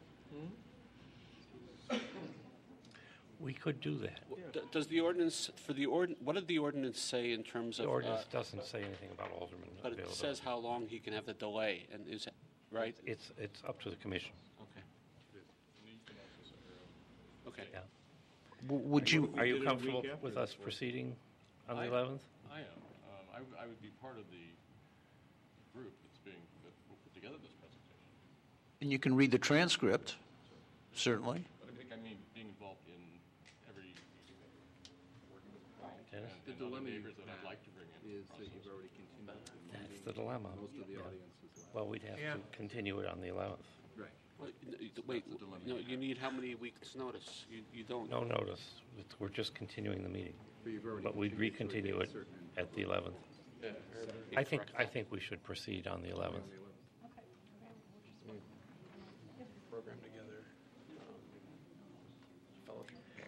We could do that. Does the ordinance, what did the ordinance say in terms of? The ordinance doesn't say anything about alderman But it availability. says how long he can have the delay, and is it, right? It's up to the commission. Okay. Okay. Yeah. Would you? Are you did it a comfortable week after with us proceeding on the I- 11th? I am. I would be part of the group that will put together this presentation. And you can read the transcript, certainly. But I mean, being involved in every meeting, working with Dennis? and other neighbors that I'd like to bring in. Is that you've already continued the That's meeting. the dilemma. Most of the Yeah. audience is left. Well, we'd have to continue it on the 11th. Right. Wait, no, you need how many weeks' notice? You don't. No notice. We're just continuing the meeting. But you've already But we'd continued to a recontinue date it certain. at the 11th. I think we should proceed on the 11th. Program together.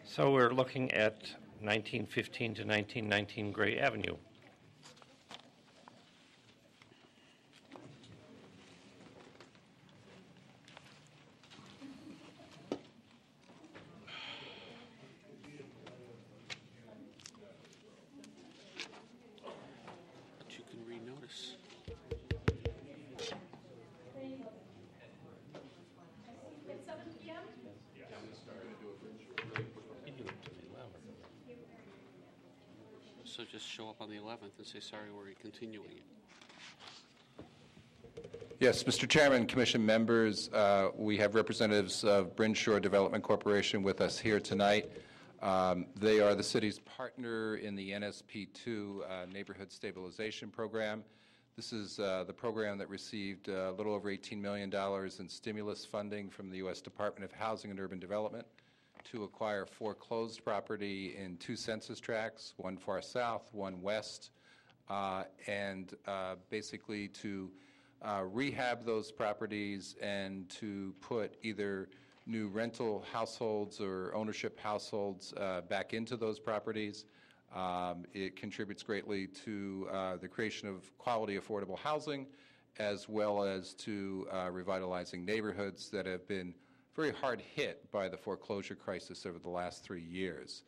So we're looking at 1915 to 1919 Gray Avenue. But you can renotice. At 7 p.m.? So just show up on the 11th and say, sorry, we're continuing it. Yes, Mr. Chairman, Commission members, we have representatives of Bryn Shore Development Corporation with us here tonight. They are the city's partner in the NSP2 Neighborhood Stabilization Program. This is the program that received a little over $18 million in stimulus funding from the U.S. Department of Housing and Urban Development to acquire foreclosed property in 2 census tracts, one far south, one west, and basically to rehab those properties and to put either new rental households or ownership households back into those properties. It contributes greatly to the creation of quality, affordable housing, as well as to revitalizing neighborhoods that have been very hard hit by the foreclosure crisis over the last 3 years.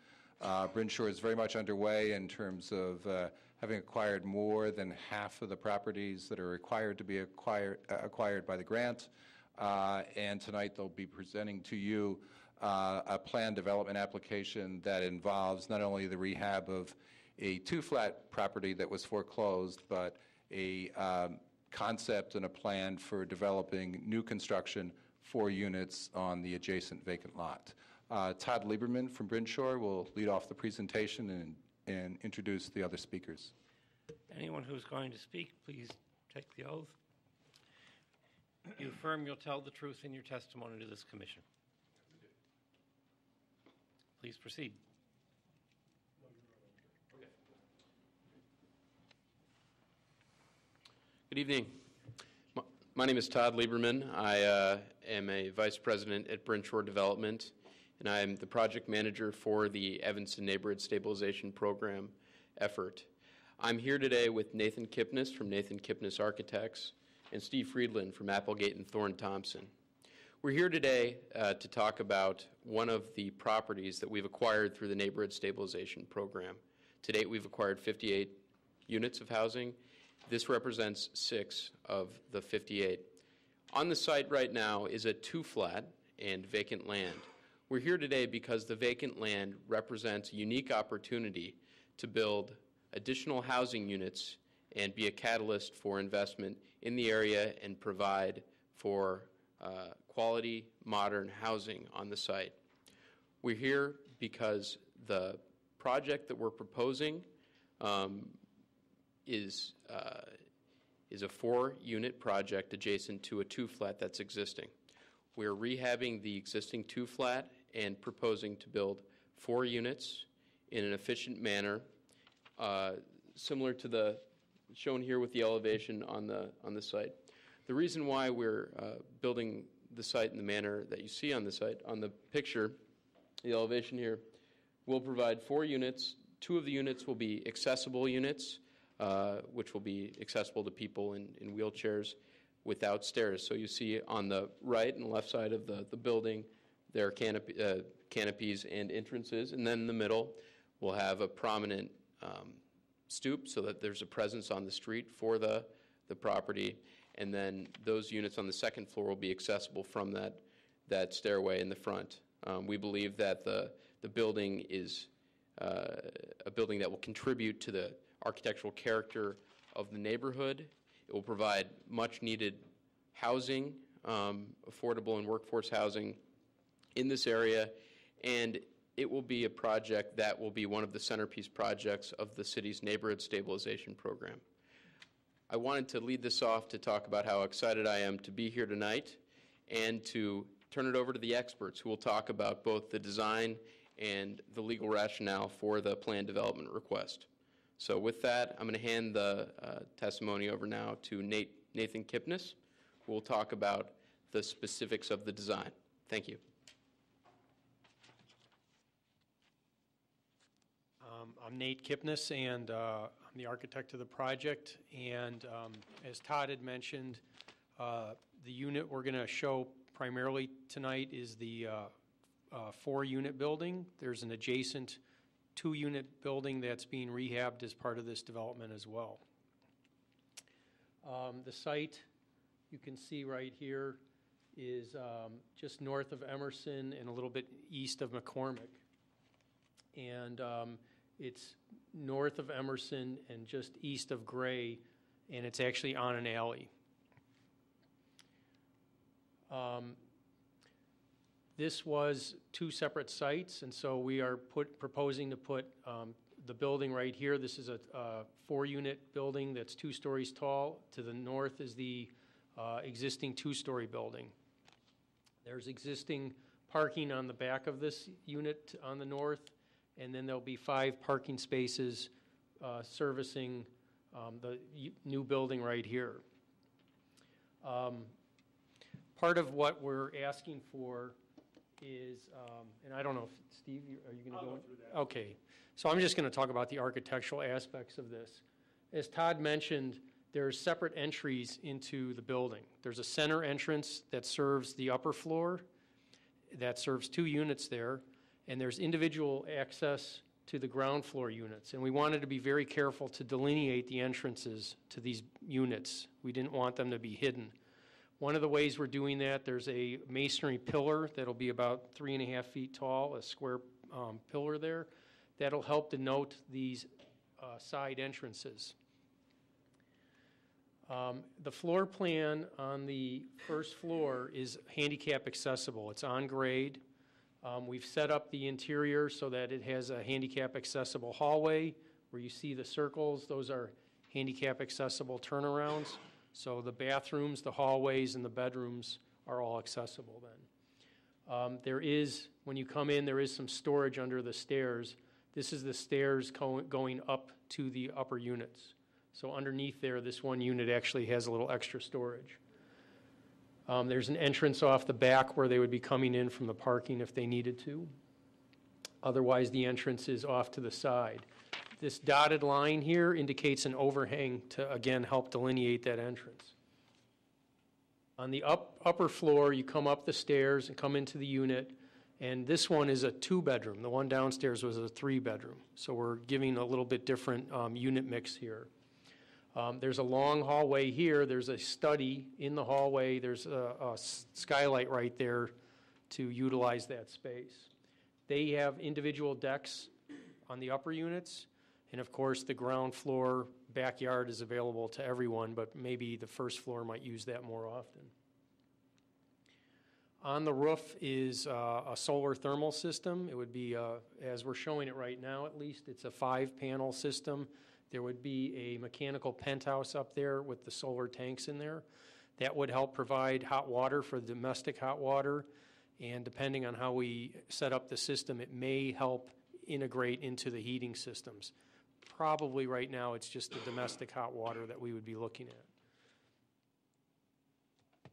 Bryn Shore is very much underway in terms of having acquired more than half of the properties that are required to be acquired by the grant. And tonight they'll be presenting to you a planned development application that involves not only the rehab of a 2-flat property that was foreclosed, but a concept and a plan for developing new construction 4 units on the adjacent vacant lot. Todd Lieberman from Bryn Shore will lead off the presentation and introduce the other speakers. Anyone who's going to speak, please take the oath. You affirm you'll tell the truth in your testimony to this commission. Please proceed. Good evening. My name is Todd Lieberman. I am a vice president at Bryn Shore Development, and I am the project manager for the Evanston Neighborhood Stabilization Program effort. I'm here today with Nathan Kipnis from Nathan Kipnis Architects and Steve Friedland from Applegate and Thorne Thompson. We're here today to talk about one of the properties that we've acquired through the Neighborhood Stabilization Program. To date, we've acquired 58 units of housing. This represents 6 of the 58. On the site right now is a 2-flat and vacant land. We're here today because the vacant land represents a unique opportunity to build additional housing units and be a catalyst for investment in the area and provide for quality, modern housing on the site. We're here because the project that we're proposing is a 4-unit project adjacent to a 2-flat that's existing. We're rehabbing the existing 2-flat and proposing to build 4 units in an efficient manner, similar to the shown here with the elevation on the site. The reason why we're building the site in the manner that you see on the site, on the picture, the elevation here, will provide 4 units. 2 of the units will be accessible units, which will be accessible to people in wheelchairs without stairs. So you see on the right and left side of the building, there are canopies and entrances, and then in the middle, we'll have a prominent stoop so that there's a presence on the street for the property, and then those units on the second floor will be accessible from that stairway in the front. We believe that the building is a building that will contribute to the architectural character of the neighborhood. It will provide much needed housing, affordable and workforce housing in this area, and it will be a project that will be one of the centerpiece projects of the city's neighborhood stabilization program. I wanted to lead this off to talk about how excited I am to be here tonight and to turn it over to the experts who will talk about both the design and the legal rationale for the plan development request. So with that, I'm going to hand the testimony over now to Nathan Kipnis, who will talk about the specifics of the design. Thank you. I'm Nate Kipnis, and I'm the architect of the project. And as Todd had mentioned, the unit we're going to show primarily tonight is the 4-unit building. There's an adjacent 2-unit building that's being rehabbed as part of this development as well. The site you can see right here is just north of Emerson and a little bit east of McCormick. And it's north of Emerson and just east of Gray, and it's actually on an alley. This was 2 separate sites, and so we are proposing to put the building right here. This is a 4-unit building that's 2 stories tall. To the north is the existing 2-story building. There's existing parking on the back of this unit on the north, and then there'll be 5 parking spaces servicing the new building right here. Part of what we're asking for is, and I don't know if, Steve, are you going to go through that? Okay. So I'm just going to talk about the architectural aspects of this. As Todd mentioned, there's separate entries into the building. There's a center entrance that serves the upper floor, that serves 2 units there, and there's individual access to the ground floor units. And we wanted to be very careful to delineate the entrances to these units. We didn't want them to be hidden. One of the ways we're doing that, there's a masonry pillar that'll be about 3.5 feet tall, a square pillar there. That'll help denote these side entrances. The floor plan on the first floor is handicap accessible. It's on grade. We've set up the interior so that it has a handicap accessible hallway. Where you see the circles, those are handicap accessible turnarounds. So the bathrooms, the hallways, and the bedrooms are all accessible then. There is, when you come in, there is some storage under the stairs. This is the stairs going up to the upper units. So underneath there, this one unit actually has a little extra storage. There's an entrance off the back where they would be coming in from the parking if they needed to. Otherwise, the entrance is off to the side. This dotted line here indicates an overhang to, again, help delineate that entrance. On the upper floor, you come up the stairs and come into the unit, and this one is a 2-bedroom. The one downstairs was a 3-bedroom. So we're giving a little bit different unit mix here. There's a long hallway here. There's a study in the hallway. There's a skylight right there to utilize that space. They have individual decks on the upper units. And of course, the ground floor backyard is available to everyone, but maybe the first floor might use that more often. On the roof is a solar thermal system. It would be, as we're showing it right now at least, it's a 5-panel system. There would be a mechanical penthouse up there with the solar tanks in there. That would help provide hot water for domestic hot water and depending on how we set up the system, it may help integrate into the heating systems. Probably right now, it's just the domestic hot water that we would be looking at.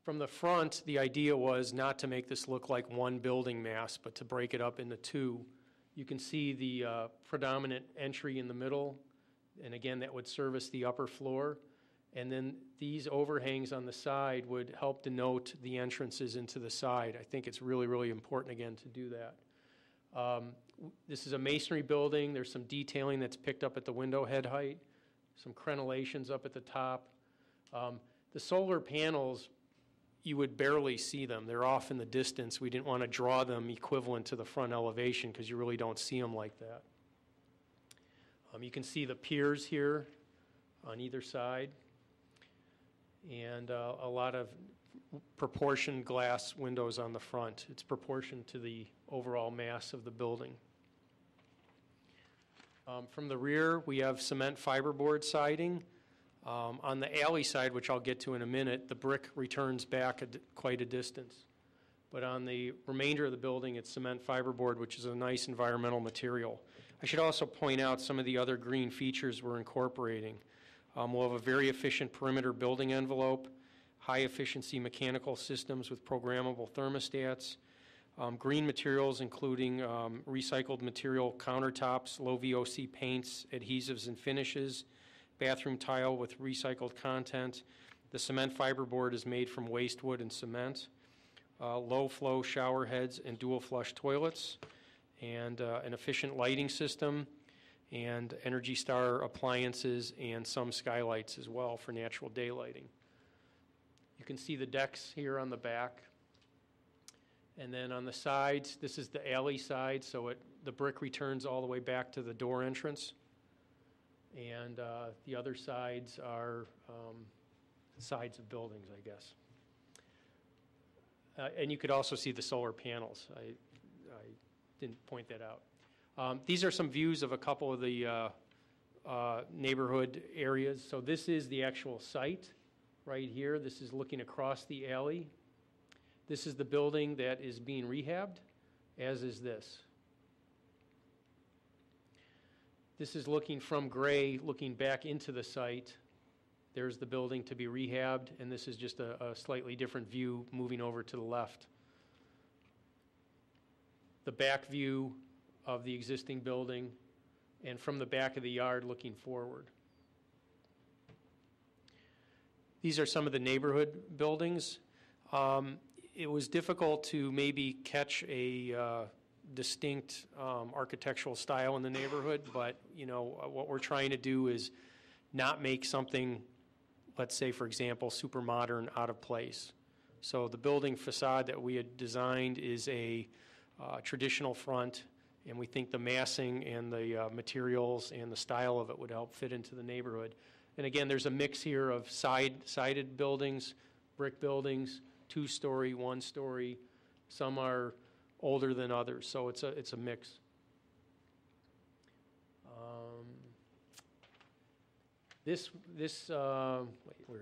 From the front, the idea was not to make this look like one building mass, but to break it up into two. You can see the predominant entry in the middle, and again, that would service the upper floor. And then these overhangs on the side would help denote the entrances into the side. I think it's really, really important, again, to do that. This is a masonry building. There's some detailing that's picked up at the window head height, some crenellations up at the top. The solar panels, you would barely see them. They're off in the distance. We didn't want to draw them equivalent to the front elevation because you really don't see them like that. You can see the piers here on either side, and a lot of proportioned glass windows on the front. It's proportioned to the overall mass of the building. From the rear, we have cement fiberboard siding. On the alley side, which I'll get to in a minute, the brick returns back quite a distance. But on the remainder of the building, it's cement fiberboard, which is a nice environmental material. I should also point out some of the other green features we're incorporating. We'll have a very efficient perimeter building envelope, high-efficiency mechanical systems with programmable thermostats, green materials including recycled material countertops, low VOC paints, adhesives and finishes, bathroom tile with recycled content. The cement fiberboard is made from waste wood and cement, low-flow shower heads and dual-flush toilets, and an efficient lighting system, and Energy Star appliances and some skylights as well for natural day lighting. You can see the decks here on the back. And then on the sides, this is the alley side, so the brick returns all the way back to the door entrance. And the other sides are sides of buildings, I guess. And you could also see the solar panels. I didn't point that out. These are some views of a couple of the neighborhood areas. So this is the actual site right here. This is looking across the alley. This is the building that is being rehabbed, as is this. This is looking from Gray, looking back into the site. There's the building to be rehabbed, and this is just a slightly different view moving over to the left. The back view of the existing building, and from the back of the yard looking forward. These are some of the neighborhood buildings. It was difficult to maybe catch a distinct architectural style in the neighborhood, but what we're trying to do is not make something, let's say for example, super modern out of place. So the building facade that we had designed is a traditional front, and we think the massing and the materials and the style of it would help fit into the neighborhood. And again, there's a mix here of sided buildings, brick buildings, 2-story, 1-story. Some are older than others, so it's a mix. Where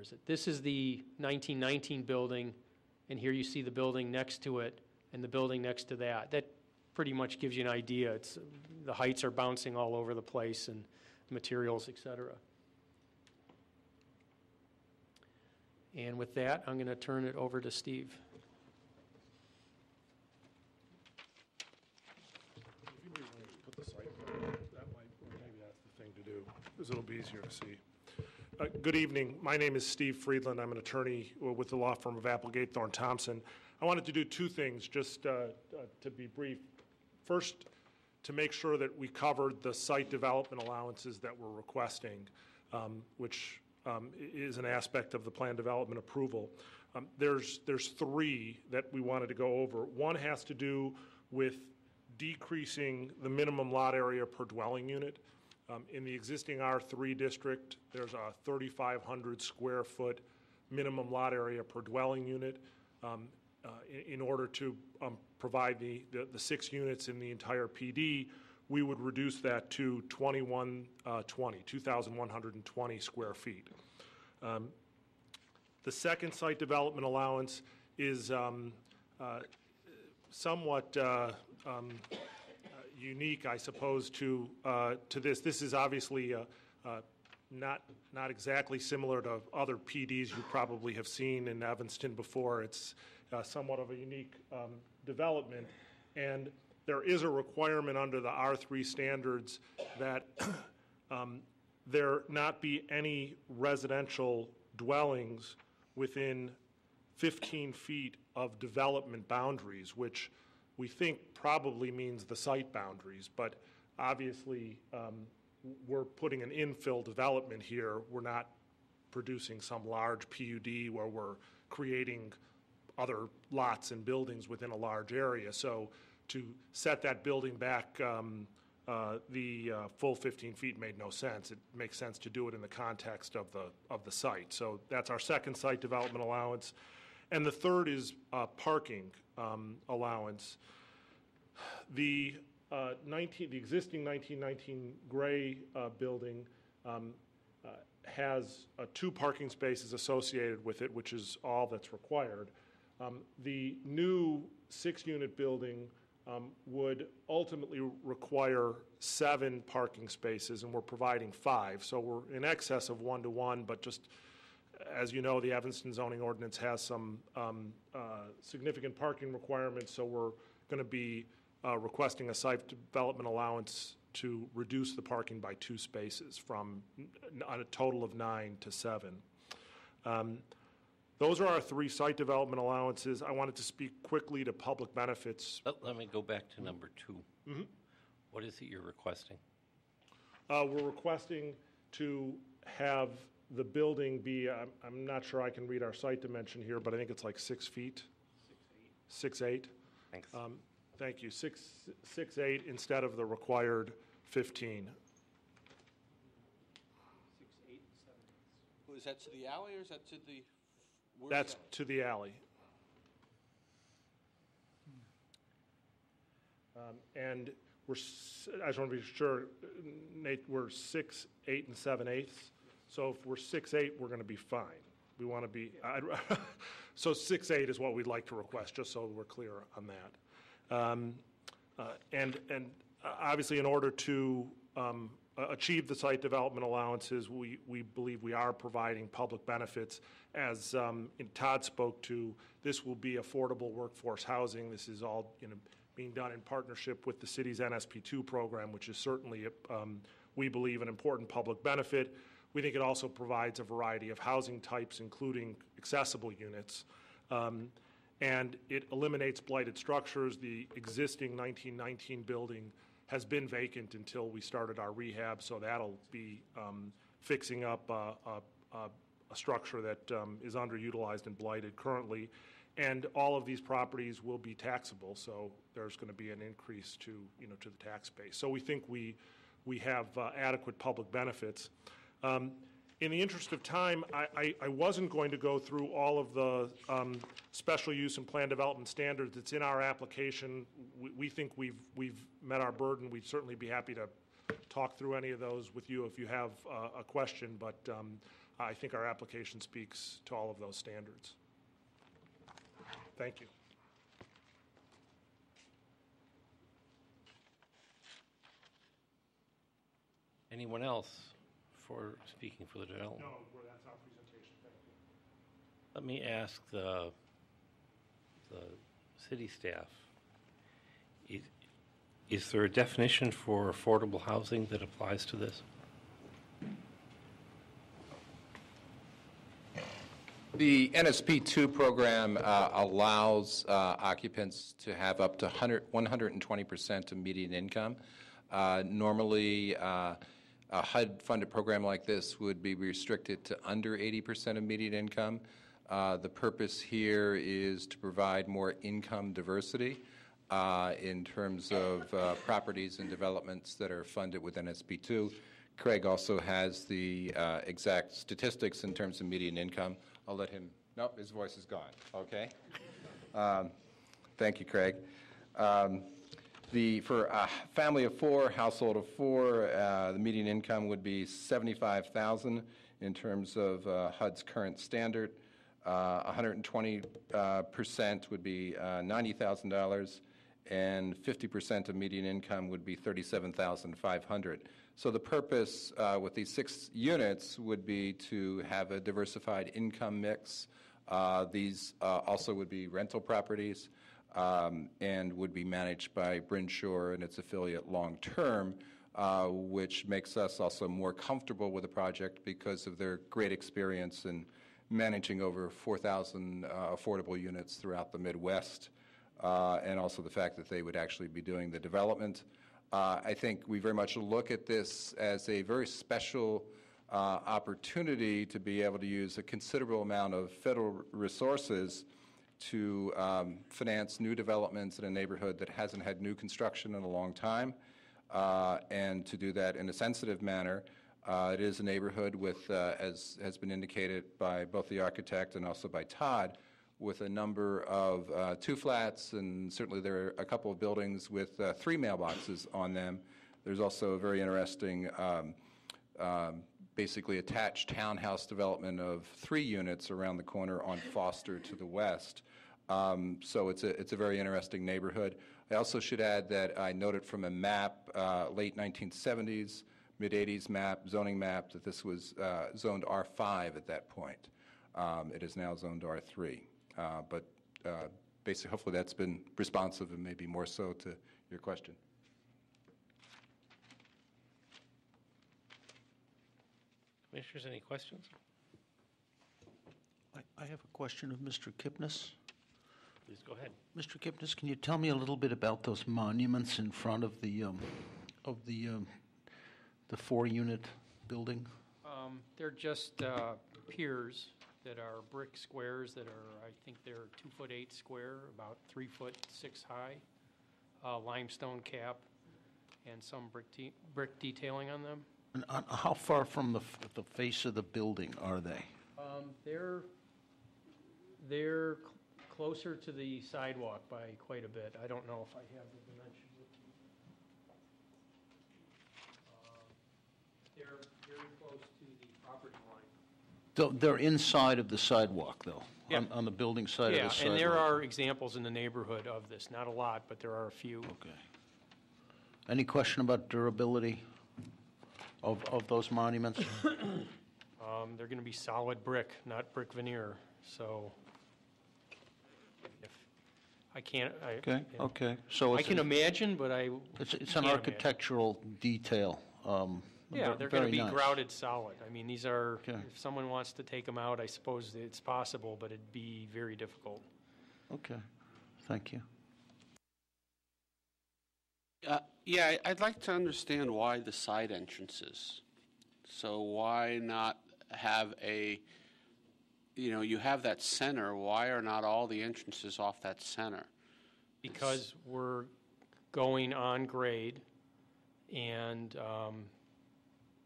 is it? This is the 1919 building, and here you see the building next to it and the building next to that. That pretty much gives you an idea. The heights are bouncing all over the place, and materials, et cetera. And with that, I'm going to turn it over to Steve. If you maybe want to put the site plan, maybe that's the thing to do, because it'll be easier to see. Good evening. My name is Steve Friedland. I'm an attorney with the law firm of Applegate Thorne Thompson. I wanted to do two things, just to be brief. First, to make sure that we covered the site development allowances that we're requesting, which is an aspect of the plan development approval. There's three that we wanted to go over. One has to do with decreasing the minimum lot area per dwelling unit. In the existing R3 district, there's a 3,500 square foot minimum lot area per dwelling unit. In order to provide the 6 units in the entire PD, we would reduce that to 2,120 square feet. The second site development allowance is somewhat unique, I suppose, to this. This is obviously not exactly similar to other PDs you probably have seen in Evanston before. It's somewhat of a unique development, and there is a requirement under the R3 standards that there not be any residential dwellings within 15 feet of development boundaries, which we think probably means the site boundaries, but obviously we're putting an infill development here. We're not producing some large PUD where we're creating other lots and buildings within a large area. So to set that building back the full 15 feet made no sense. It makes sense to do it in the context of the site. So that's our second site development allowance. And the third is parking allowance. The existing 1919 Gray building has 2 parking spaces associated with it, which is all that's required. The new 6-unit building would ultimately require 7 parking spaces, and we're providing 5. So we're in excess of 1-to-1, but just as you know, the Evanston zoning ordinance has some significant parking requirements, so we're going to be requesting a site development allowance to reduce the parking by 2 spaces from a total of 9 to 7. Those are our 3 site development allowances. I wanted to speak quickly to public benefits. Let me go back to number 2. Mm-hmm. What is it you're requesting? We're requesting to have the building be, I'm not sure I can read our site dimension here, but I think it's like 6 feet. 6'8". Thanks. Thank you. 6'8" instead of the required 15. 6, 8, 7. Is that to the alley or is that to the? That's to the alley. And I just want to be sure, Nate, we're 6, 8, and 7/8. So if we're 6'8", we're going to be fine. We want to be, so 6'8" is what we'd like to request, just so we're clear on that. And obviously, in order to achieve the site development allowances, we believe we are providing public benefits. As Todd spoke to, this will be affordable workforce housing. This is all being done in partnership with the city's NSP2 program, which is certainly, we believe, an important public benefit. We think it also provides a variety of housing types, including accessible units. And it eliminates blighted structures. The existing 1919 building has been vacant until we started our rehab, so that'll be fixing up a structure that is underutilized and blighted currently. And all of these properties will be taxable, so there's going to be an increase to the tax base. So we think we have adequate public benefits. In the interest of time, I wasn't going to go through all of the special use and plan development standards. It's in our application. We think we've met our burden. We'd certainly be happy to talk through any of those with you if you have a question, but I think our application speaks to all of those standards. Thank you. Anyone else for speaking for the development? No, that's our presentation. Thank you. Let me ask the city staff, is there a definition for affordable housing that applies to this? The NSP2 program allows occupants to have up to 120% of median income. Normally, a HUD-funded program like this would be restricted to under 80% of median income. The purpose here is to provide more income diversity in terms of properties and developments that are funded with NSP2. Craig also has the exact statistics in terms of median income. I'll let him, nope, his voice is gone, okay. Thank you, Craig. For a family of 4, household of 4, the median income would be $75,000 in terms of HUD's current standard. 120% would be $90,000, and 50% of median income would be $37,500. So the purpose with these 6 units would be to have a diversified income mix. These also would be rental properties and would be managed by Bryn Shore and its affiliate long-term, which makes us also more comfortable with the project because of their great experience in managing over 4,000 affordable units throughout the Midwest, and also the fact that they would actually be doing the development. I think we very much look at this as a very special opportunity to be able to use a considerable amount of federal resources to finance new developments in a neighborhood that hasn't had new construction in a long time, and to do that in a sensitive manner. It is a neighborhood with, as has been indicated by both the architect and also by Todd, with a number of 2-flats, and certainly there are a couple of buildings with 3 mailboxes on them. There's also a very interesting, basically attached townhouse development of 3 units around the corner on Foster to the west. So it's a very interesting neighborhood. I also should add that I noted from a map, late 1970s, mid-'80s map, zoning map, that this was zoned R5 at that point. It is now zoned R3. But basically, hopefully that's been responsive and maybe more so to your question. Commissioners, any questions? I have a question of Mr. Kipnis. Please go ahead. Mr. Kipnis, can you tell me a little bit about those monuments in front of the 4-unit building? They're just piers that are brick squares that are, I think they're 2'8" square, about 3'6" high, limestone cap, and some brick detailing on them. And how far from the face of the building are they? They're closer to the sidewalk by quite a bit. I don't know if I have the dimensions. They're very close to the property line. They're inside of the sidewalk, though, Yeah. on the building side of the sidewalk? Yeah, and there are examples in the neighborhood of this. Not a lot, but there are a few. Okay. Any question about durability of those monuments? They're going to be solid brick, not brick veneer. So if I can't. Okay. So I can imagine, but I. It's an architectural detail. Yeah, they're going to be nice. grouted solid. I mean, these are. Okay. If someone wants to take them out, I suppose it's possible, but it'd be very difficult. Okay. Thank you. Yeah, I'd like to understand why the side entrances. So why not have you have that center, why are not all the entrances off that center? Because we're going on grade, and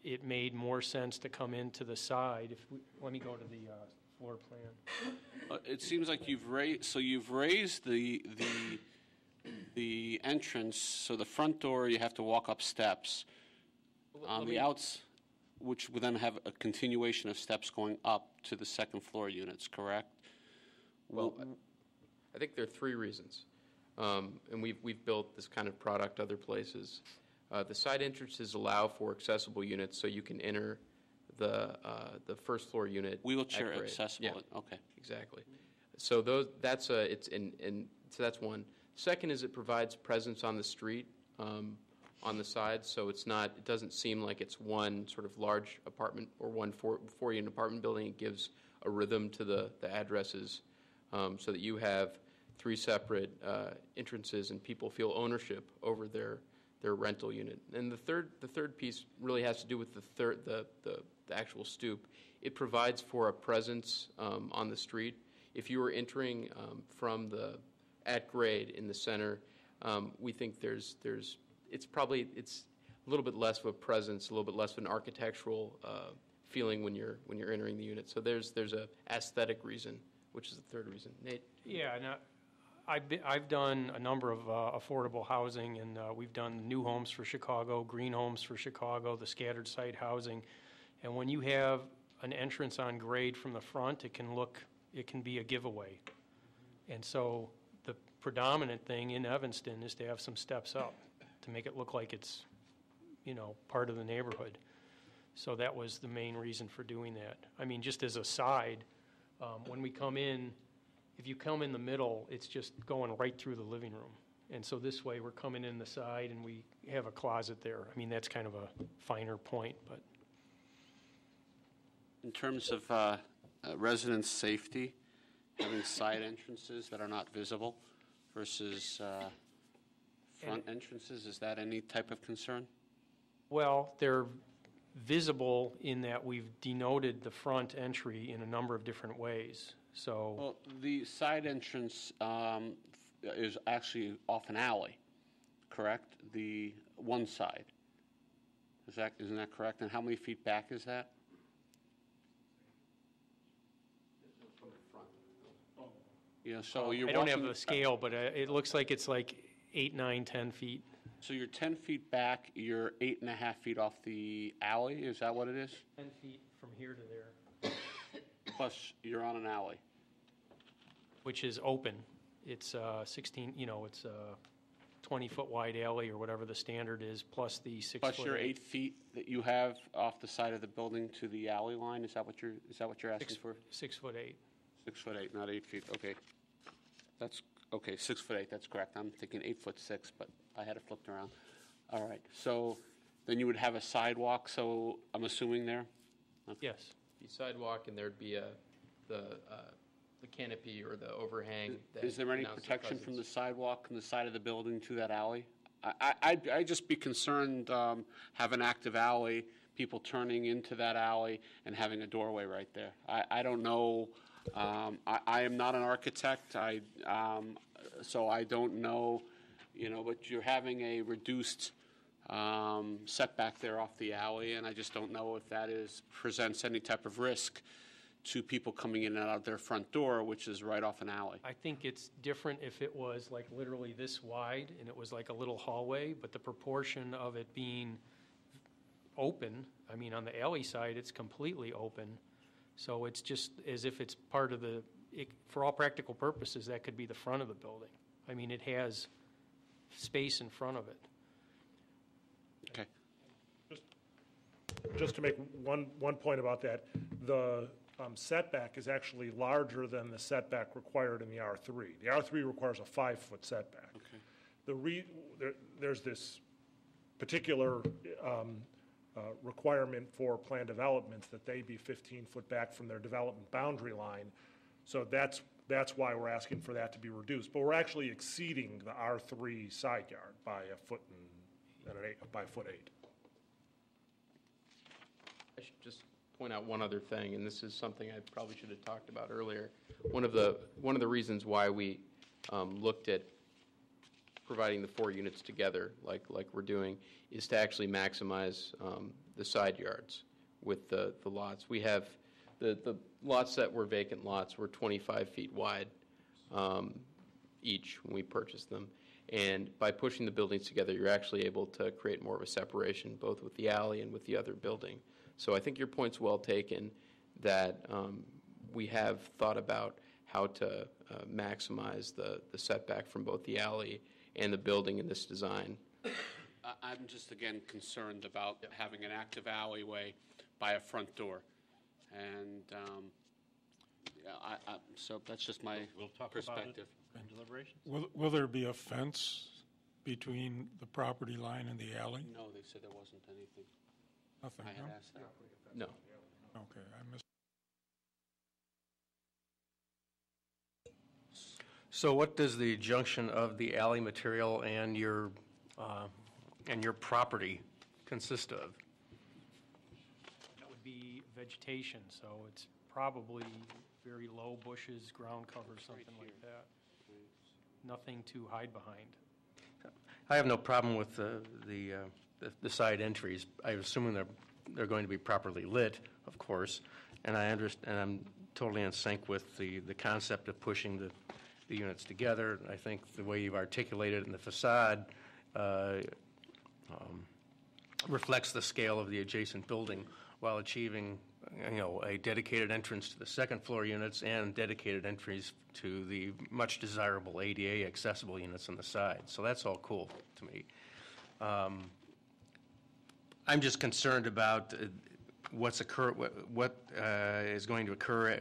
it made more sense to come into the side. Let me go to the floor plan. It seems like you've raised the entrance, so the front door you have to walk up steps. On the outs, which would then have a continuation of steps going up to the second floor units, correct? Well, I think there are 3 reasons, and we've built this kind of product other places. The side entrances allow for accessible units, so you can enter the first floor unit Wheelchair at grade. accessible. Yeah, Okay. exactly. So that's so that's one. Second is it provides presence on the street on the side, so it doesn't seem like it's one sort of large apartment or one 4-unit apartment building. It gives a rhythm to the addresses, so that you have 3 separate entrances and people feel ownership over their rental unit. And the third piece really has to do with the actual stoop. It provides for a presence on the street. If you were entering from at grade in the center, we think it's a little bit less of a presence, a little bit less of an architectural feeling when you're entering the unit. So there's a aesthetic reason, which is the third reason. Nate? Yeah, now, I've done a number of affordable housing, and we've done new homes for Chicago, green homes for Chicago, the scattered site housing. And when you have an entrance on grade from the front, it can look it can be a giveaway. And so the predominant thing in Evanston is to have some steps up to make it look like it's, you know, part of the neighborhood. So that was the main reason for doing that. I mean, just as a side, when we come in, if you come in the middle, it's just going right through the living room. And so this way, we're coming in the side and we have a closet there. I mean, that's kind of a finer point, but. In terms of resident safety, having side entrances that are not visible versus front entrances, is that any type of concern? Well, they're visible in that we've denoted the front entry in a number of different ways. So, well, the side entrance is actually off an alley, correct? The one side. Isn't that correct? And how many feet back is that? Yeah, so you're I don't have walking- the scale, but it looks like it's like 8, 9, 10 feet. So you're 10 feet back, you're 8.5 feet off the alley, is that what it is? 10 feet from here to there. Plus, you're on an alley. Which is open. It's 16, you know, it's a 20-foot wide alley or whatever the standard is, plus the 6 foot. Plus your 8 feet that you have off the side of the building to the alley line, is that what you're asking for? 6 foot 8. 6 foot 8, not 8 feet, okay. That's, okay, 6 foot 8, that's correct. I'm thinking 8 foot 6, but I had it flipped around. All right, so then you would have a sidewalk, so I'm assuming there? Okay. Yes. Be sidewalk, and there'd be the canopy or the overhang. Is there any protection from the sidewalk from the side of the building to that alley? I'd just be concerned, have an active alley, people turning into that alley and having a doorway right there. I don't know, I am not an architect, so I don't know, you know, but you're having a reduced setback there off the alley, and I just don't know if that presents any type of risk to people coming in and out of their front door, which is right off an alley. I think it's different if it was like literally this wide and it was like a little hallway, but the proportion of it being open, I mean, on the alley side, it's completely open. So it's just as if it's part of for all practical purposes, that could be the front of the building. I mean, it has space in front of it. Okay. Just to make one point about that, the setback is actually larger than the setback required in the R3. The R3 requires a 5-foot setback. Okay. There's this particular requirement for planned developments that they be 15 foot back from their development boundary line. So that's why we're asking for that to be reduced. But we're actually exceeding the R3 side yard by a foot and an 8 by a foot 8. I should just point out one other thing, and this is something I probably should have talked about earlier. One of the reasons why we looked at providing the 4 units together, like we're doing, is to actually maximize the side yards with the lots. We have the lots that were vacant lots were 25 feet wide each when we purchased them. And by pushing the buildings together, you're actually able to create more of a separation, both with the alley and with the other building. So I think your point's well taken, that we have thought about how to maximize the setback from both the alley and the building in this design. I'm just, again, concerned about having an active alleyway by a front door. And so that's just my perspective. In deliberations? Will there be a fence between the property line and the alley? No, they said there wasn't anything. Nothing, I had no? asked that. No. Okay, I missed. So what does the junction of the alley material and your property consist of? That would be vegetation, so it's probably very low bushes, ground cover, something like that. Nothing to hide behind. I have no problem with the side entries. I assume they're going to be properly lit, of course, and I understand. And I'm totally in sync with the concept of pushing the units together. I think the way you've articulated it in the facade reflects the scale of the adjacent building while achieving a dedicated entrance to the second floor units and dedicated entries to the much desirable ADA accessible units on the side. So that's all cool to me. I'm just concerned about what is going to occur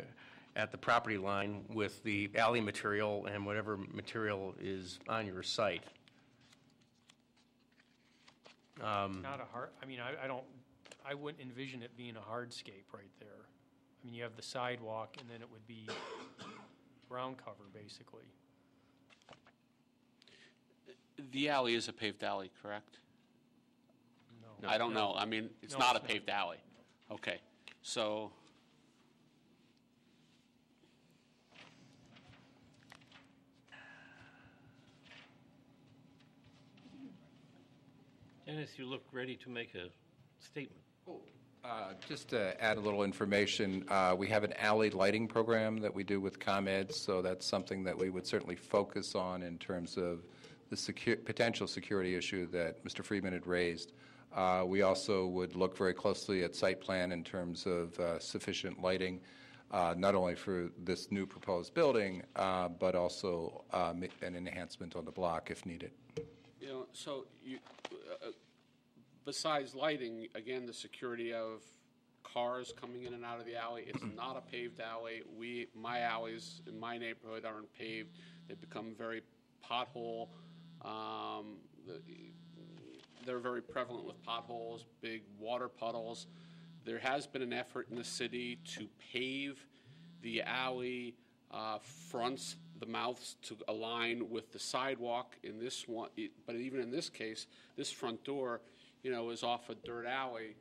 at the property line with the alley material and whatever material is on your site. Not a hard, I mean, I wouldn't envision it being a hardscape right there. I mean, you have the sidewalk, and then it would be ground cover, basically. The alley is a paved alley, correct? No. I don't know. I mean, it's No, not a it's paved alley. Okay. So, Dennis, you look ready to make a statement. Just to add a little information, we have an alley lighting program that we do with ComEd, so that's something that we would certainly focus on in terms of the potential security issue that Mr. Friedman had raised. We also would look very closely at site plan in terms of sufficient lighting, not only for this new proposed building, but also an enhancement on the block if needed. So besides lighting, again, the security of cars coming in and out of the alley, it's not a paved alley. My alleys in my neighborhood aren't paved. They've become very pothole. They're very prevalent with potholes, big water puddles. There has been an effort in the city to pave the alley fronts, the mouths to align with the sidewalk in this one, but even in this case, this front door, is off a dirt alley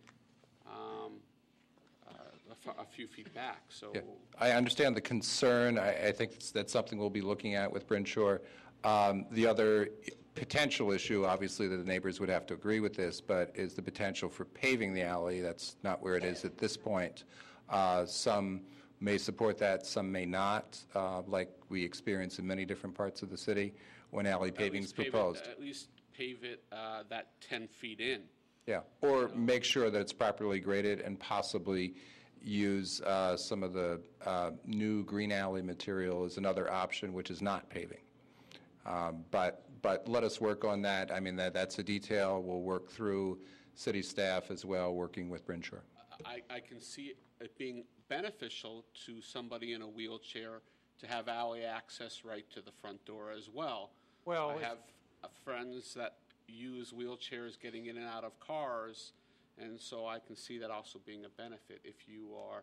a few feet back. So yeah. I understand the concern. I think that's something we'll be looking at with Brinshore. The other potential issue, obviously, that the neighbors would have to agree with this, but is the potential for paving the alley. That's not where it is at this point. Some may support that, some may not, like we experience in many different parts of the city when alley paving is proposed. At least pave it that 10 feet in. Yeah, or make sure that it's properly graded and possibly use some of the new green alley material as another option, which is not paving. But let us work on that. I mean, that's a detail. We'll work through city staff as well, working with Brinshore. I can see it being beneficial to somebody in a wheelchair to have alley access right to the front door as well. Well, I have friends that use wheelchairs getting in and out of cars, and so I can see that also being a benefit if you are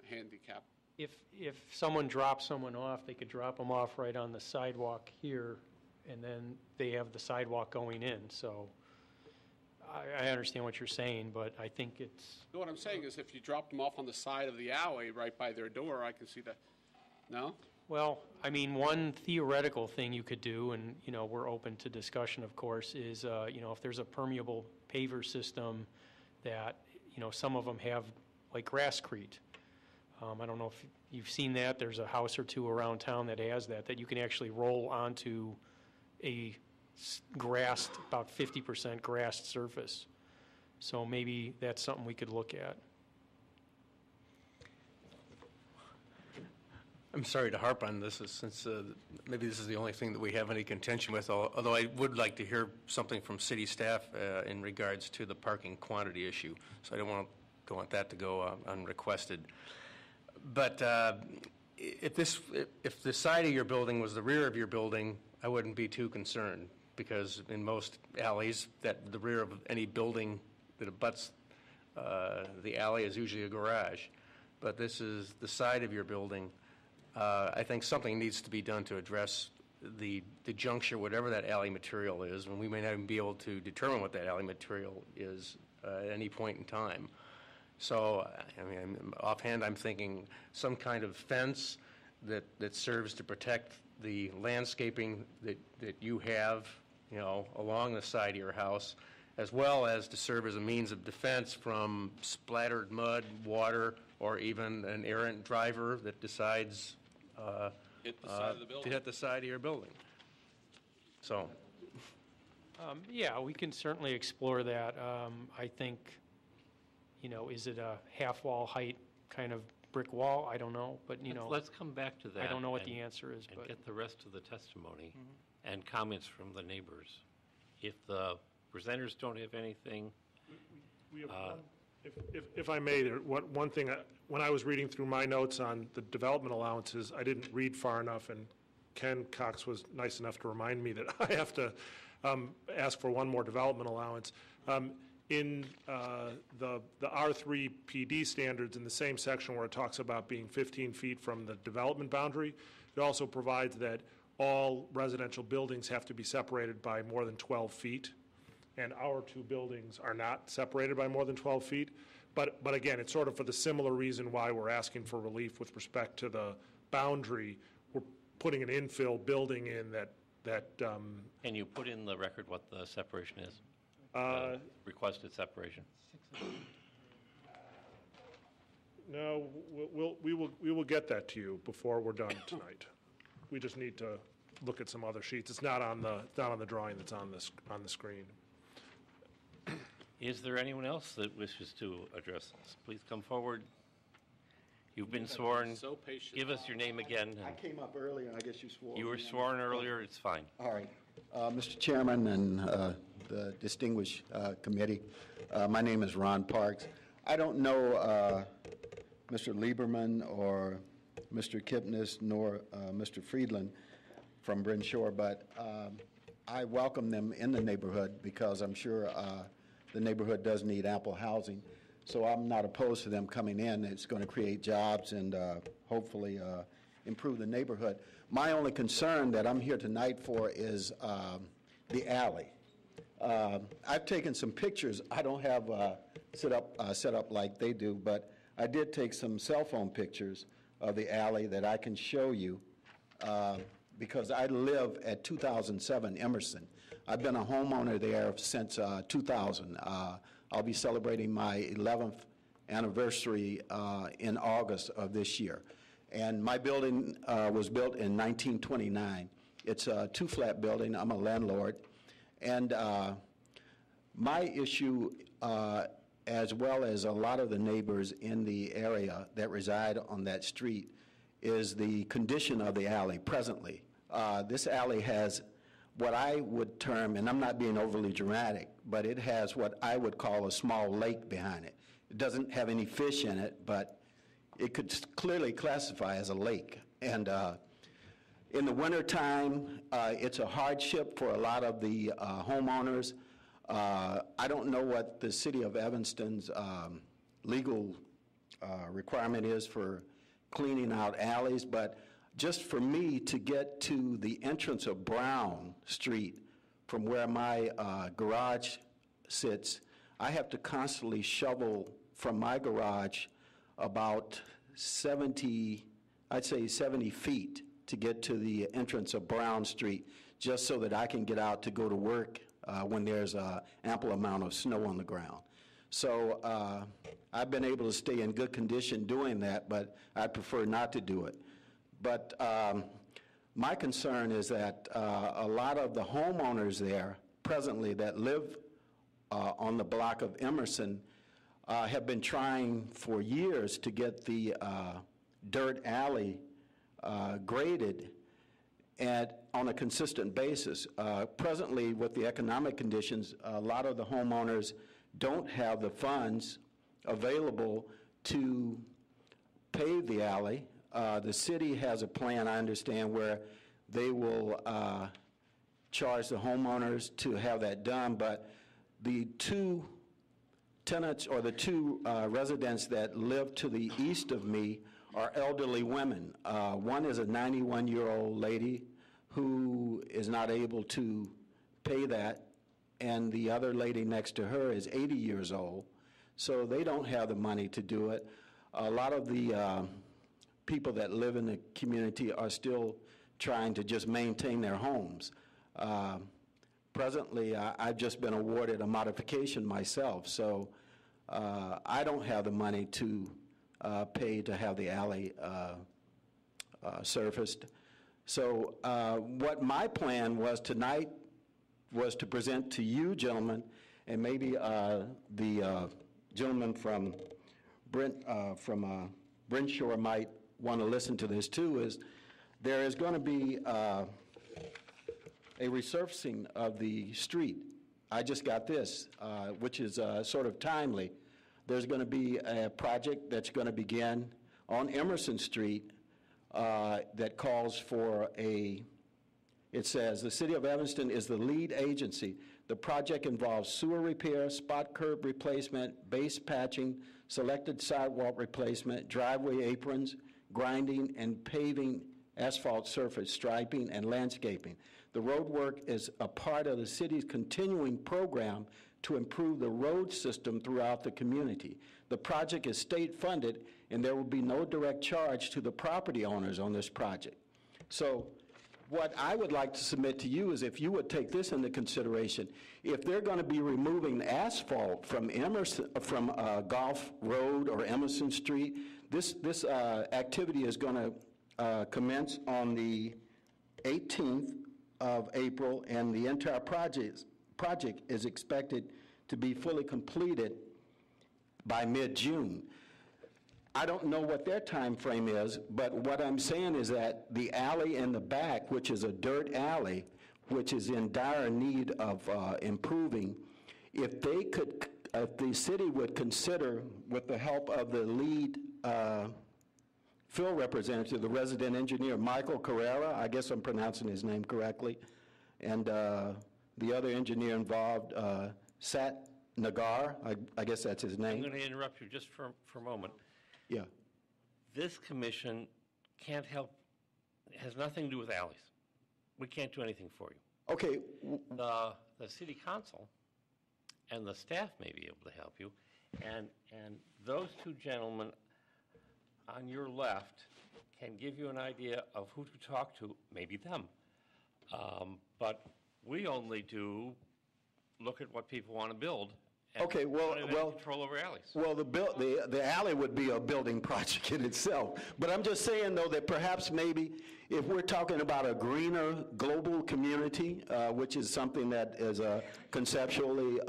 handicapped. If someone drops someone off, they could drop them off right on the sidewalk here, and then they have the sidewalk going in. So I understand what you're saying, but I think it's... No, what I'm saying is if you drop them off on the side of the alley right by their door, I can see that. No? Well, I mean, one theoretical thing you could do, and, we're open to discussion, of course, is, if there's a permeable paver system that, some of them have, like grasscrete. I don't know if you've seen that. There's a house or two around town that has that you can actually roll onto a grassed, about 50% grassed surface. So maybe that's something we could look at. I'm sorry to harp on this, since maybe this is the only thing that we have any contention with, although I would like to hear something from city staff in regards to the parking quantity issue. So I don't want that to go unrequested. But if the side of your building was the rear of your building, I wouldn't be too concerned, because in most alleys, the rear of any building that abuts the alley is usually a garage. But this is the side of your building. I think something needs to be done to address the juncture, whatever that alley material is, and we may not even be able to determine what that alley material is at any point in time. So, I mean, offhand, I'm thinking some kind of fence that serves to protect the landscaping that you have, along the side of your house, as well as to serve as a means of defense from splattered mud, water, or even an errant driver that decides hit the side of the building. to hit the side of your building. So, yeah, we can certainly explore that. I think, Is it a half-wall height kind of brick wall? I don't know, but, Let's come back to that. I don't know what the and- answer is, and but. get the rest of the testimony and comments from the neighbors. If the presenters don't have anything, We have if I may, one thing, when I was reading through my notes on the development allowances, I didn't read far enough, and Ken Cox was nice enough to remind me that I have to ask for one more development allowance. In the R3 PD standards, in the same section where it talks about being 15 feet from the development boundary, it also provides that all residential buildings have to be separated by more than 12 feet. And our two buildings are not separated by more than 12 feet. But again, it's sort of for the similar reason why we're asking for relief with respect to the boundary. We're putting an infill building in that. can you put in the record what the separation is? Requested separation. No, we will get that to you before we're done tonight. We just need to look at some other sheets. It's not on the drawing that's on the screen. Is there anyone else that wishes to address this? Please come forward. You've been sworn. So patient. Give us your name again. I came up earlier, I guess you swore. You were sworn earlier, it's fine. All right. Mr. Chairman and the distinguished committee, my name is Ron Parks. I don't know Mr. Lieberman or Mr. Kipnis nor Mr. Friedland from Bryn Shore, but I welcome them in the neighborhood because I'm sure the neighborhood does need ample housing. So I'm not opposed to them coming in. It's going to create jobs and hopefully improve the neighborhood. My only concern that I'm here tonight for is the alley. I've taken some pictures. I don't have set up like they do, but I did take some cell phone pictures of the alley that I can show you because I live at 2007 Emerson. I've been a homeowner there since 2000. I'll be celebrating my 11th anniversary in August of this year. And my building was built in 1929. It's a two-flat building. I'm a landlord. And my issue, as well as a lot of the neighbors in the area that reside on that street, is the condition of the alley presently. This alley has what I would term, and I'm not being overly dramatic, but it has what I would call a small lake behind it. It doesn't have any fish in it, but it could clearly classify as a lake. And in the wintertime, it's a hardship for a lot of the homeowners. I don't know what the city of Evanston's legal requirement is for cleaning out alleys, but just for me to get to the entrance of Brown Street from where my garage sits, I have to constantly shovel from my garage about 70 feet to get to the entrance of Brown Street, just so that I can get out to go to work when there's an ample amount of snow on the ground. So I've been able to stay in good condition doing that, but I prefer not to do it. But my concern is that a lot of the homeowners there presently that live on the block of Emerson have been trying for years to get the dirt alley graded on a consistent basis. Presently, with the economic conditions, a lot of the homeowners don't have the funds available to pave the alley. The city has a plan, I understand, where they will charge the homeowners to have that done, but the two tenants or the two residents that live to the east of me are elderly women. One is a 91-year-old lady who is not able to pay that, and the other lady next to her is 80 years old, so they don't have the money to do it. A lot of the people that live in the community are still trying to just maintain their homes. Presently, I've just been awarded a modification myself, so I don't have the money to pay to have the alley surfaced. So what my plan was tonight was to present to you, gentlemen, and maybe the gentleman from Bryn Shore might want to listen to this too, is there is going to be a resurfacing of the street. I just got this, which is sort of timely. There's going to be a project that's going to begin on Emerson Street that calls for it says, the City of Evanston is the lead agency. The project involves sewer repair, spot curb replacement, base patching, selected sidewalk replacement, driveway aprons, grinding and paving asphalt surface, striping, and landscaping. The road work is a part of the city's continuing program to improve the road system throughout the community. The project is state-funded, and there will be no direct charge to the property owners on this project. So what I would like to submit to you is if you would take this into consideration, if they're going to be removing asphalt from Golf Road or Emerson Street, this activity is going to commence on the 18th of April, and the entire project is expected to be fully completed by mid-June. I don't know what their time frame is, but what I'm saying is that the alley in the back, which is a dirt alley, which is in dire need of improving, if the city would consider, with the help of the lead field representative, the resident engineer, Michael Carrera, I guess I'm pronouncing his name correctly, and the other engineer involved, Sat Nagar, I guess that's his name. I'm going to interrupt you just for a moment. Yeah. This commission can't help, has nothing to do with alleys. We can't do anything for you. Okay. The city council and the staff may be able to help you, and those two gentlemen on your left can give you an idea of who to talk to, maybe them. But we only do look at what people want to build. Okay, well, control over alleys. Well, the alley would be a building project in itself. But I'm just saying, though, that perhaps maybe if we're talking about a greener global community, which is something that is conceptually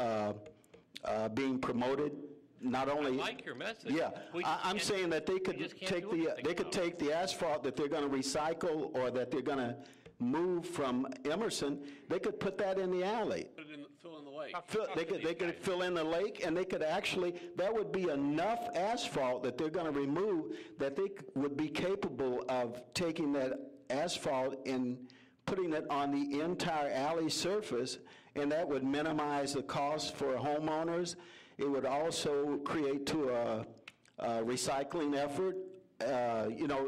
being promoted, not only. I like your message. Yeah, I'm saying that they could take the asphalt that they're going to recycle or that they're going to move from Emerson, they could put that in the alley. Fill in the lake. They could fill in the lake, and they could actually, that would be enough asphalt that they're going to remove that they would be capable of taking that asphalt and putting it on the entire alley surface, and that would minimize the cost for homeowners. It would also create a recycling effort.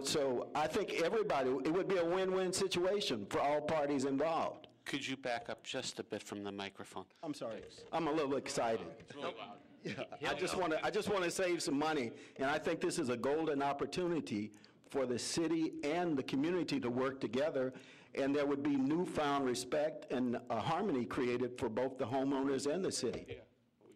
So I think it would be a win-win situation for all parties involved. Could you back up just a bit from the microphone? I'm sorry. I'm a little excited. It's really loud. Yeah, I just want to save some money, and I think this is a golden opportunity for the city and the community to work together, and there would be newfound respect and harmony created for both the homeowners and the city.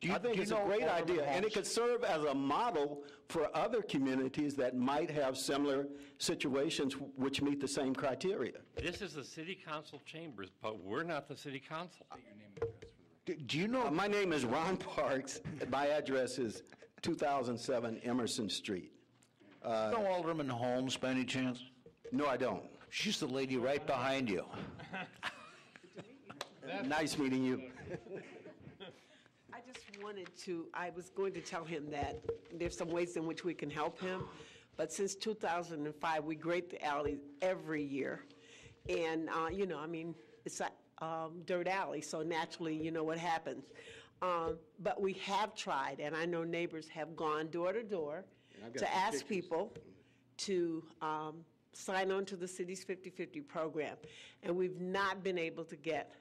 I think it's a great idea, and it could serve as a model for other communities that might have similar situations which meet the same criteria. This is the city council chambers, but we're not the city council. Do you know? My name is Ron Parks, and my address is 2007 Emerson Street. You know Alderman Holmes by any chance? No, I don't. She's the lady right behind you. Nice meeting you. I just I was going to tell him that there's some ways in which we can help him, but since 2005, we grade the alley every year. And, it's a dirt alley, so naturally, you know what happens. But we have tried, and I know neighbors have gone door to door to ask people to sign on to the city's 50/50 program. And we've not been able to get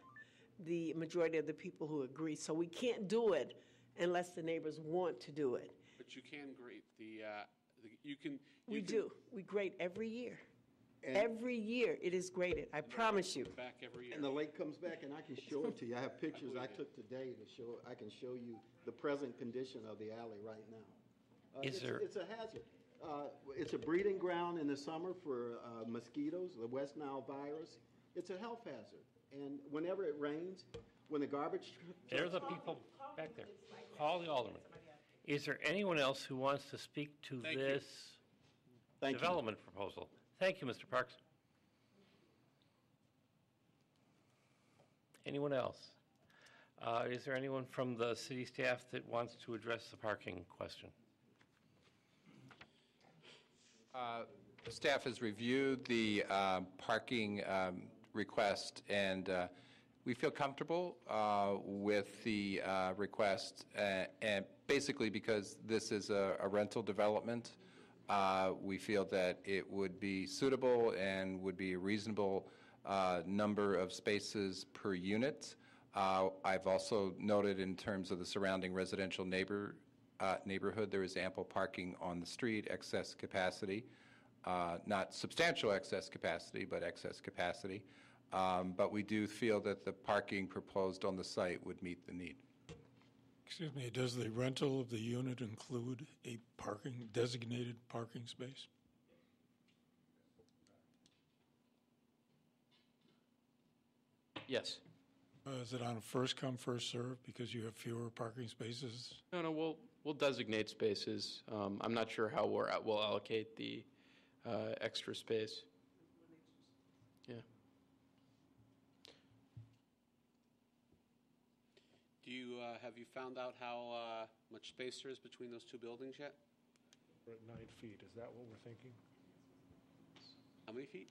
the majority of the people who agree. So we can't do it unless the neighbors want to do it. But you can grade We do. We grade every year. Every year it is graded, I promise you. Back every year. And the lake comes back, and I can show it to you. I have pictures I took today to show. I can show you the present condition of the alley right now. It's a hazard. It's a breeding ground in the summer for mosquitoes, the West Nile virus. It's a health hazard. And whenever it rains, when the garbage... There's the people back there. Call the alderman. Is there anyone else who wants to speak to Thank you. this Thank you. development proposal? Thank you, Mr. Parks. Anyone else? Is there anyone from the city staff that wants to address the parking question? Staff has reviewed the parking request, and we feel comfortable with the request, and basically because this is a rental development, we feel that it would be suitable and would be a reasonable number of spaces per unit. I've also noted in terms of the surrounding residential neighborhood, there is ample parking on the street, excess capacity. Not substantial excess capacity, but excess capacity. But we do feel that the parking proposed on the site would meet the need. Excuse me, does the rental of the unit include a designated parking space? Yes. Is it on a first-come, first-served because you have fewer parking spaces? No, we'll designate spaces. I'm not sure how we'll allocate the extra space. Yeah. Have you found out how much space there is between those two buildings yet? We're at 9 feet. Is that what we're thinking? How many feet?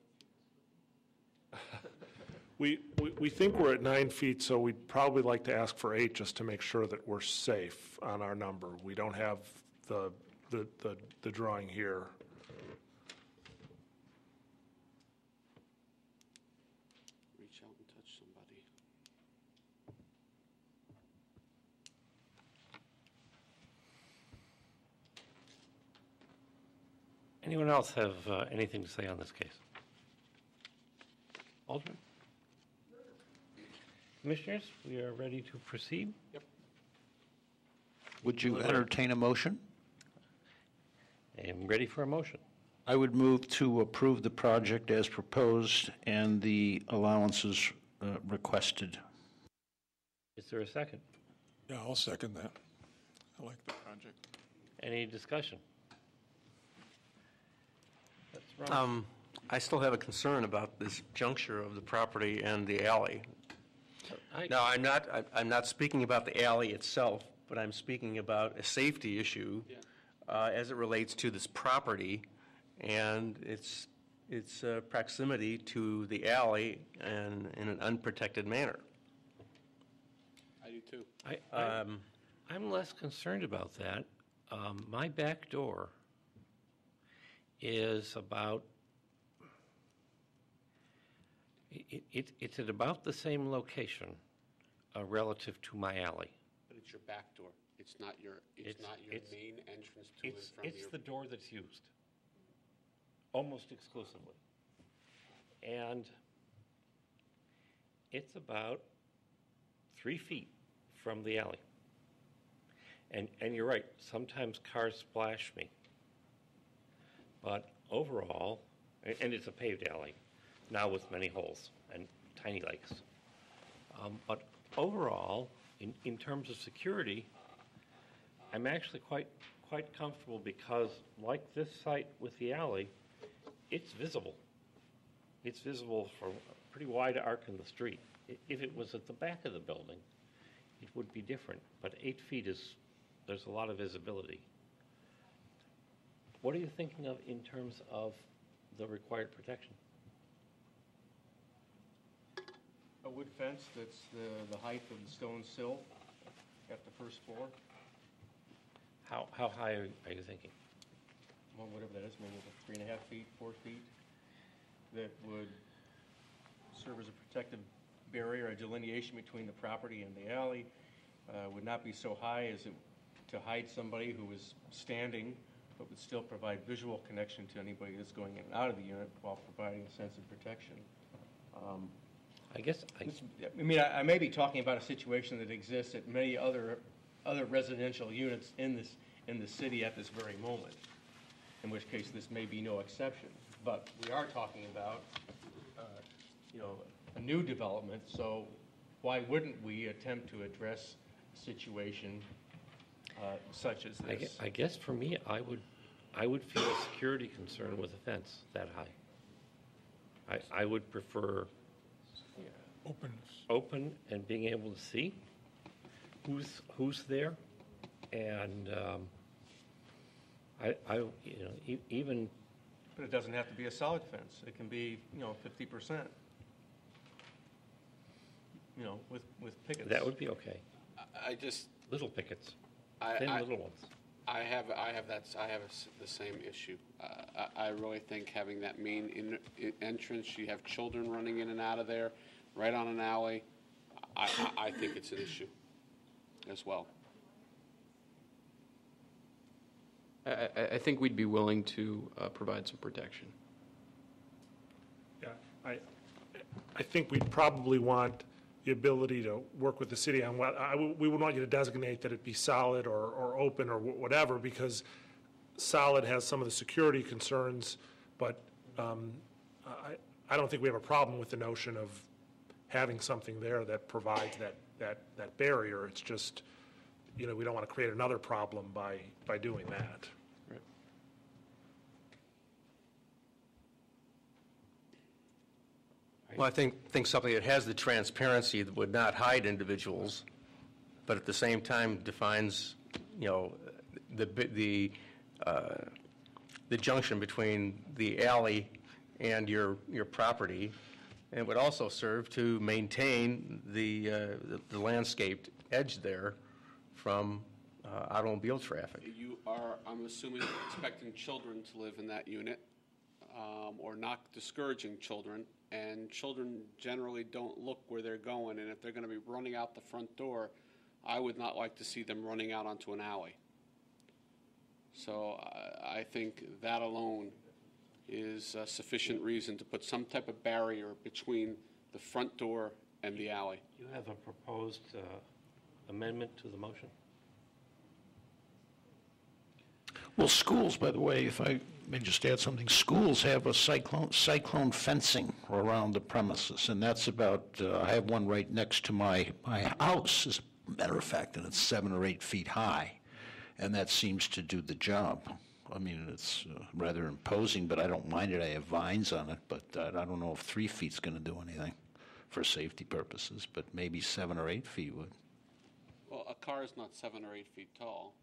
We think we're at 9 feet, so we'd probably like to ask for 8 just to make sure that we're safe on our number. We don't have the drawing here. Reach out and touch somebody. Anyone else have anything to say on this case? Alderman? Commissioners, we are ready to proceed. Yep. Would you entertain a motion? I am ready for a motion. I would move to approve the project as proposed and the allowances requested. Is there a second? Yeah, I'll second that. I like the project. Any discussion? Let's run. I still have a concern about this juncture of the property and the alley. No, I'm not speaking about the alley itself, but I'm speaking about a safety issue as it relates to this property and its proximity to the alley and in an unprotected manner. I do too. I'm less concerned about that. My back door is about, it's at about the same location relative to my alley. But it's your back door. It's not your main entrance to and from your... It's the door that's used, almost exclusively. And it's about 3 feet from the alley. And you're right, sometimes cars splash me. But overall, and it's a paved alley, now with many holes and tiny lakes. But overall, in terms of security, I'm actually quite comfortable because, like this site with the alley, it's visible. It's visible for a pretty wide arc in the street. If it was at the back of the building, it would be different. But 8 feet there's a lot of visibility. What are you thinking of in terms of the required protection? A wood fence that's the height of the stone sill at the first floor. How high are you thinking? Well, whatever that is, maybe 3.5 feet, 4 feet, that would serve as a protective barrier, a delineation between the property and the alley. Would not be so high as to hide somebody who was standing, but would still provide visual connection to anybody that's going in and out of the unit while providing a sense of protection. I may be talking about a situation that exists at many other residential units in the city at this very moment, in which case this may be no exception. But we are talking about, a new development, so why wouldn't we attempt to address a situation such as this. I guess for me, I would feel a security concern with a fence that high. I would prefer open and being able to see who's there, and even. But it doesn't have to be a solid fence. It can be 50%. With pickets. That would be okay. I just little pickets, I little ones. I have the same issue. I really think having that main entrance, you have children running in and out of there, right on an alley. I think it's an issue as well. I think we'd be willing to provide some protection. Yeah, I think we'd probably want the ability to work with the city on what, we would want you to designate that it be solid or open or whatever, because solid has some of the security concerns, but I don't think we have a problem with the notion of having something there that provides that barrier. It's just, we don't want to create another problem by doing that. Right. Well, I think something that has the transparency that would not hide individuals, but at the same time defines, the junction between the alley and your property, and would also serve to maintain the landscaped edge there from automobile traffic. You are, I'm assuming, expecting children to live in that unit, or not discouraging children. And children generally don't look where they're going, and if they're going to be running out the front door, I would not like to see them running out onto an alley. So I think that alone is sufficient reason to put some type of barrier between the front door and the alley. You have a proposed amendment to the motion? Well, schools, by the way, if I may just add something, schools have a cyclone fencing around the premises, and that's about, I have one right next to my house, as a matter of fact, and it's 7 or 8 feet high, and that seems to do the job. I mean, it's rather imposing, but I don't mind it. I have vines on it, but I don't know if 3 feet's going to do anything for safety purposes, but maybe 7 or 8 feet would. Well, a car is not 7 or 8 feet tall.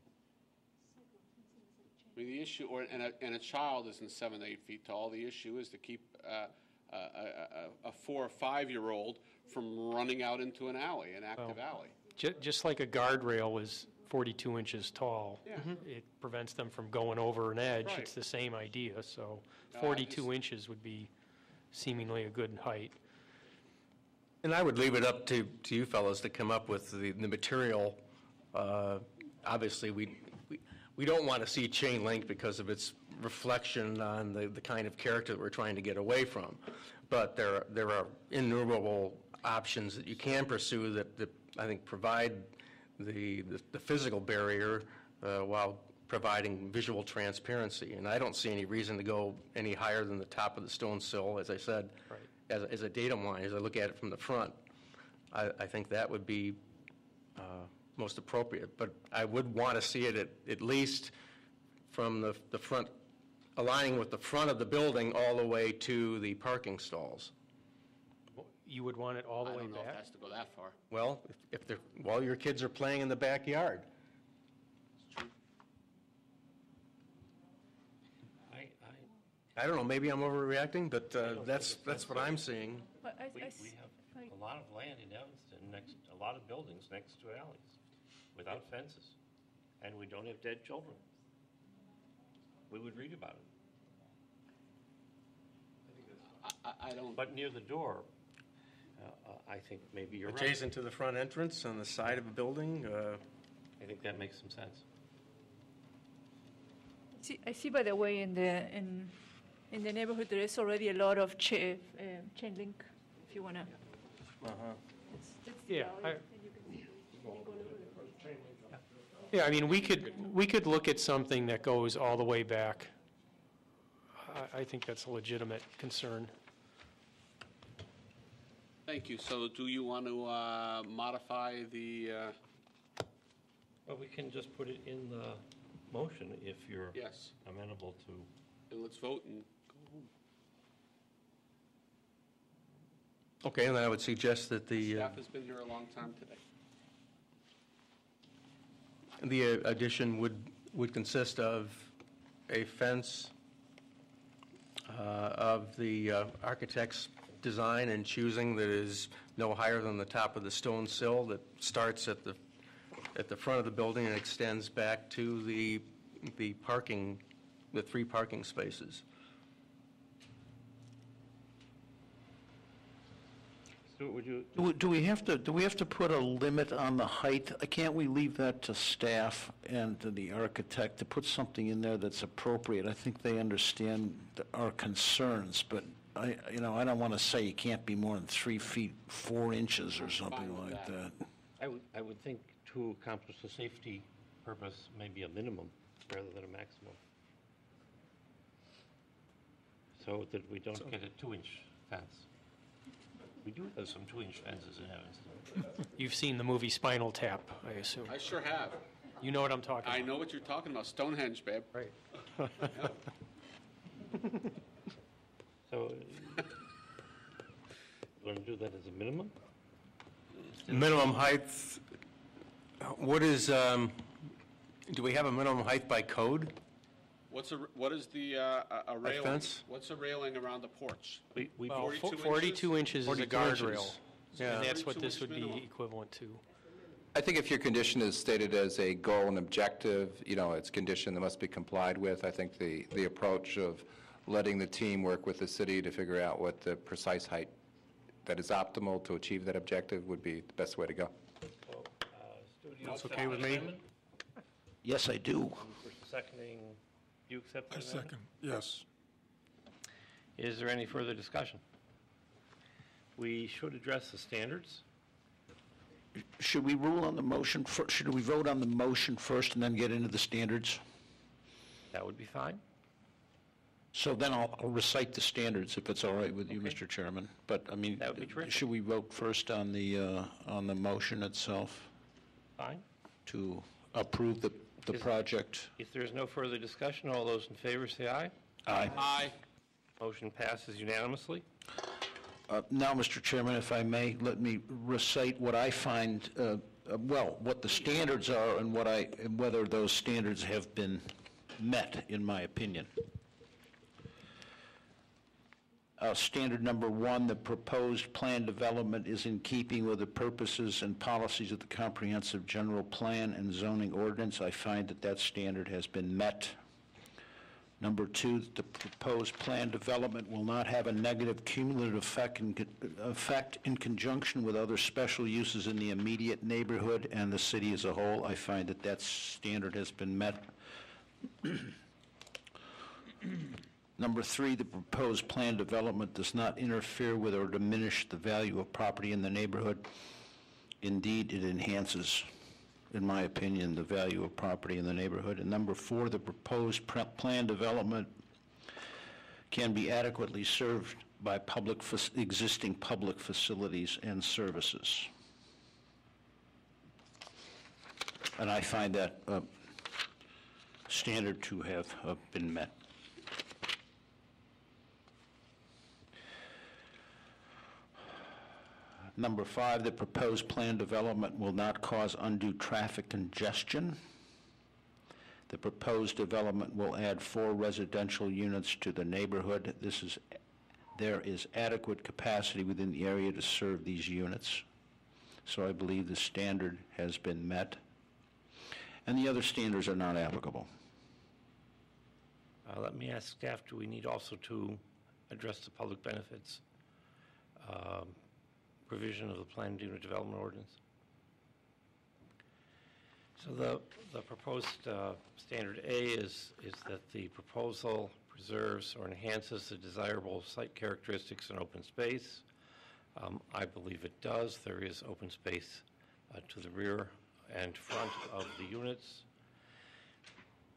I mean, the issue, and a child isn't 7 or 8 feet tall. The issue is to keep a 4 or 5-year-old from running out into an alley, an active alley. Just like a guardrail is 42 inches tall. Yeah. It prevents them from going over an edge. Right. It's the same idea, so No, 42 inches would be seemingly a good height. And I would leave it up to you fellows to come up with the material. Obviously, we don't want to see chain link because of its reflection on the kind of character that we're trying to get away from. But there are innumerable options that you can pursue that I think provide the physical barrier while providing visual transparency. And I don't see any reason to go any higher than the top of the stone sill, as I said, right, as a datum line, as I look at it from the front. I think that would be most appropriate, but I would want to see it at least from the front, aligning with the front of the building all the way to the parking stalls. You would want it all the way I don't know if it back? has to go that far. Well, if they're, while your kids are playing in the backyard. I don't know, maybe I'm overreacting, but that's what I'm seeing. But We have a lot of land in Evanston, a lot of buildings next to alleys without fences, and we don't have dead children. We would read about it. I don't. But near the door, I think maybe you're right. Adjacent to the front entrance on the side of a building? I think that makes some sense. I see, by the way, in the neighborhood, there is already a lot of chain link, if you want to. Yeah. Yeah, I mean, we could look at something that goes all the way back. I think that's a legitimate concern. Thank you. So do you want to modify the Well, we can just put it in the motion if you're Yes. amenable to. And let's vote and go home. Okay, and then I would suggest that the Staff has been here a long time today. addition would consist of a fence of the architect's design and choosing that is no higher than the top of the stone sill that starts at the front of the building and extends back to the parking, the 3 parking spaces. Stuart, would you? Do we have to put a limit on the height? Can't we leave that to staff and to the architect to put something in there that's appropriate? I think they understand our concerns, but I don't want to say you can't be more than 3 feet 4 inches or something like that. I would think to accomplish the safety purpose, maybe a minimum rather than a maximum. So that we don't get a 2-inch fence. We do have some 2-inch fences in Evanston. You've seen the movie Spinal Tap, I assume. I sure have. You know what I'm talking about. I know what you're talking about, Stonehenge, babe. Right. So, you want to do that as a minimum? Minimum height, what is, do we have a minimum height by code? What is the a railing? fence? What's a railing around the porch? Well, 42 42 inches is a 42 guardrail. inches. Yeah, and that's what 42 this would be minimum. equivalent to. I think if your condition is stated as a goal and objective, it's condition that must be complied with. I think the approach of letting the team work with the city to figure out what the precise height that is optimal to achieve that objective would be the best way to go. Well, Stuart, you That's accept okay with the me? amendment? Yes, I do. For seconding, do you accept the I amendment? second, yes. Is there any further discussion? We should address the standards. Should we rule on the motion, should we vote on the motion first and then get into the standards? That would be fine. So then I'll recite the standards if it's all right with you, Mr. Chairman. But, I mean, That would be terrific. should we vote first on the motion itself Fine. to approve the project? If there's no further discussion, all those in favor say aye. Aye. Aye. Motion passes unanimously. Now, Mr. Chairman, if I may, let me recite what I find, what the standards are and whether those standards have been met, in my opinion. Standard number 1, the proposed plan development is in keeping with the purposes and policies of the Comprehensive General Plan and Zoning Ordinance. I find that standard has been met. Number 2, the proposed plan development will not have a negative cumulative effect in conjunction with other special uses in the immediate neighborhood and the city as a whole. I find that standard has been met. Number 3, the proposed plan development does not interfere with or diminish the value of property in the neighborhood. Indeed, it enhances, in my opinion, the value of property in the neighborhood. And number 4, the proposed plan development can be adequately served by existing public facilities and services. And I find that standard to have been met. Number 5, the proposed plan development will not cause undue traffic congestion. The proposed development will add 4 residential units to the neighborhood. There is adequate capacity within the area to serve these units. So I believe the standard has been met. And the other standards are not applicable. Let me ask staff, do we need also to address the public benefits provision of the planned unit development ordinance? So the proposed standard A is that the proposal preserves or enhances the desirable site characteristics in open space. I believe it does. There is open space to the rear and front of the units.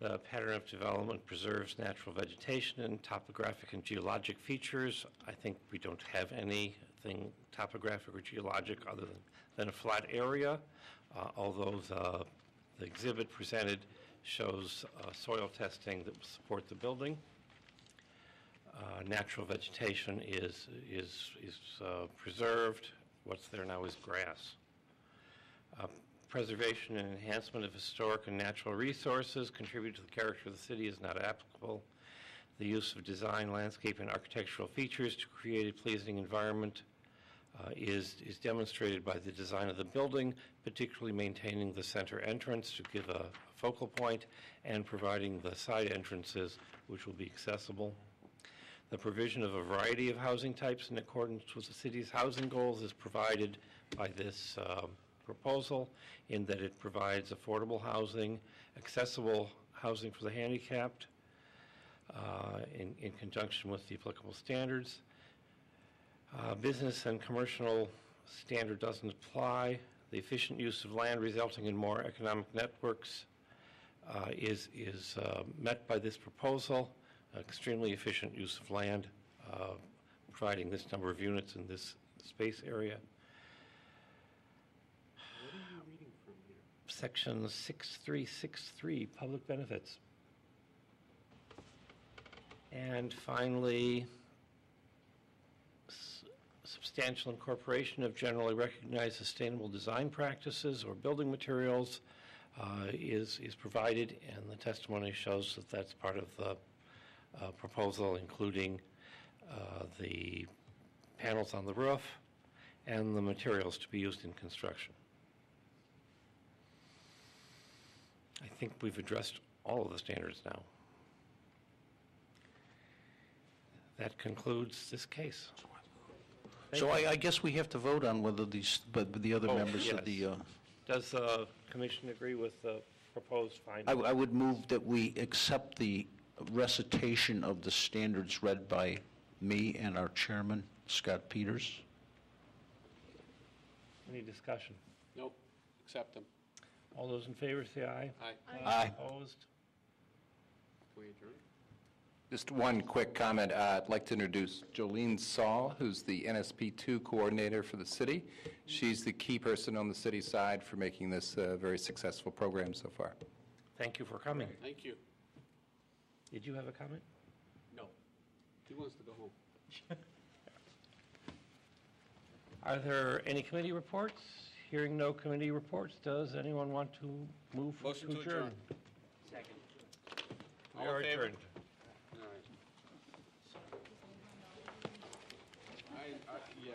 The pattern of development preserves natural vegetation and topographic and geologic features. I think we don't have anything topographic or geologic other than a flat area, although The exhibit presented shows soil testing that will support the building. Natural vegetation is preserved. What's there now is grass. Preservation and enhancement of historic and natural resources contribute to the character of the city is not applicable. The use of design, landscape, and architectural features to create a pleasing environment is demonstrated by the design of the building, particularly maintaining the center entrance to give a focal point and providing the side entrances which will be accessible. The provision of a variety of housing types in accordance with the city's housing goals is provided by this proposal, in that it provides affordable housing, accessible housing for the handicapped, in conjunction with the applicable standards. Business and commercial standard doesn't apply. The efficient use of land resulting in more economic networks is met by this proposal. Extremely efficient use of land, providing this number of units in this space area. What are you reading from here? Section 6363, public benefits. And finally, substantial incorporation of generally recognized sustainable design practices or building materials is provided, and the testimony shows that that's part of the proposal, including the panels on the roof and the materials to be used in construction. I think we've addressed all of the standards now. That concludes this case. So I guess we have to vote on whether the other members of the... Does the commission agree with the proposed findings? I would move that we accept the recitation of the standards read by me and our chairman, Scott Peters. Any discussion? Nope, accept them. All those in favor say aye. Aye. Aye. Opposed? Can we adjourn? Just one quick comment. I'd like to introduce Jolene Saul, who's the NSP2 coordinator for the city. She's the key person on the city side for making this a very successful program so far. Thank you for coming. Thank you. Did you have a comment? No. He wants to go home. Are there any committee reports? Hearing no committee reports, does anyone want to move Motion to to adjourn? Second. We All are in favor? adjourned. All right. Yeah,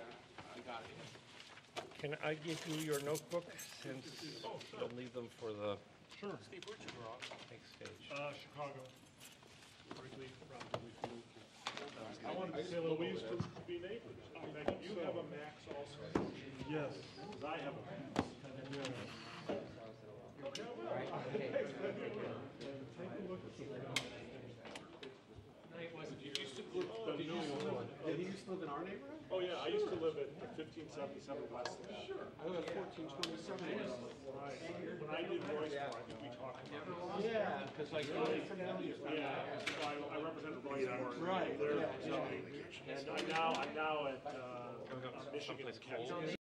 I got it. Can I give you your notebook, since you'll need them for the Sure. Steve, where'd you grow up? next stage? Chicago. Originally from I wanted to say, we used to be neighbors. You have a Max also? Yes. Because I have a Max. Did he used to live in our neighborhood? Oh, yeah, I used to live at 1577 West. Sure. I live at 1427 West. Right. When I did Royce, we talked about it. Yeah, because like, Yeah, so I represented Royce. Right. And I'm now at Michigan.